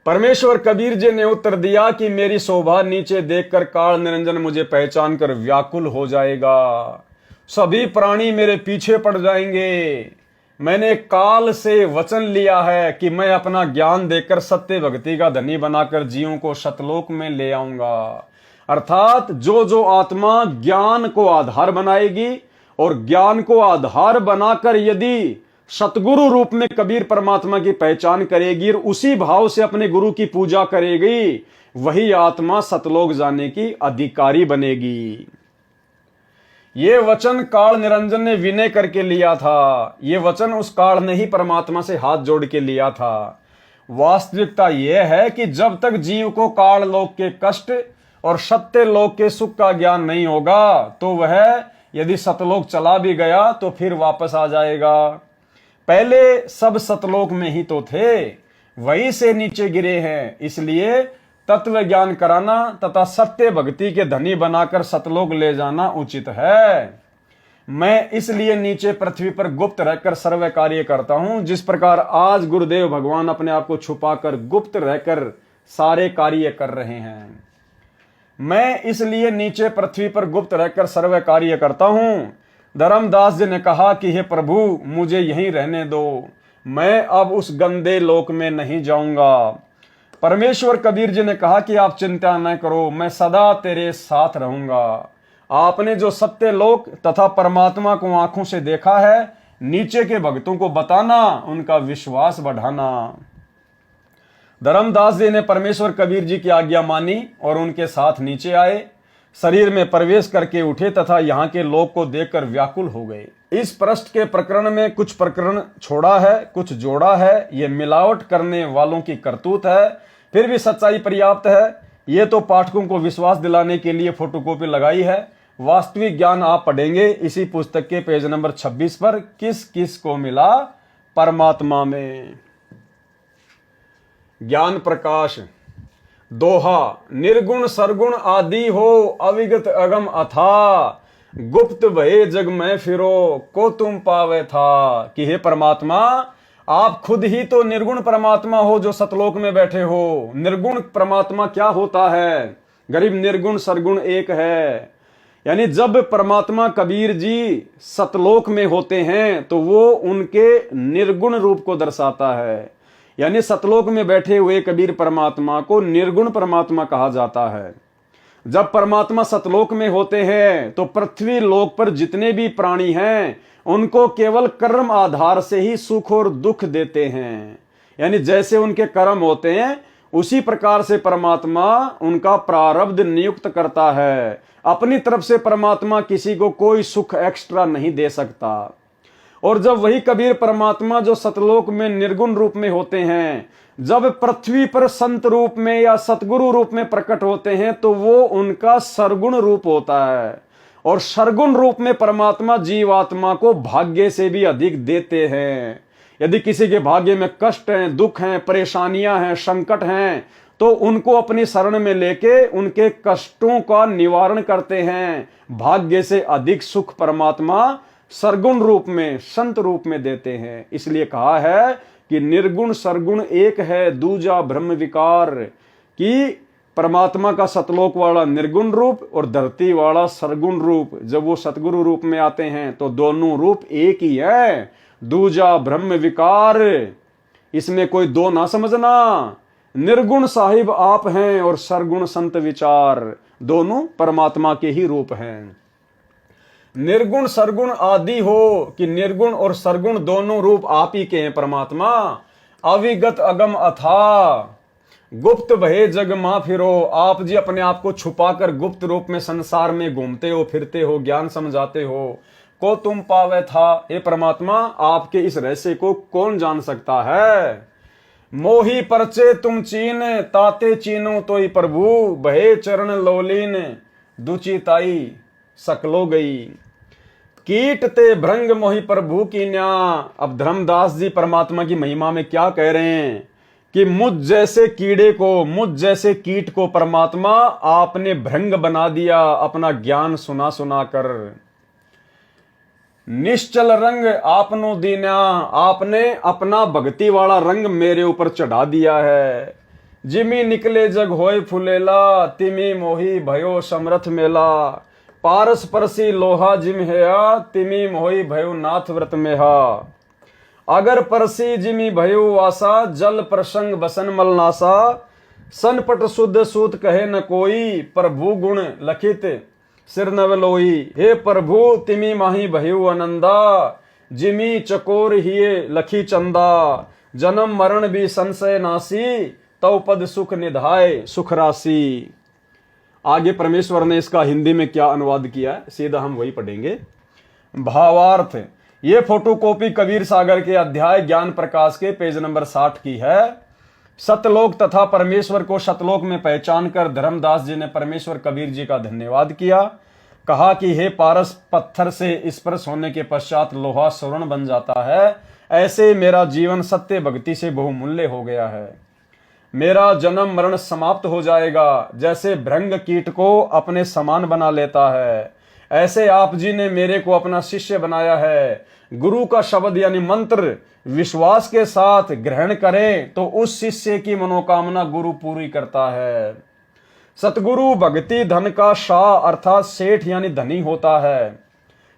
परमेश्वर कबीर जी ने उत्तर दिया कि मेरी शोभा नीचे देखकर काल निरंजन मुझे पहचान कर व्याकुल हो जाएगा। सभी प्राणी मेरे पीछे पड़ जाएंगे। मैंने काल से वचन लिया है कि मैं अपना ज्ञान देकर सत्य भक्ति का धनी बनाकर जीवों को सतलोक में ले आऊंगा। अर्थात जो जो आत्मा ज्ञान को आधार बनाएगी और ज्ञान को आधार बनाकर यदि सतगुरु रूप में कबीर परमात्मा की पहचान करेगी और उसी भाव से अपने गुरु की पूजा करेगी, वही आत्मा सतलोक जाने की अधिकारी बनेगी। ये वचन काल निरंजन ने विनय करके लिया था। ये वचन उस काल ने ही परमात्मा से हाथ जोड़ के लिया था। वास्तविकता यह है कि जब तक जीव को काल लोक के कष्ट और सत्य लोक के सुख का ज्ञान नहीं होगा तो वह यदि सतलोक चला भी गया तो फिर वापस आ जाएगा। पहले सब सतलोक में ही तो थे, वहीं से नीचे गिरे हैं। इसलिए तत्व ज्ञान कराना तथा सत्य भक्ति के धनी बनाकर सतलोक ले जाना उचित है। मैं इसलिए नीचे पृथ्वी पर गुप्त रहकर सर्व कार्य करता हूं, जिस प्रकार आज गुरुदेव भगवान अपने आप को छुपाकर गुप्त रहकर सारे कार्य कर रहे हैं। मैं इसलिए नीचे पृथ्वी पर गुप्त रहकर सर्व कार्य करता हूं। धर्मदास जी ने कहा कि हे प्रभु, मुझे यहीं रहने दो, मैं अब उस गंदे लोक में नहीं जाऊंगा। परमेश्वर कबीर जी ने कहा कि आप चिंता न करो, मैं सदा तेरे साथ रहूंगा। आपने जो सत्य लोक तथा परमात्मा को आंखों से देखा है, नीचे के भक्तों को बताना, उनका विश्वास बढ़ाना। धर्मदास जी ने परमेश्वर कबीर जी की आज्ञा मानी और उनके साथ नीचे आए, शरीर में प्रवेश करके उठे तथा यहाँ के लोक को देखकर व्याकुल हो गए। इस पृष्ठ के प्रकरण में कुछ प्रकरण छोड़ा है, कुछ जोड़ा है। ये मिलावट करने वालों की करतूत है, फिर भी सच्चाई पर्याप्त है। ये तो पाठकों को विश्वास दिलाने के लिए फोटोकॉपी लगाई है। वास्तविक ज्ञान आप पढ़ेंगे इसी पुस्तक के पेज नंबर 26 पर, किस किस को मिला परमात्मा में। ज्ञान प्रकाश दोहा, निर्गुण सरगुण आदि हो अविगत अगम अथा, गुप्त भये जग में फिरो को तुम पावे था। कि हे परमात्मा, आप खुद ही तो निर्गुण परमात्मा हो जो सतलोक में बैठे हो। निर्गुण परमात्मा क्या होता है? गरीब, निर्गुण सरगुण एक है। यानी जब परमात्मा कबीर जी सतलोक में होते हैं तो वो उनके निर्गुण रूप को दर्शाता है। यानी सतलोक में बैठे हुए कबीर परमात्मा को निर्गुण परमात्मा कहा जाता है। जब परमात्मा सतलोक में होते हैं तो पृथ्वी लोक पर जितने भी प्राणी हैं उनको केवल कर्म आधार से ही सुख और दुख देते हैं। यानी जैसे उनके कर्म होते हैं उसी प्रकार से परमात्मा उनका प्रारब्ध नियुक्त करता है। अपनी तरफ से परमात्मा किसी को कोई सुख एक्स्ट्रा नहीं दे सकता। और जब वही कबीर परमात्मा जो सतलोक में निर्गुण रूप में होते हैं, जब पृथ्वी पर संत रूप में या सतगुरु रूप में प्रकट होते हैं तो वो उनका सरगुण रूप होता है। और सरगुण रूप में परमात्मा जीवात्मा को भाग्य से भी अधिक देते हैं। यदि किसी के भाग्य में कष्ट हैं, दुख हैं, परेशानियां हैं, संकट हैं, तो उनको अपनी शरण में लेके उनके कष्टों का निवारण करते हैं। भाग्य से अधिक सुख परमात्मा सरगुण रूप में, संत रूप में देते हैं। इसलिए कहा है कि निर्गुण सरगुण एक है, दूजा ब्रह्म विकार। कि परमात्मा का सतलोक वाला निर्गुण रूप और धरती वाला सरगुण रूप, जब वो सतगुरु रूप में आते हैं तो दोनों रूप एक ही है। दूजा ब्रह्म विकार, इसमें कोई दो ना समझना। निर्गुण साहिब आप हैं और सरगुण संत विचार, दोनों परमात्मा के ही रूप हैं। निर्गुण सरगुण आदि हो कि निर्गुण और सरगुण दोनों रूप आप ही के हैं परमात्मा। अविगत अगम अथा, गुप्त भये जग मा फिरो। आप जी अपने आप को छुपाकर गुप्त रूप में संसार में घूमते हो, फिरते हो, ज्ञान समझाते हो। को तुम पावे था, हे परमात्मा, आपके इस रहस्य को कौन जान सकता है। मोही परचे तुम चीन, ताते चीनो तोई प्रभु, भये चरण लोलीन, दुचिताई सकलो गई। कीट ते भृंग मोहि प्रभु की न्या। अब धर्मदास जी परमात्मा की महिमा में क्या कह रहे हैं कि मुझ जैसे कीड़े को, मुझ जैसे कीट को परमात्मा आपने भृंग बना दिया अपना ज्ञान सुना सुना कर। निश्चल रंग आपनो दीन्या, आपने अपना भक्ति वाला रंग मेरे ऊपर चढ़ा दिया है। जिमी निकले जग होय फुलेला, तिमी मोही भयो समरथ मेला। पारस परसी लोहा जिम हेया, तिमी मोही भयो नाथ व्रत मेहा। अगर परसी जिमी भयो वासा, जल प्रसंग बसन मलनासा। सनपट शुद्ध सूत कहे न कोई, प्रभु गुण लखित सिर नवलोई। हे प्रभु तिमी माही भयो आनंदा, जिमी चकोर हिये लखी चंदा। जन्म मरण भी संशय नासी, तव पद सुख निधाय सुख राशि। आगे परमेश्वर ने इसका हिंदी में क्या अनुवाद किया है, सीधा हम वही पढ़ेंगे। भावार्थ, ये फोटोकॉपी कबीर सागर के अध्याय ज्ञान प्रकाश के पेज नंबर 60 की है। सतलोक तथा परमेश्वर को शतलोक में पहचान कर धर्मदास जी ने परमेश्वर कबीर जी का धन्यवाद किया। कहा कि हे पारस, पत्थर से स्पर्श होने के पश्चात लोहा स्वर्ण बन जाता है, ऐसे मेरा जीवन सत्य भक्ति से बहुमूल्य हो गया है। मेरा जन्म मरण समाप्त हो जाएगा, जैसे भृंग कीट को अपने समान बना लेता है, ऐसे आप जी ने मेरे को अपना शिष्य बनाया है। गुरु का शब्द यानी मंत्र विश्वास के साथ ग्रहण करें तो उस शिष्य की मनोकामना गुरु पूरी करता है। सतगुरु भक्ति धन का शाह अर्थात सेठ यानी धनी होता है।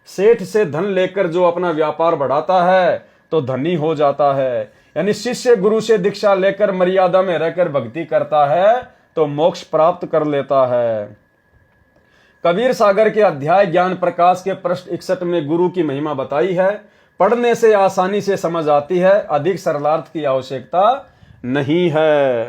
सेठ से धन लेकर जो अपना व्यापार बढ़ाता है तो धनी हो जाता है। यानी शिष्य गुरु से दीक्षा लेकर मर्यादा में रहकर भक्ति करता है तो मोक्ष प्राप्त कर लेता है। कबीर सागर के अध्याय ज्ञान प्रकाश के पृष्ठ 61 में गुरु की महिमा बताई है। पढ़ने से आसानी से समझ आती है, अधिक सरलार्थ की आवश्यकता नहीं है।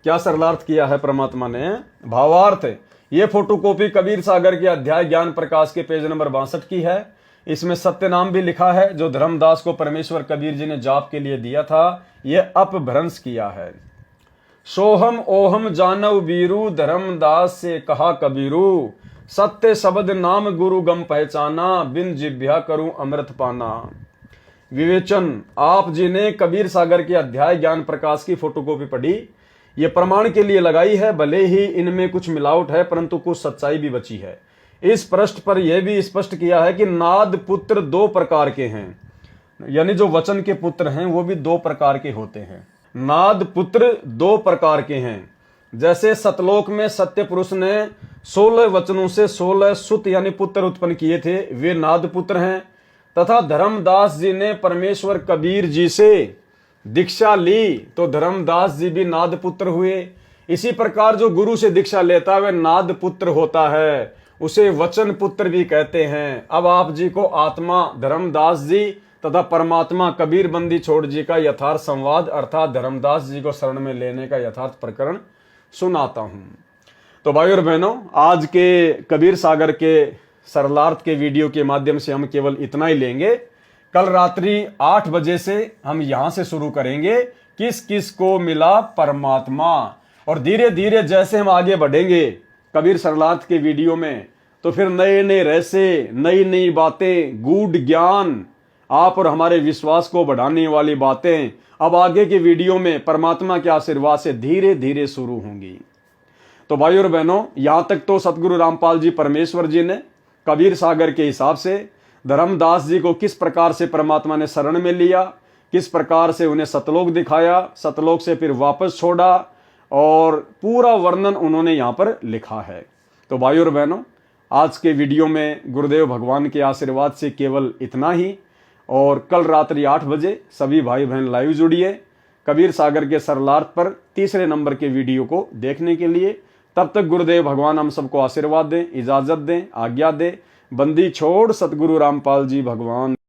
क्या सरलार्थ किया है परमात्मा ने? भावार्थ, ये फोटोकॉपी कबीर सागर के अध्याय ज्ञान प्रकाश के पेज नंबर 62 की है। इसमें सत्य नाम भी लिखा है जो धर्मदास को परमेश्वर कबीर जी ने जाप के लिए दिया था, यह अपभ्रंश किया है। सोहम ओहम जानव बीरू, धर्मदास से कहा कबीरू, सत्य शब्द नाम गुरु गम पहचाना, बिन जिभ्या करूं अमृत पाना। विवेचन, आप जी ने कबीर सागर के अध्याय ज्ञान प्रकाश की फोटोकॉपी पढ़ी, ये प्रमाण के लिए लगाई है। भले ही इनमें कुछ मिलावट है परंतु कुछ सच्चाई भी बची है। इस पृष्ठ पर यह भी स्पष्ट किया है कि नाद पुत्र दो प्रकार के हैं, यानी जो वचन के पुत्र हैं वो भी दो प्रकार के होते हैं। नाद पुत्र दो प्रकार के हैं। जैसे सतलोक में सत्य पुरुष ने 16 वचनों से 16 सुत यानी पुत्र उत्पन्न किए थे, वे नाद पुत्र हैं। तथा धर्मदास जी ने परमेश्वर कबीर जी से दीक्षा ली तो धर्मदास जी भी नाद पुत्र हुए। इसी प्रकार जो गुरु से दीक्षा लेता है वह नाद पुत्र होता है, उसे वचन पुत्र भी कहते हैं। अब आप जी को आत्मा धर्मदास जी तथा परमात्मा कबीर बंदी छोड़ जी का यथार्थ संवाद अर्थात धर्मदास जी को शरण में लेने का यथार्थ प्रकरण सुनाता हूं। तो भाई और बहनों, आज के कबीर सागर के सरलार्थ के वीडियो के माध्यम से हम केवल इतना ही लेंगे। कल रात्रि 8 बजे से हम यहां से शुरू करेंगे किस किस को मिला परमात्मा, और धीरे धीरे जैसे हम आगे बढ़ेंगे कबीर सरलार्थ के वीडियो में तो फिर नए नए रहस्य, नई नई बातें, गूढ़ ज्ञान, आप और हमारे विश्वास को बढ़ाने वाली बातें अब आगे के वीडियो में परमात्मा के आशीर्वाद से धीरे धीरे शुरू होंगी। तो भाई और बहनों, यहां तक तो सतगुरु रामपाल जी परमेश्वर जी ने कबीर सागर के हिसाब से धर्मदास जी को किस प्रकार से परमात्मा ने शरण में लिया, किस प्रकार से उन्हें सतलोक दिखाया, सतलोक से फिर वापस छोड़ा, और पूरा वर्णन उन्होंने यहां पर लिखा है। तो भाई और बहनों, आज के वीडियो में गुरुदेव भगवान के आशीर्वाद से केवल इतना ही, और कल रात्रि 8 बजे सभी भाई बहन लाइव जुड़िए कबीर सागर के सरलार्थ पर तीसरे नंबर के वीडियो को देखने के लिए। तब तक गुरुदेव भगवान हम सबको आशीर्वाद दें, इजाजत दें, आज्ञा दें। बंदी छोड़ सतगुरु रामपाल जी भगवान।